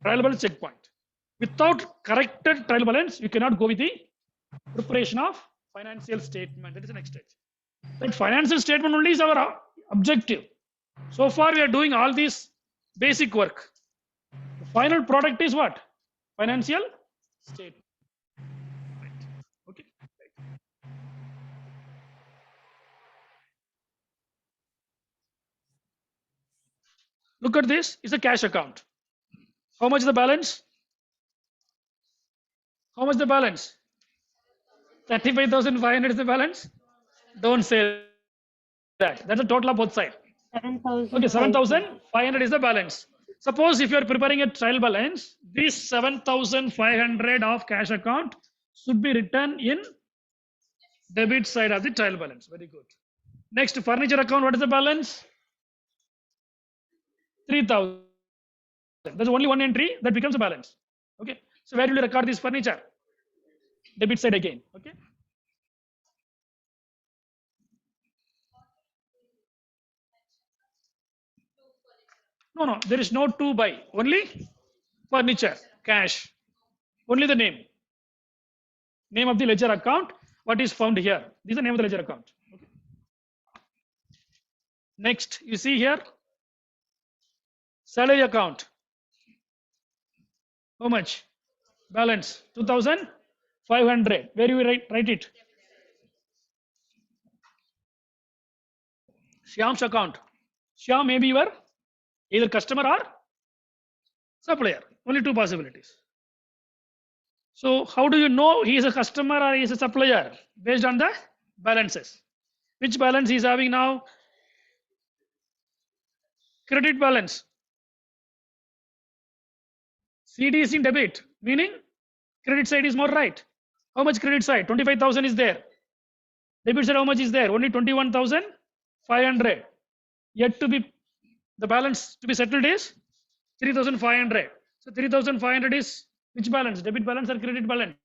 Trial balance checkpoint. Without corrected trial balance, you cannot go with the preparation of financial statement. That is the next stage. That financial statement only is our objective. So far, we are doing all this basic work. The final product is what? Financial statement. Right. Okay. Right. Look at this. It's a cash account. How much is the balance? How much the balance? 35,500 is the balance. Don't say that. That's the total of both sides. 7,000. Okay, 7,500 is the balance. Suppose if you are preparing a trial balance, this 7,500 of cash account should be written in debit side of the trial balance. Very good. Next, furniture account, what is the balance? 3,000. There's only one entry that becomes a balance. Okay. So where will you record this furniture? Debit side again. Okay. No, there is no to buy. Only furniture, cash. Only the name. Name of the ledger account. What is found here? This is the name of the ledger account. Okay. Next, you see here. Salary account. How much? Balance 2,500. Where you write it? Shyam's account. Shyam may be your either customer or supplier. Only two possibilities. So how do you know he is a customer or he is a supplier? Based on the balances. Which balance he is having now? Credit balance. CD is in debit, meaning credit side is more right. How much credit side? 25,000 is there. Debit side how much is there? Only 21,500. Yet to be the balance to be settled is 3,500. So 3,500 is which balance? Debit balance or credit balance?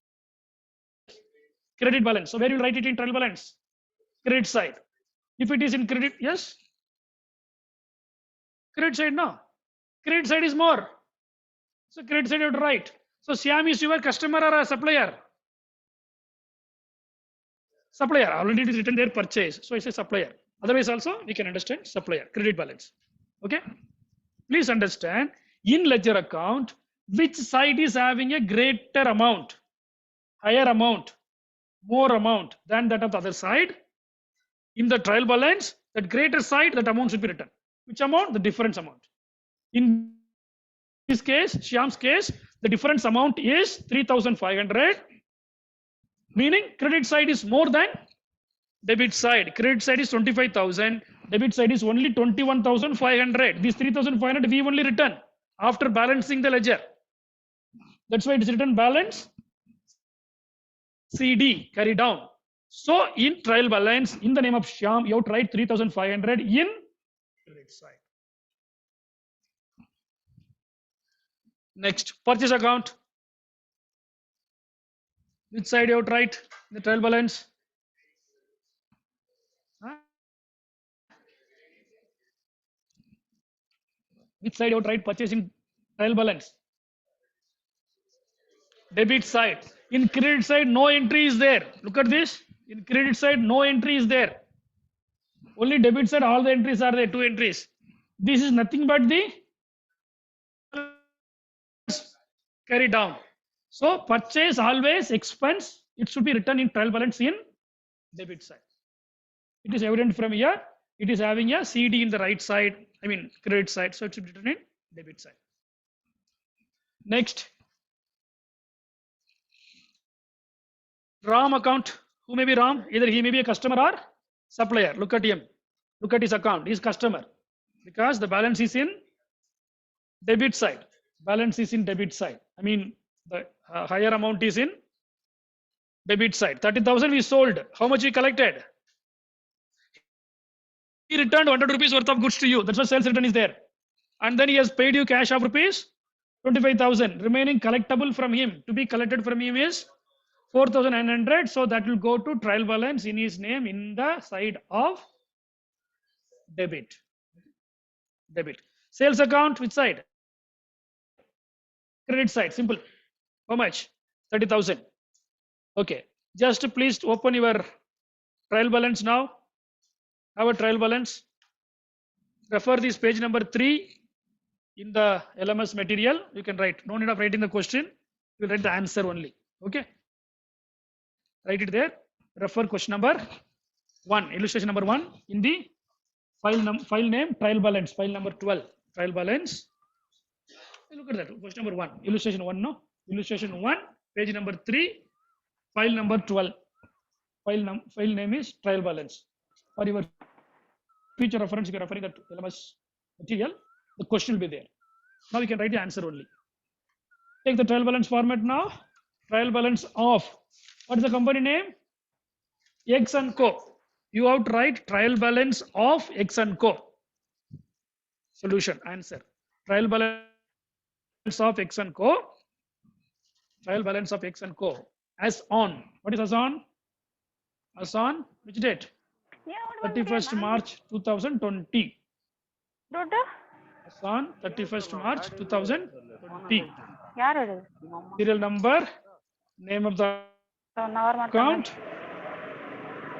Credit balance. So where you write it in trial balance? Credit side. If it is in credit, yes. Credit side, no. Credit side is more. So credit side you have to write. So Shyam is your customer or a supplier? Supplier. Already it is written there purchase. So it's a supplier. Otherwise also we can understand supplier. Credit balance. Okay. Please understand in ledger account which side is having a greater amount, higher amount, more amount than that of the other side. In the trial balance, that greater side, that amount should be written. Which amount? The difference amount. In this case, Shyam's case, the difference amount is 3,500, meaning credit side is more than debit side. Credit side is 25,000, debit side is only 21,500. This 3,500 we only return after balancing the ledger. That's why it is written balance CD, carry down. So in trial balance, in the name of Shyam, you have to write 3,500 in credit side. Next, purchase account. Which side you have to write the trial balance? Huh? Which side you have to write purchase in trial balance? Debit side. In credit side, no entry is there. Look at this. In credit side, no entry is there. Only debit side, all the entries are there, 2 entries. This is nothing but the carry down. So purchase always expense, it should be written in trial balance in debit side. It is evident from here. It is having a CD in the right side, I mean credit side, so it should be written in debit side. Next, Ram account. Who may be Ram? Either he may be a customer or supplier. Look at him. Look at his account. He is customer because the balance is in debit side. Balance is in debit side. I mean the higher amount is in debit side. 30,000 we sold. How much we collected? He returned 100 rupees worth of goods to you. That's why sales return is there. And then he has paid you cash of rupees 25,000. Remaining collectible from him to be collected from him is 4,900. So that will go to trial balance in his name in the side of debit. Debit. Sales account, which side? Credit side. Simple. How much? 30,000. Okay. Just please open your trial balance now. Have a trial balance. Refer this page number 3 in the LMS material. You can write. No need of writing the question. You will write the answer only. Okay. Write it there. Refer question number 1, illustration number 1 in the file name trial balance, file number 12, trial balance. Look at that. Question number 1, illustration 1. No, illustration 1, page number 3, file number 12. File name is trial balance. For your future reference, you can refer that LMS material. The question will be there. Now you can write the answer only. Take the trial balance format now. Trial balance of, what is the company name? X and Co. You have to write trial balance of X and Co. Solution, answer. Trial balance of X and Co. Trial balance of X and Co. As on. What is as on? As on which date? 31st March 2020. As on 31st March 2020. Serial number, name of the account.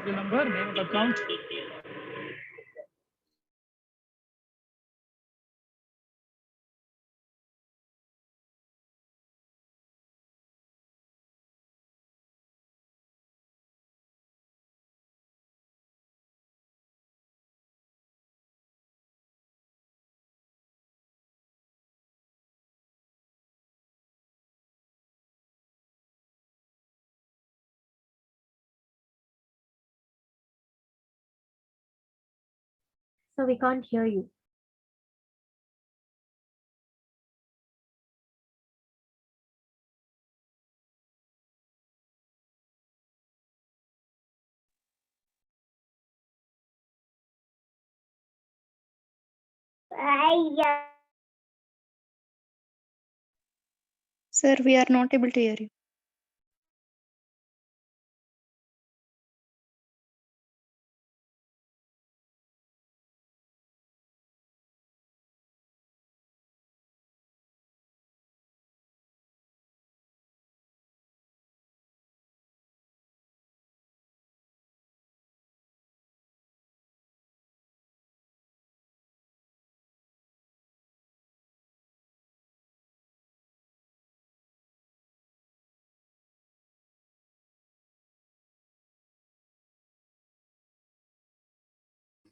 Serial number, name of the account. So we can't hear you. Sir, we are not able to hear you.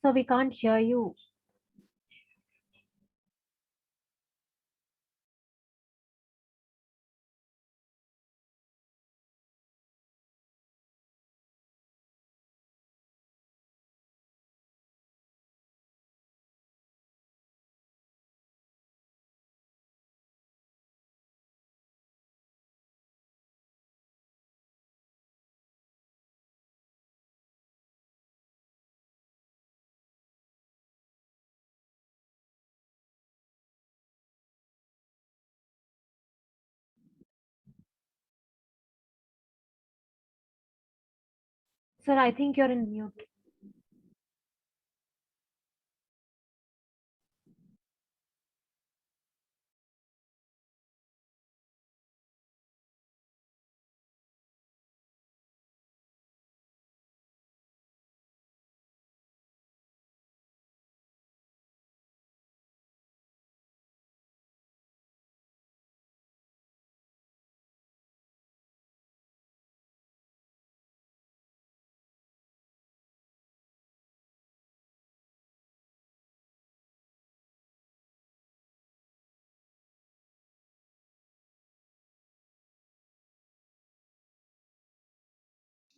So we can't hear you. Sir, I think you're in mute.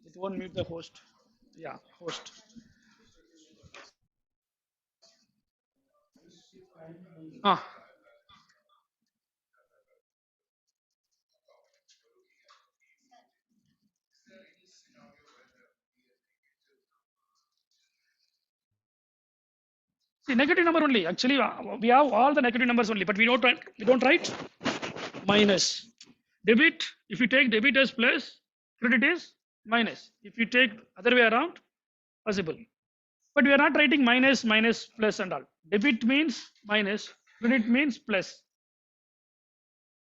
It won't mute the host. Yeah, host. Ah, see, negative number only. Actually, we have all the negative numbers only, but we don't write minus. Debit, if you take debit as plus, credit is minus. If you take other way around, possible. But we are not writing minus, minus, plus and all. Debit means minus, credit means plus.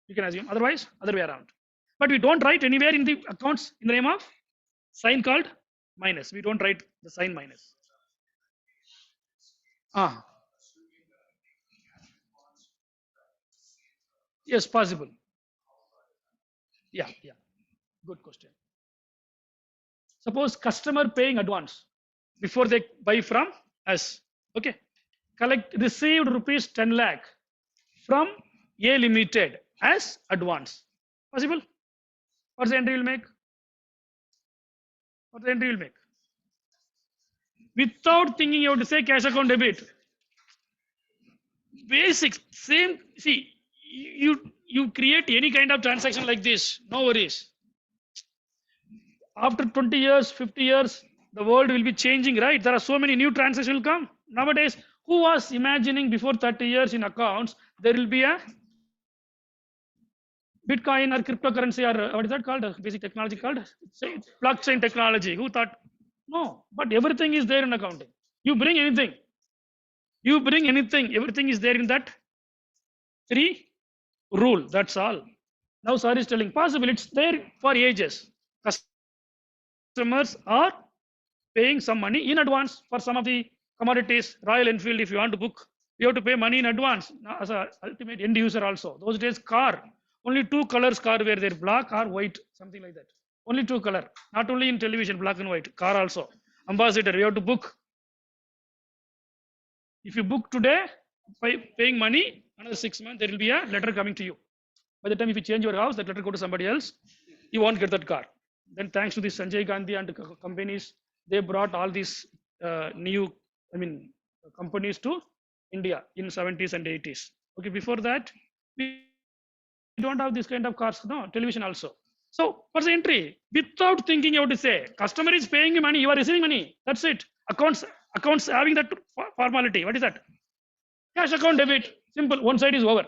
You can assume. Otherwise, other way around. But we don't write anywhere in the accounts in the name of sign called minus. We don't write the sign minus. Ah, yes, possible. Yeah, yeah. Good question. Suppose customer paying advance before they buy from us. Okay. Collect received rupees 10 lakh from A Limited as advance. Possible? What's the entry will make? What the entry will make? Without thinking you have to say cash account debit. Basics, same. See, you create any kind of transaction like this, no worries. After 20 years, 50 years, the world will be changing, right? There are so many new transactions will come. Nowadays, who was imagining before 30 years in accounts, there will be a Bitcoin or cryptocurrency or what is that called? Basic technology called? Say, blockchain technology. Who thought? No, but everything is there in accounting. You bring anything. You bring anything. Everything is there in that three rule. That's all. Now, sir is telling possible. It's there for ages. Customers are paying some money in advance for some of the commodities. Royal Enfield, if you want to book, you have to pay money in advance as a ultimate end user also. Those days, car, only two colors car were there, black or white, something like that. Only two color, not only in television, black and white, car also. Ambassador, you have to book. If you book today, by paying money, another 6 months, there will be a letter coming to you. By the time if you change your house, that letter go to somebody else, you won't get that car. Then thanks to the Sanjay Gandhi and companies, they brought all these new, companies to India in 70s and 80s. Okay, before that, we don't have this kind of cars, no, television also. So what's the entry? Without thinking, you have to say, customer is paying you money, you are receiving money. That's it. Accounts having that formality. What is that? Cash account debit. Simple. One side is over.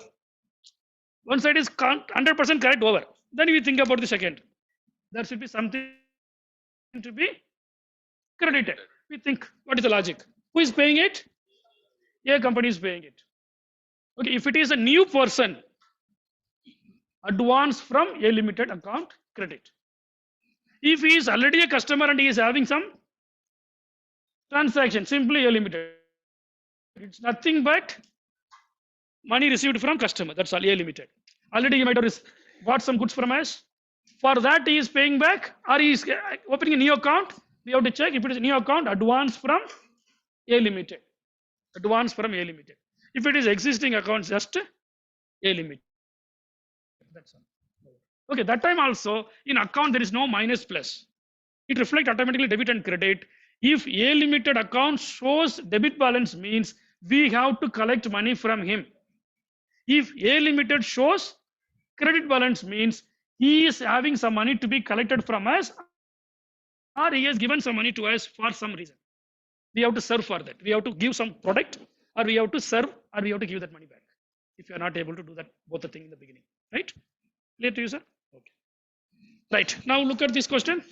One side is 100% correct over. Then we think about the second. There should be something to be credited. We think, what is the logic? Who is paying it? A company is paying it. Okay, if it is a new person, advance from A Limited account credit. If he is already a customer and he is having some transaction, simply A Limited. It's nothing but money received from customer. That's all, A Limited. Already he might have bought some goods from us. For that, he is paying back or he is opening a new account. We have to check if it is a new account, advance from A Limited. Advance from A Limited. If it is existing account, just A Limited. That's all. Okay, that time also in account there is no minus plus. It reflects automatically debit and credit. If A Limited account shows debit balance means we have to collect money from him. If A Limited shows credit balance means he is having some money to be collected from us or he has given some money to us for some reason. We have to serve for that. We have to give some product or we have to serve or we have to give that money back. If you are not able to do that, both the thing in the beginning, right? Clear to you, sir? Okay. Right. Now look at this question.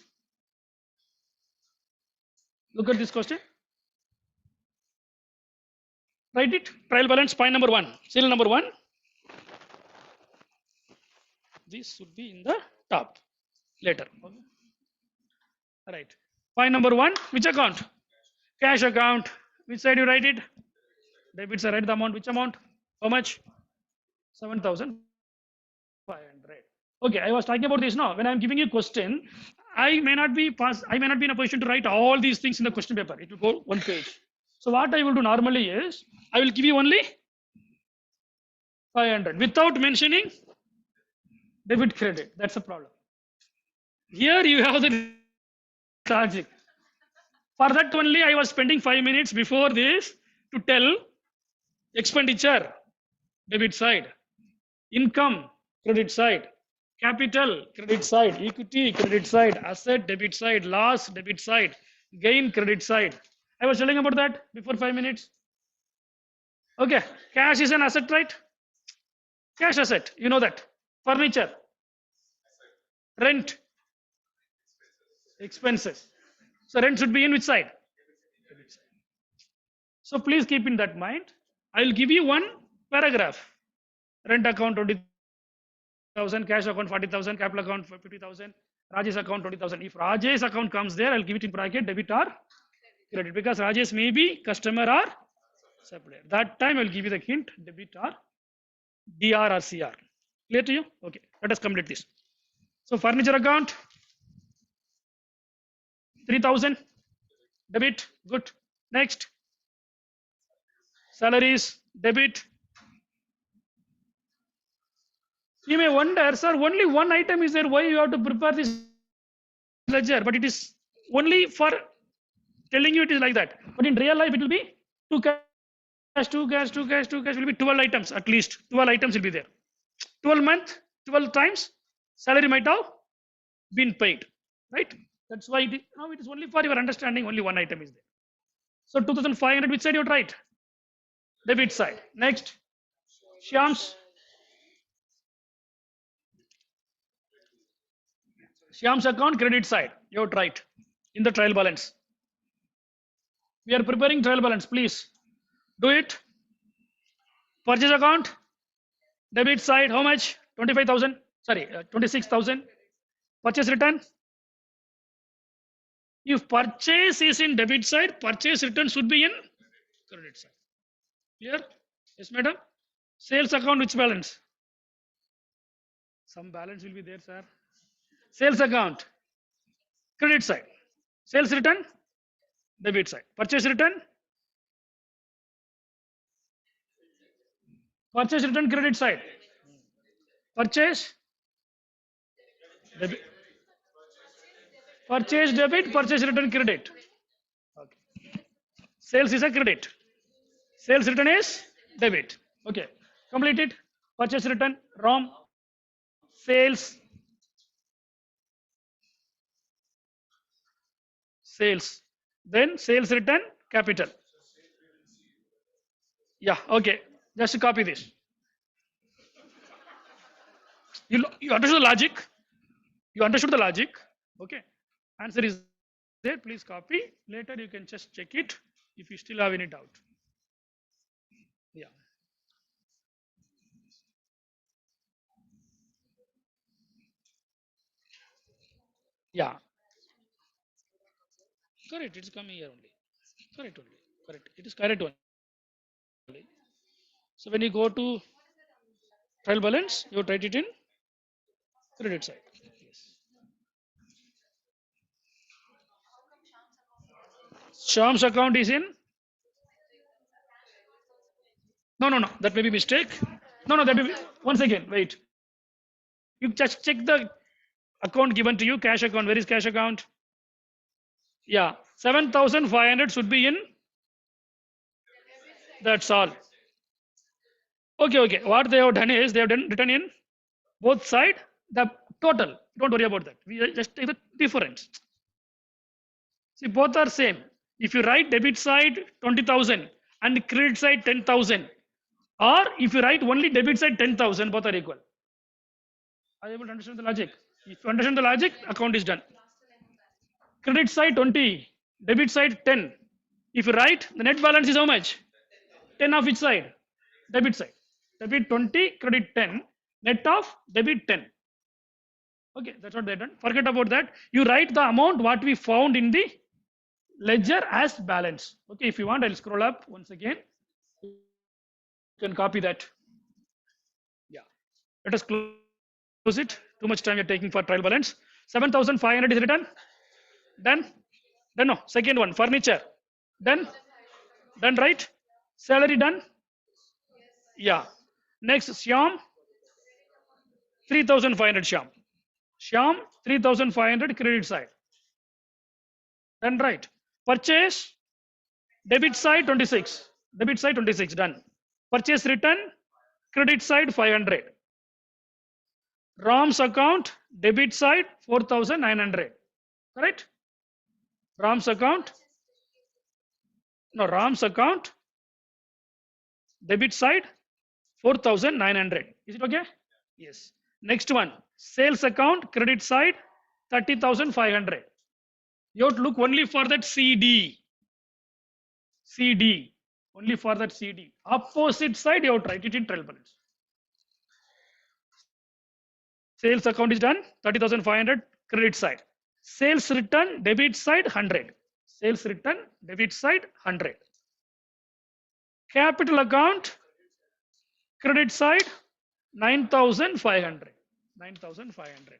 Look at this question. Write it. Trial balance, point number 1. Serial number 1. This should be in the top later. Okay. Right. Point number 1. Which account? Cash account. Which side you write it? Debit side. Write the amount. Which amount? How much? 7,500. Okay. I was talking about this now. When I am giving you a question, I may not be in a position to write all these things in the question paper. It will go one page. So what I will do normally is I will give you only 500 without mentioning debit credit. That's the problem. Here you have the logic. For that only I was spending 5 minutes before this to tell expenditure, debit side, income, credit side, capital, credit side, equity, credit side, asset, debit side, loss, debit side, gain, credit side. I was telling about that before 5 minutes. Okay, cash is an asset, right? Cash asset, you know that. Furniture, rent, expenses. So rent should be in which side? So please keep in that mind. I will give you one paragraph. Rent account 20,000, cash account 40,000, capital account 50,000, Rajesh account 20,000. If Rajesh account comes there, I will give it in bracket debit or credit because Rajesh may be customer or supplier. That time I will give you the hint debit or DR or CR. Clear to you? Okay, let us complete this. So furniture account 3,000 debit. Good. Next. Salaries debit. You may wonder, sir, only one item is there. Why you have to prepare this ledger? But it is only for telling you it is like that. But in real life, it will be 2 cash, 2 cash, 2 cash, 2 cash will be 12 items at least. 12 items will be there. 12 month, 12 times salary might have been paid, right? That's why now it is only for your understanding. Only one item is there. So 2,500. Which side you write? Debit side. Next, Shyam's account credit side. You have to write in the trial balance. We are preparing trial balance. Please do it. Purchase account debit side. How much? 25,000. Sorry, 26,000. Purchase return. If purchase is in debit side, purchase return should be in credit side. Clear? Yes, madam. Sales account, which balance? Some balance will be there, sir. Sales account, credit side. Sales return, debit side. Purchase return, credit side. Purchase, debit. Purchase debit, purchase return credit. Okay. Sales is a credit. Sales return is debit. Okay. Complete it. Purchase return, ROM, sales, then sales return, capital. Yeah, okay. Just copy this. You understood the logic? You understood the logic? Okay. Answer is there. Please copy. Later you can just check it if you still have any doubt. Yeah. Yeah. Correct. It's coming here only. Correct only. Correct. It is correct only. So when you go to trial balance, you write it in credit side. Yes. Shyam's account is in. No. That may be mistake. No. That may be. Once again, wait. You just check the account given to you. Cash account. Where is cash account? Yeah. 7,500 should be in. That's all. Okay. What they have done is they have written in both side the total. Don't worry about that. We just take the difference. See, both are same. If you write debit side 20,000 and credit side 10,000, or if you write only debit side 10,000, both are equal. Are you able to understand the logic? If you understand the logic, account is done. Credit side 20, Debit side 10. If you write, the net balance is how much? 10 of which side? Debit side. Debit 20, credit 10. Net of debit 10. Okay, that's what they done. Forget about that. You write the amount what we found in the ledger as balance. Okay, if you want, I'll scroll up once again. You can copy that. Yeah. Let us close it. Too much time you're taking for trial balance. 7,500 is written. Done. Done. No. Second one, furniture. Done. Done, right? Salary done. Yeah. Next, Shyam. 3,500 Shyam. Shyam, 3,500 credit side. Done, right? Purchase, debit side 26. Debit side 26, done. Purchase return, credit side 500. Ram's account, debit side 4,900. Correct? Ram's account. No, Ram's account, debit side 4,900. Is it okay? Yes. Next one, sales account, credit side 30,500. You have to look only for that CD. CD. Only for that CD. Opposite side, you have to write it in trial balance. Sales account is done, 30,500, credit side. Sales return, debit side 100. Sales return, debit side 100. Capital account, credit side 9,500. 9,500.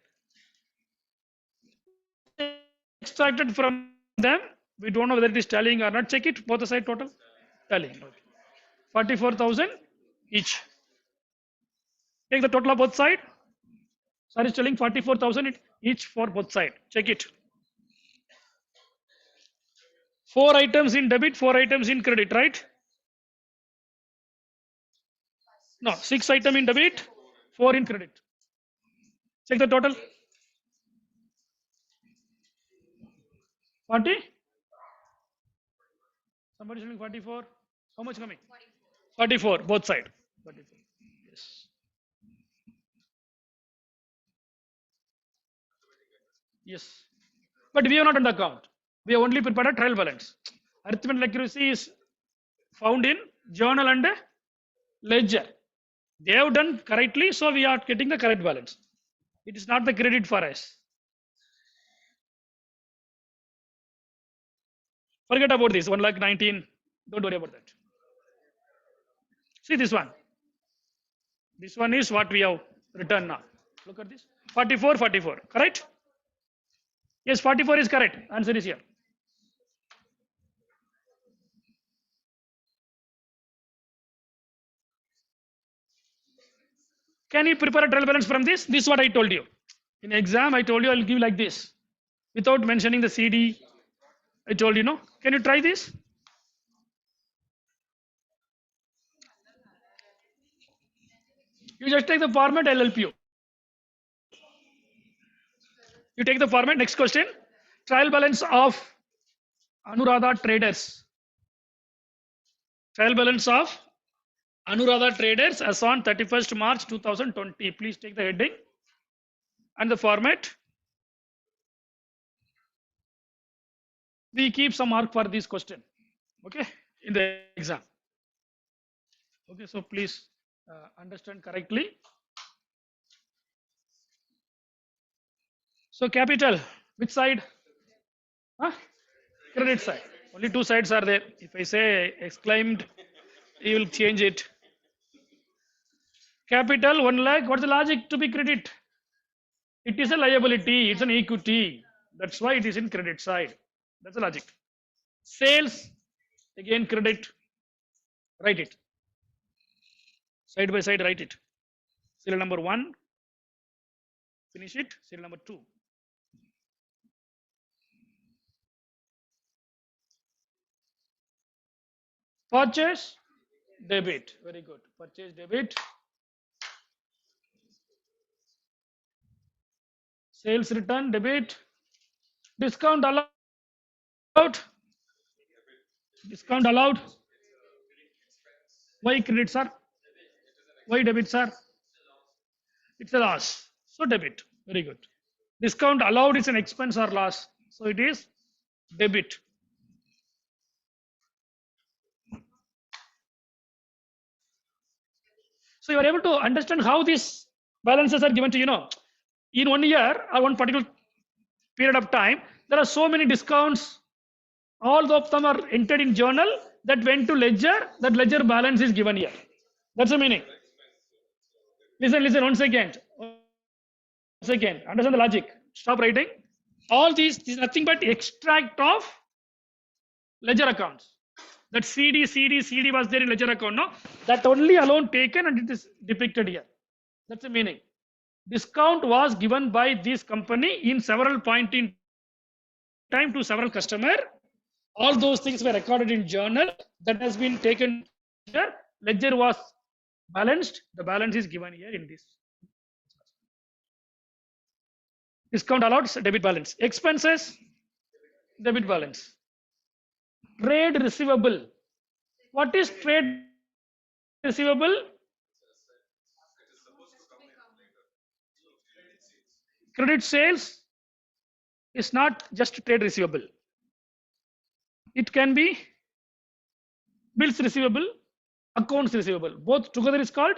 Extracted from them, we don't know whether it is tallying or not. Check it, both the side total. Tallying. Okay. 44,000 each. Take the total of both side. Sir is telling 44,000 each for both side. Check it. 4 items in debit, 4 items in credit, right? No, 6 items in debit, 4 in credit. Check the total. 40? Somebody is telling 44. How much coming? 44, both side. 44. Yes. Yes. But we have not done the account. We have only prepared a trial balance. Arithmetic accuracy is found in journal and ledger. They have done correctly, so we are getting the correct balance. It is not the credit for us. Forget about this, 1,19,000. Don't worry about that. See this one. This one is what we have written now. Look at this. 44, 44. Correct? Yes, 44 is correct. Answer is here. Can you prepare a trial balance from this? This is what I told you. In exam, I told you I'll give like this. Without mentioning the CD, I told you, no. Can you try this? You just take the format, I'll help you. You take the format. Next question. Trial balance of Anuradha Traders. Trial balance of Anuradha Traders as on 31st March 2020. Please take the heading and the format. We keep some mark for this question. Okay, in the exam. Okay, so please understand correctly. So capital, which side? Huh? Credit side. Only 2 sides are there. If I say exclaimed, you will change it. Capital 1 lakh. What's the logic to be credit? It is a liability. It's an equity. That's why it is in credit side. That's the logic. Sales, again credit. Write it. Side by side, write it. Serial number 1. Finish it. Serial number 2. Purchase, debit. Very good. Purchase, debit. Sales return, debit. Discount allowed. Discount allowed. Why credit, sir? Why debit, sir? It's a loss. So debit. Very good. Discount allowed is an expense or loss. So it is debit. So you are able to understand how these balances are given to you know. In 1 year or one particular period of time, there are so many discounts. All of them are entered in journal that went to ledger. That ledger balance is given here. That's the meaning. Listen once again. Understand the logic. Stop writing. All these is nothing but extract of ledger accounts. That CD was there in ledger account. No, that only alone taken and it is depicted here. That's the meaning. Discount was given by this company in several point in time to several customer. All those things were recorded in journal. That has been taken here. Ledger was balanced. The balance is given here in this. Discount allowed, debit balance. Expenses, debit balance. Trade receivable. What is trade receivable? Credit sales is not just trade receivable. It can be bills receivable, accounts receivable. Both together is called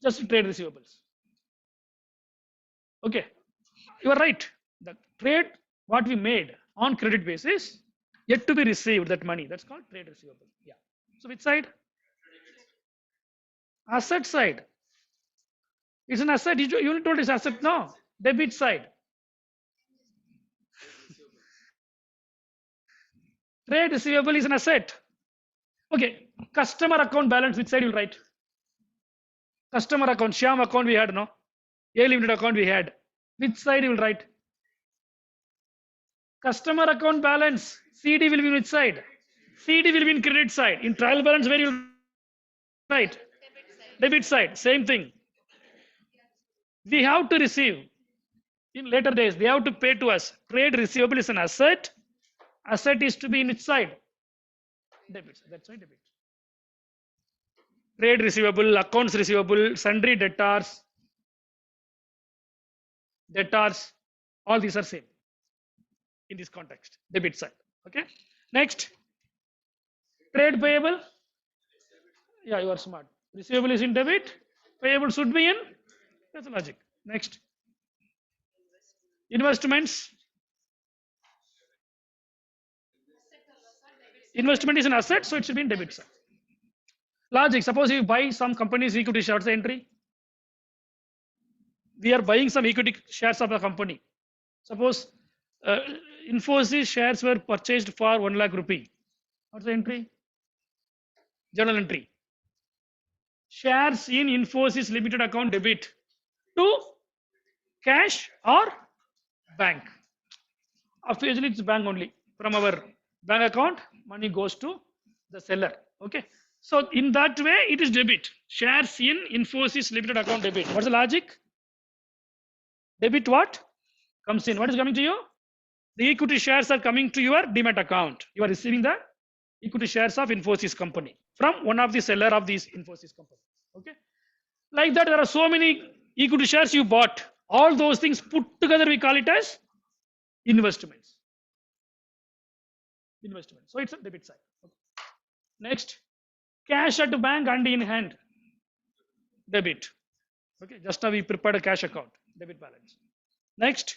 just trade receivables. Okay, you are right. The trade what we made on credit basis yet to be received, that money, that's called trade receivable. Yeah. So which side? Asset side. It's an asset. You told it's asset. No, debit side. Trade receivable is an asset. Okay, customer account balance, which side you will write? Customer account, Shyam account we had, no? A limited account we had. Which side you will write? Customer account balance, CD will be which side? CD will be in credit side. In trial balance, where you will write? Debit side, same thing. We have to receive. In later days, they have to pay to us. Trade receivable is an asset. Asset is to be in which side? Debit. That's why debit. Trade receivable, accounts receivable, sundry debtors, all these are same in this context. Debit side. Okay. Next, trade payable. Yeah, you are smart. Receivable is in debit. Payable should be in. That's the logic. Next, investments. Investment is an asset, so it should be in debit side. Logic. Suppose you buy some company's equity shares, entry. We are buying some equity shares of a company. Suppose Infosys shares were purchased for 1 lakh rupee. What's the entry? Journal entry. Shares in Infosys Limited account debit to cash or bank. Usually it's bank only. From our bank account, money goes to the seller. Okay. So in that way, it is debit. Shares in Infosys Limited account debit. What's the logic? Debit what? Comes in. What is coming to you? The equity shares are coming to your demat account. You are receiving the equity shares of Infosys company from one of the seller of these Infosys company. Okay. Like that, there are so many equity shares you bought. All those things put together, we call it as investments. Investment. So it's a debit side. Okay. Next, cash at the bank and in hand. Debit. Okay. Just now we prepared a cash account. Debit balance. Next,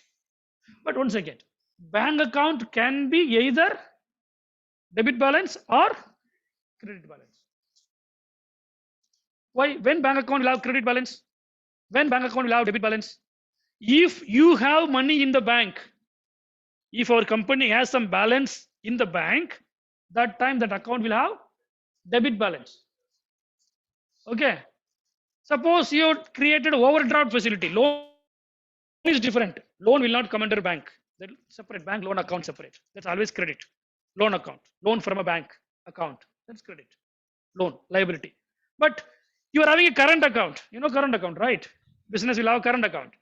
but once again, bank account can be either debit balance or credit balance. Why? When bank account will have credit balance? When bank account will have debit balance? If you have money in the bank, if our company has some balance in the bank, that time that account will have debit balance. Okay. Suppose you created overdraft facility. Loan is different. Loan will not come under bank. That separate bank loan account separate. That's always credit. Loan account. Loan from a bank account. That's credit. Loan liability. But you are having a current account. You know current account, right? Business will have current account.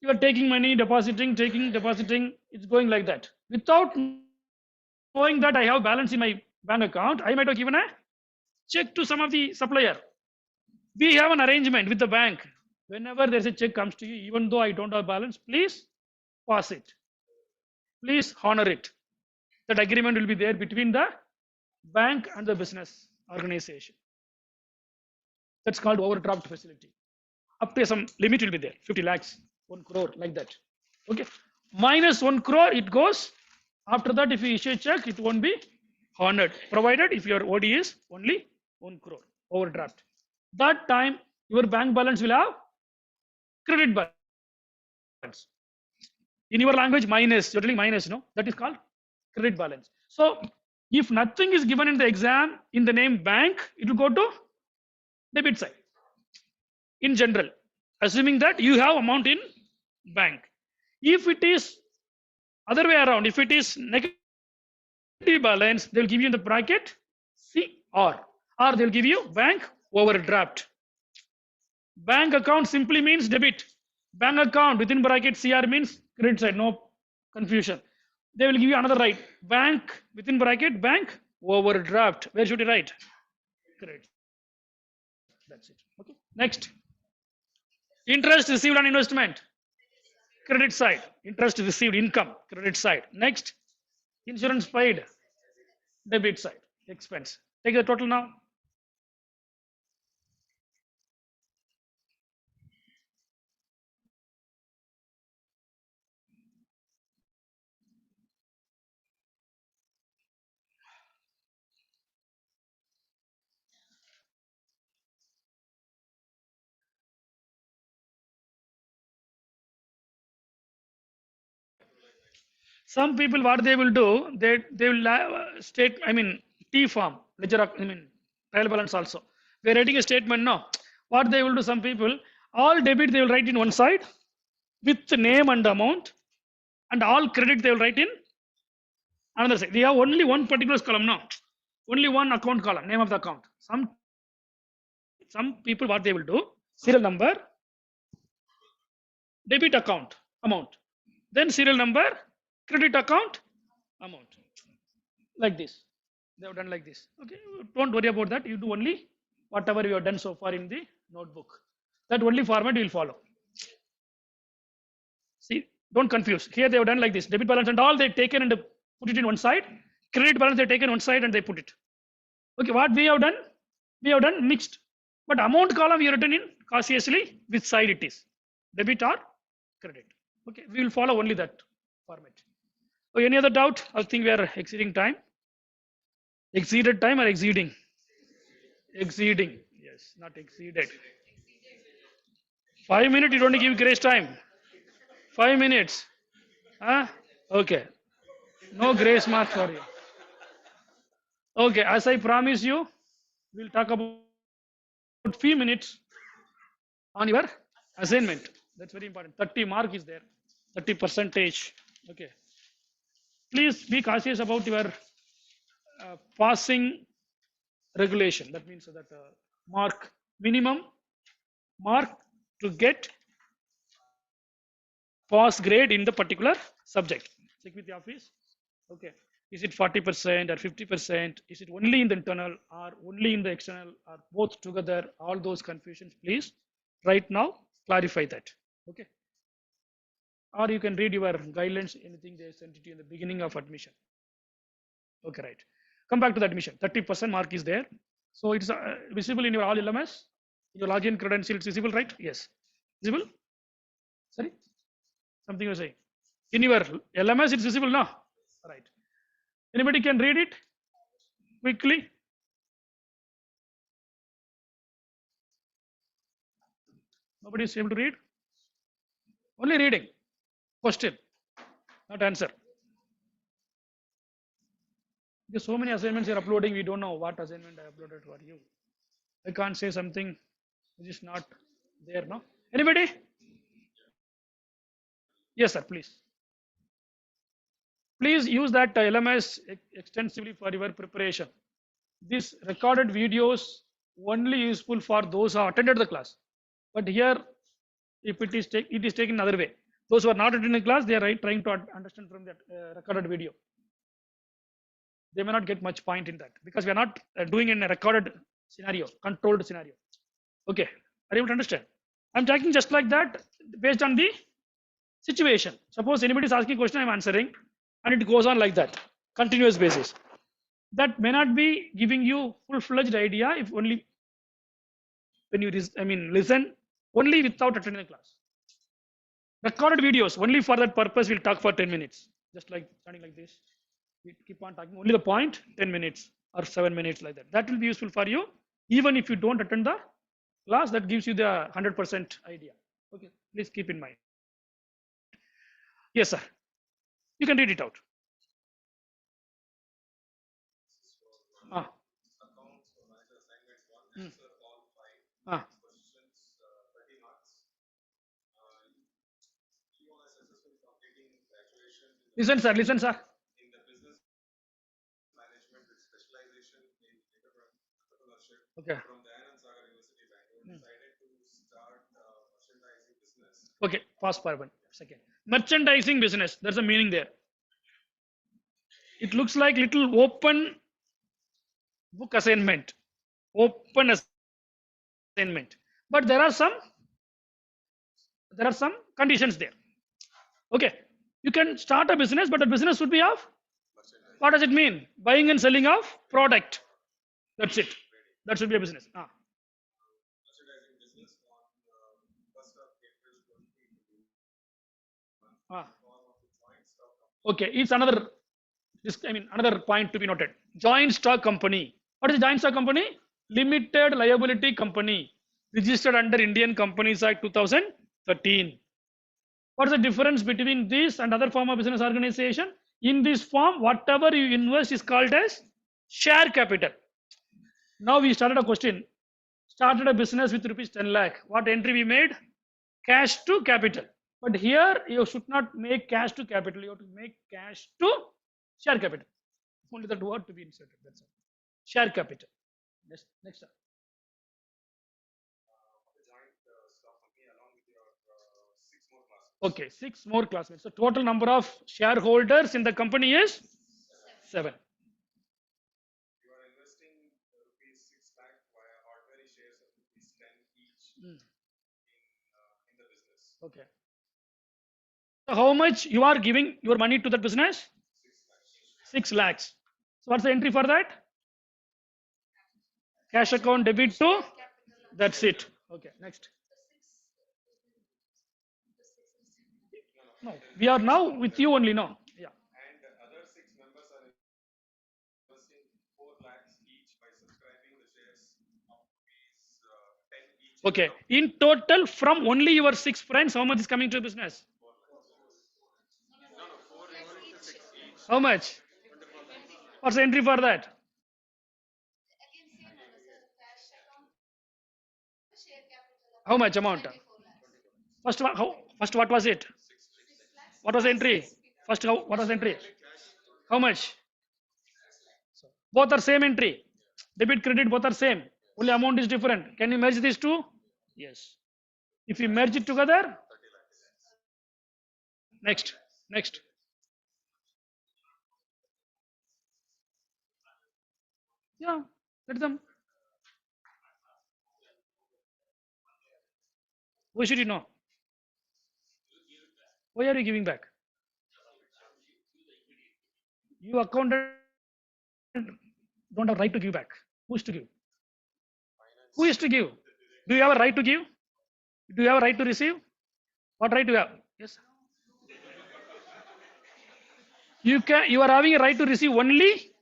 You are taking money, depositing, depositing. It's going like that. Without knowing that I have balance in my bank account, I might have given a check to some of the supplier. We have an arrangement with the bank. Whenever there's a check comes to you, even though I don't have balance, please pass it. Please honor it. That agreement will be there between the bank and the business organization. That's called overdraft facility. Up to some limit will be there, 50 lakhs, 1 crore, like that. Okay. Minus 1 crore, it goes. After that, if you issue a check, it won't be honored, provided if your OD is only 1 crore overdraft. That time, your bank balance will have credit balance. In your language, minus, you're telling minus, no? That is called credit balance. So, if nothing is given in the exam in the name bank, it will go to debit side. In general, assuming that you have amount in bank. If it is other way around, if it is negative balance, they'll give you in the bracket CR, or they'll give you bank overdraft. Bank account simply means debit. Bank account within bracket CR means credit side, no confusion. They will give you another right. Bank within bracket, bank overdraft. Where should you write? Credit. That's it. Okay. Next. Interest received on investment. Credit side. Interest received, income. Credit side. Next. Insurance paid. Debit side. Expense. Take the total now. Some people, what they will do, they will state, I mean, T form, ledger, I mean, trial balance also. We are writing a statement now. What they will do, some people, all debit they will write in one side with the name and amount, and all credit they will write in another side. We have only one particular column now, only one account column, name of the account. Some people, what they will do, serial number, debit account amount, then serial number, credit account amount, like this. They have done like this. Okay, don't worry about that. You do only whatever you have done so far in the notebook. That only format you will follow. See, don't confuse. Here they have done like this. Debit balance and all they taken and put it in one side. Credit balance they taken one side and they put it. Okay, what we have done? We have done mixed. But amount column we have written in cautiously which side it is, debit or credit. Okay, we will follow only that format. Oh, any other doubt? I think we are exceeding time. Exceeded time or exceeding? Exceeding. Yes, not exceeded. 5 minutes, you don't give grace time. 5 minutes. Huh? Okay. No grace mark for you. Okay, as I promise you, we'll talk about few minutes on your assignment. That's very important. 30 mark is there. 30%. Okay. Please be cautious about your passing regulation. That means that mark minimum mark to get pass grade in the particular subject. Check with the office. Okay. Is it 40% or 50%? Is it only in the internal or only in the external or both together? All those confusions, please right now clarify that. Okay. Or you can read your guidelines, anything they sent it to you in the beginning of admission. Okay, right. Come back to the admission. 30% mark is there. So it's visible in your all LMS. Your login credential is visible, right? Yes. Visible? Sorry? Something you were saying. In your LMS, it's visible now. Right. Anybody can read it quickly? Nobody is able to read? Only reading. Question, not answer. There's so many assignments you're uploading, we don't know what assignment I uploaded for you. I can't say something which is not there, no? Anybody? Yes, sir, please. Please use that LMS extensively for your preparation. This recorded videos only useful for those who attended the class. But here, if it is taken another way. Those who are not attending the class, they are trying to understand from that recorded video. They may not get much point in that because we are not doing in a recorded scenario, controlled scenario. Okay, are you able to understand? I'm talking just like that based on the situation. Suppose anybody is asking a question, I'm answering, and it goes on like that, continuous basis. That may not be giving you full-fledged idea if only when you, listen only without attending the class. Recorded videos only for that purpose. We'll talk for 10 minutes, just like standing like this. We keep on talking only the point, 10 minutes or 7 minutes like that. That will be useful for you, even if you don't attend the class. That gives you the 100% idea. Okay, please keep in mind. Yes, sir. You can read it out. Ah. Hmm. Ah. Listen, sir. Listen, sir. Okay. Okay, pause for 1 second. Merchandising business, there's a meaning there. It looks like little open book assignment, open assignment. But there are some conditions there. Okay, you can start a business, but the business should be of, what does it mean? Buying and selling of product. That's it. That should be a business. Okay, it's another. Another point to be noted. Joint stock company. What is a joint stock company? Limited liability company, registered under Indian Companies Act 2013. What is the difference between this and other form of business organization? In this form, whatever you invest is called as share capital. Now we started a question. Started a business with rupees 10 lakh. What entry we made? Cash to capital. But here you should not make cash to capital. You have to make cash to share capital. Only that word to be inserted. That's all. Share capital. Next up. Okay, 6 more classmates. So total number of shareholders in the company is 7. Okay. So how much you are giving your money to that business? 6 lakhs. So what's the entry for that? Cash account debit to. That's it. Okay, next. No, we are now with you only now. Yeah. Okay. In total, from only your 6 friends, how much is coming to the business? How much? What's the entry for that? How much amount? First, what was it? What was the entry? First, what was the entry? How much? Both are same entry. Debit, credit, both are same. Only amount is different. Can you merge these two? Yes. If you merge it together, next. Yeah, let them. Why should you know? Why are you giving back? You accountant don't have right to give back. Who is to give? Who is to give? Do you have a right to give? Do you have a right to receive? What right do you have? Yes. You are having a right to receive only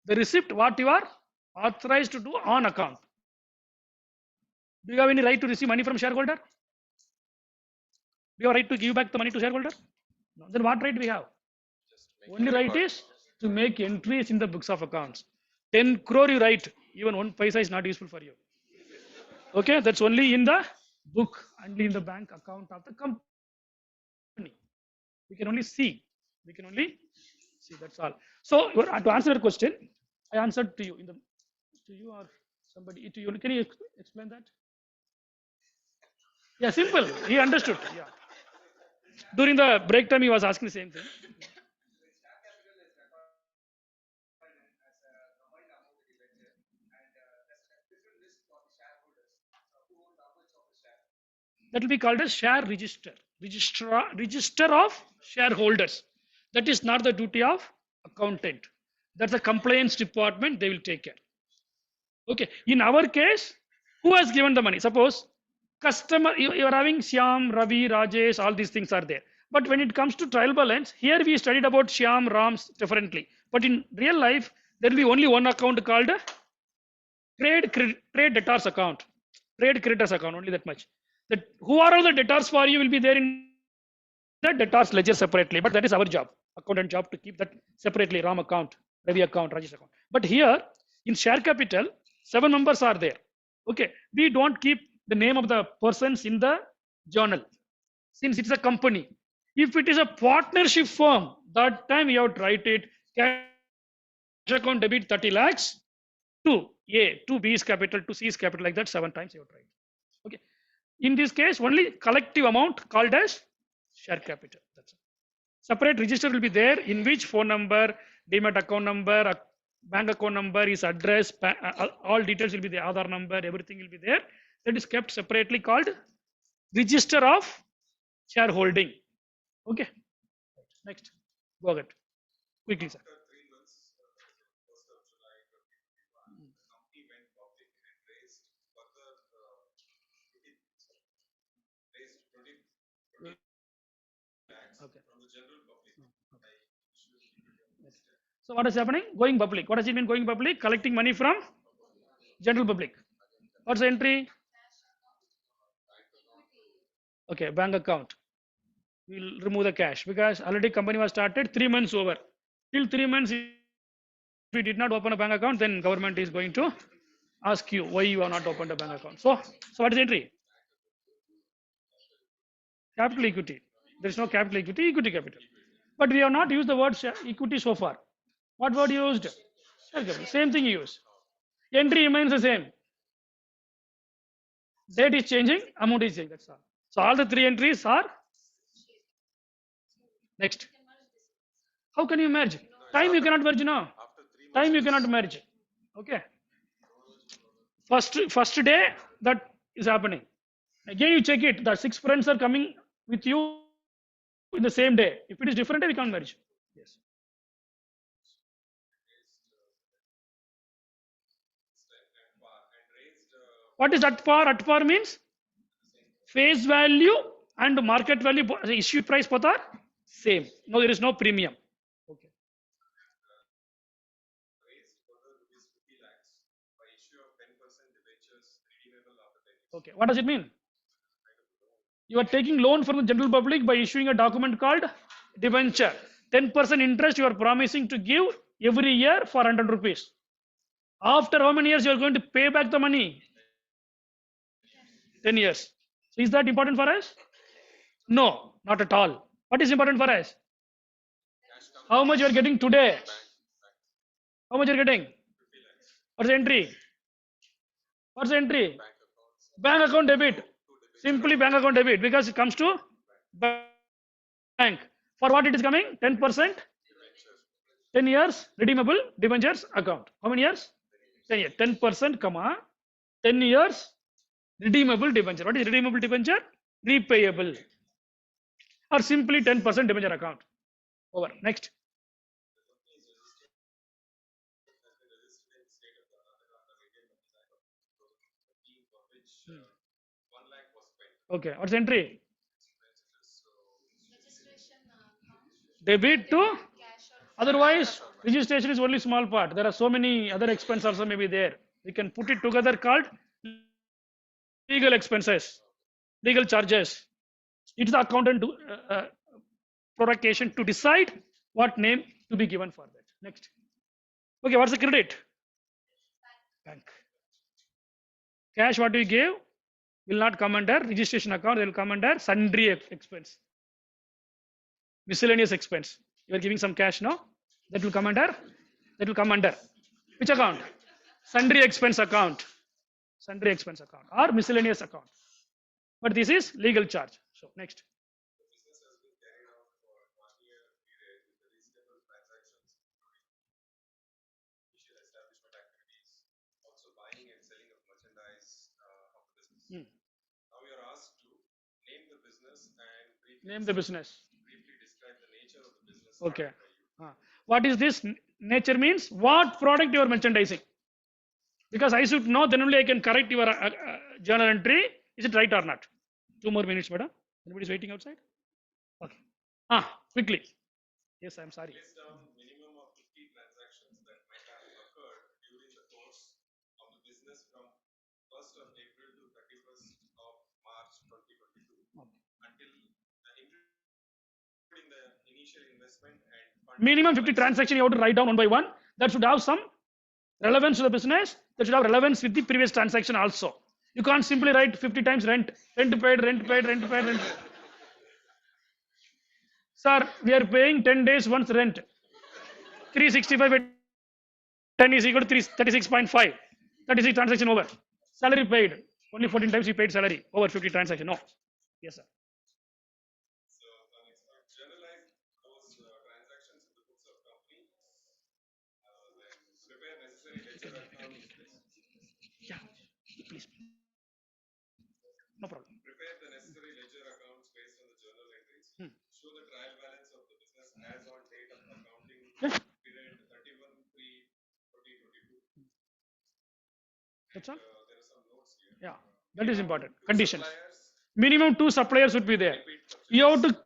the receipt what you are authorized to do on account. Do you have any right to receive money from shareholder? Do you have a right to give back the money to shareholder? No. Then what right do we have? Only right is to make entries in the books of accounts. 10 crore you write, even 1 paisa is not useful for you. Okay, that's only in the book, only in the bank account of the company. We can only see. That's all. So to answer your question, I answered to you to you or somebody to you. Can you explain that? Yeah, simple. He understood. Yeah. During the break time, he was asking the same thing. That will be called as share register. Register of shareholders. That is not the duty of accountant. That's the compliance department. They will take care. Okay. In our case, Who has given the money? Suppose customer, you are having Shyam, Ravi, Rajesh, all these things are there. But when it comes to trial balance, here we studied about Shyam, Rams differently. But in real life, there will be only one account called trade debtors account, trade creditors account, only that much. That who are all the debtors for you will be there in the debtors ledger separately, but that is our job, accountant job, to keep that separately, Ram account, Ravi account, Rajesh account. But here in share capital, 7 members are there. Okay, we don't keep the name of the persons in the journal since it's a company. If it is a partnership firm, that time you have to write it cash account debit 30 lakhs to A, to B is capital, to C is capital, like that 7 times you have to write. Okay. In this case, only collective amount called as share capital. That's it. Separate register will be there in which phone number, demat account number, bank account number, is address, all details will be there, Aadhaar number, everything will be there. That is kept separately called register of shareholding. Okay. Next. Go ahead. Quickly, sir. Okay. So what is happening? Going public. What does it mean going public? Collecting money from general public. What's the entry? Okay, bank account. We'll remove the cash because already company was started 3 months over. Till 3 months, if you did not open a bank account, then government is going to ask you why you have not opened a bank account. So what is the entry? Capital equity. There is no capital equity, equity capital. But we have not used the word equity so far. What word used? Share capital. Same thing you use. Entry remains the same. Date is changing, amount is changing. That's all. So all the 3 entries are next. How can you merge? Time you cannot merge now. Time you cannot merge. Okay. First day that is happening. Again you check it. The 6 friends are coming with you in the same day. If it is different day, we can't merge. Yes. What is at par? At par means face value and market value, issue price both are same. No, there is no premium. Okay. Okay. What does it mean? You are taking loan from the general public by issuing a document called debenture. 10% interest you are promising to give every year for 100 rupees. After how many years you are going to pay back the money? 10 years. So is that important for us? No, not at all. What is important for us? How much you are getting today? How much you are getting? What's the entry? What's the entry? Bank account debit. Simply bank account debit because it comes to bank. For what it is coming? 10%. 10 years redeemable debentures account. How many years? 10 years. 10%, comma 10 years redeemable debenture. What is redeemable debenture? Repayable. Or simply 10% debenture account. Over. Next. Okay. What's the entry? Debit to. Otherwise, registration is only small part. There are so many other expenses also may be there. We can put it together called legal expenses, legal charges. It's the accountant provocation to decide what name to be given for that. Next. Okay, what's the credit? Bank. Cash what we gave will not come under registration account, they will come under sundry expense. Miscellaneous expense. You are giving some cash now. That will come under. Which account? Sundry expense account. Sundry expense account or miscellaneous account. But this is legal charge. So next. Name the business. Okay. What is this nature means? What product you are merchandising? Because I should know, then only I can correct your journal entry. Is it right or not? 2 more minutes, madam. Anybody's waiting outside? Okay. Quickly. Yes, I'm sorry. Minimum of 50 transactions that might have occurred during the course of the business from 1st of April to 31st of March 2022 until including the initial investment and fund. Minimum 50 transactions you have to write down one by one. That should have some relevance to the business. That should have relevance with the previous transaction also. You can't simply write 50 times rent, rent paid, rent paid, rent paid, rent paid. Sir, we are paying 10 days once rent. 365 by 10 is equal to 36.5. 36 transaction over. Salary paid. Only 14 times you paid salary over 50 transaction. No. Yes, sir. So journalize those transactions in the books of company. Then prepare necessary ledger accounts. Yeah, please. No problem. Prepare the necessary ledger accounts based on the journal entries. Show the trial balance of the business as on date of accounting period 31/3/2022. That's all. There are some notes here. Yeah, that is important. Conditions. Minimum 2 suppliers would be there. You have to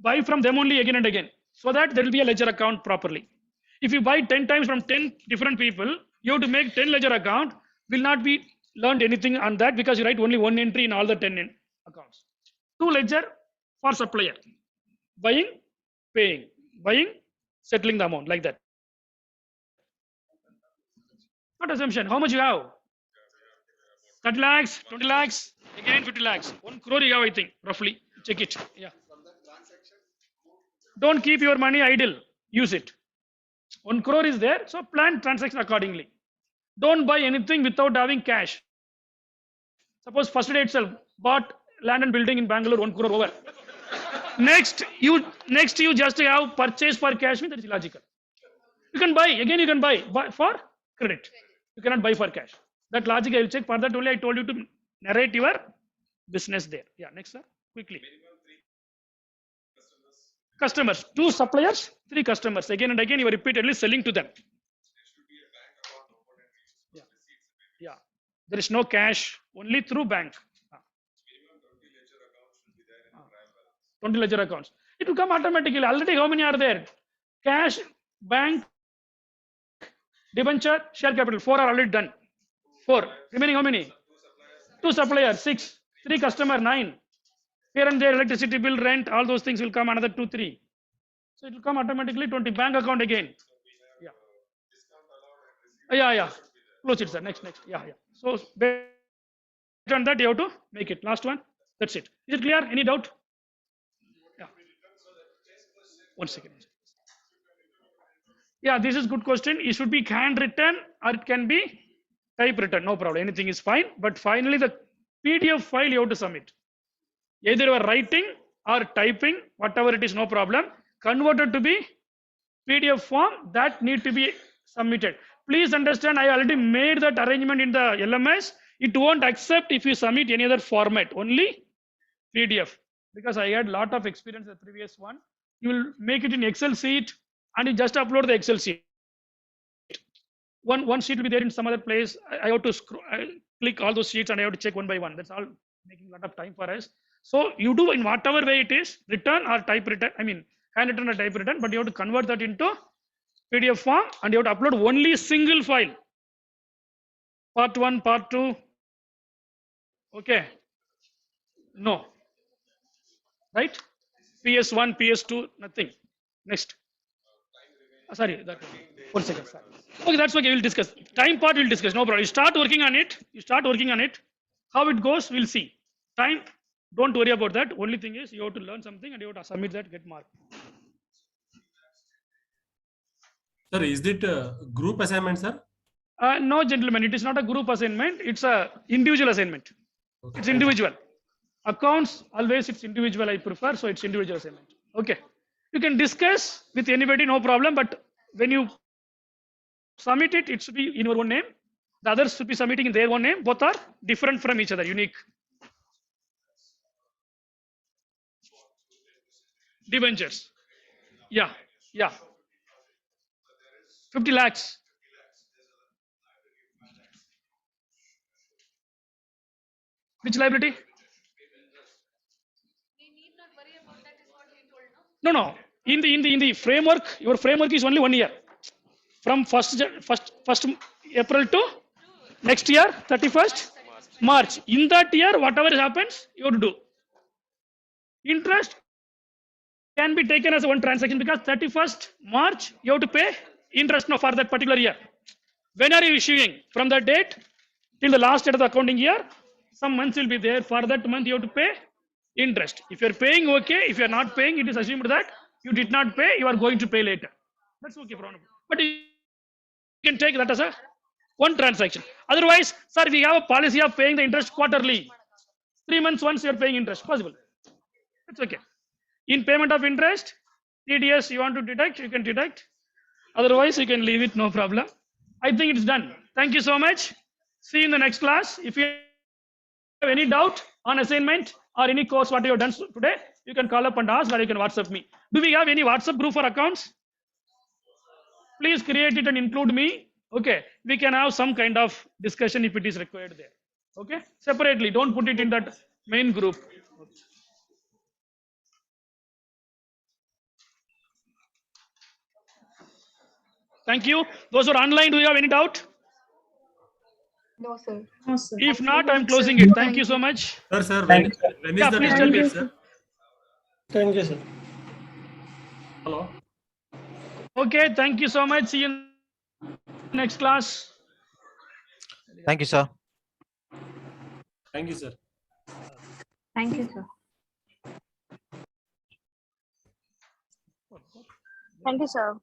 buy from them only again and again, so that there will be a ledger account properly. If you buy 10 times from 10 different people, you have to make 10 ledger account. Will not be learned anything on that because you write only one entry in all the 10 accounts. 2 ledger for supplier. Buying, paying, buying, settling the amount like that. Not assumption. How much you have? 30 lakhs, 20 lakhs, again 50 lakhs. 1 crore you have, I think, roughly. Check it. Yeah. Don't keep your money idle. Use it. 1 crore is there, so plan transaction accordingly. Don't buy anything without having cash. Suppose first day itself bought land and building in Bangalore 1 crore over. Next you just have purchase for cash. That is illogical. You can buy again. You can buy for credit. You cannot buy for cash. That logic I will check. For that only I told you to narrate your business there. Yeah. Next, sir. Quickly. Customers. 2 suppliers, 3 customers. Again and again you are repeatedly selling to them. Yeah. Yeah. There is no cash. Only through bank. 20 ledger accounts. It will come automatically. Already how many are there? Cash, bank, debenture, share capital. 4 are already done. 4. Remaining how many? 2 suppliers, 6. 3 customer, 9. Here and there electricity bill, rent, all those things will come another 2, 3. So it will come automatically 20. Bank account again. Yeah. Yeah. Close it, sir. Next. Yeah. So based on that you have to make it. Last one. That's it. Is it clear? Any doubt? Yeah. 1 second. Yeah, this is good question. It should be handwritten or it can be typewritten. No problem. Anything is fine. But finally, the PDF file you have to submit. Either you are writing or typing, whatever it is, no problem. Converted to be PDF form that need to be submitted. Please understand, I already made that arrangement in the LMS. It won't accept if you submit any other format, only PDF. Because I had lot of experience in the previous one. You will make it in Excel sheet and you just upload the Excel sheet. One sheet will be there in some other place. I have to click all those sheets and I have to check one by one. That's all making a lot of time for us. So you do in whatever way it is, written or typewritten, I mean handwritten or typewritten, but you have to convert that into PDF form and you have to upload only single file. Part 1, part 2. Okay. No. Right? PS1, PS2, nothing. Next. Sorry, that 1 second. Sorry. Okay, that's okay. We'll discuss. Time part we'll discuss. No problem. You start working on it. How it goes, we'll see. Time, don't worry about that. Only thing is you have to learn something and you have to submit that, get mark. Sir, is it a group assignment, sir? No, gentlemen, it is not a group assignment. It's a individual assignment. Okay. It's individual. Accounts, always it's individual, I prefer. So it's individual assignment. Okay. You can discuss with anybody, no problem. But when you submit it, it should be in your own name. The others should be submitting in their own name. Both are different from each other, unique. Debentures. Yeah. 50 lakhs. Which liability? No. In the framework, your framework is only 1 year. From first April to next year, 31st March. In that year, whatever happens, you have to do. Interest can be taken as one transaction because 31st March, you have to pay interest now for that particular year. When are you issuing? From that date till the last date of the accounting year, some months will be there. For that month, you have to pay interest. If you are paying, okay. If you are not paying, it is assumed that you did not pay, you are going to pay later. That's okay, but you can take that as a one transaction. Otherwise, sir, we have a policy of paying the interest quarterly. 3 months once you are paying interest, possible. That's okay. In payment of interest, TDS you want to deduct, you can deduct. Otherwise, you can leave it, no problem. I think it's done. Thank you so much. See you in the next class. If you have any doubt on assignment or any course what you have done today, you can call up and ask, or you can WhatsApp me. Do we have any WhatsApp group for accounts? Please create it and include me. Okay, we can have some kind of discussion if it is required there. Okay, separately, don't put it in that main group. Thank you. Those who are online, do you have any doubt? No, sir. No, sir. If not, I'm closing it. Thank you so much. Sir, when is Yeah, the please time? tell me. Sir. Thank you, sir. Hello. Okay, thank you so much. See you in next class. Thank you, sir. Thank you, sir. Thank you, sir. Thank you, sir.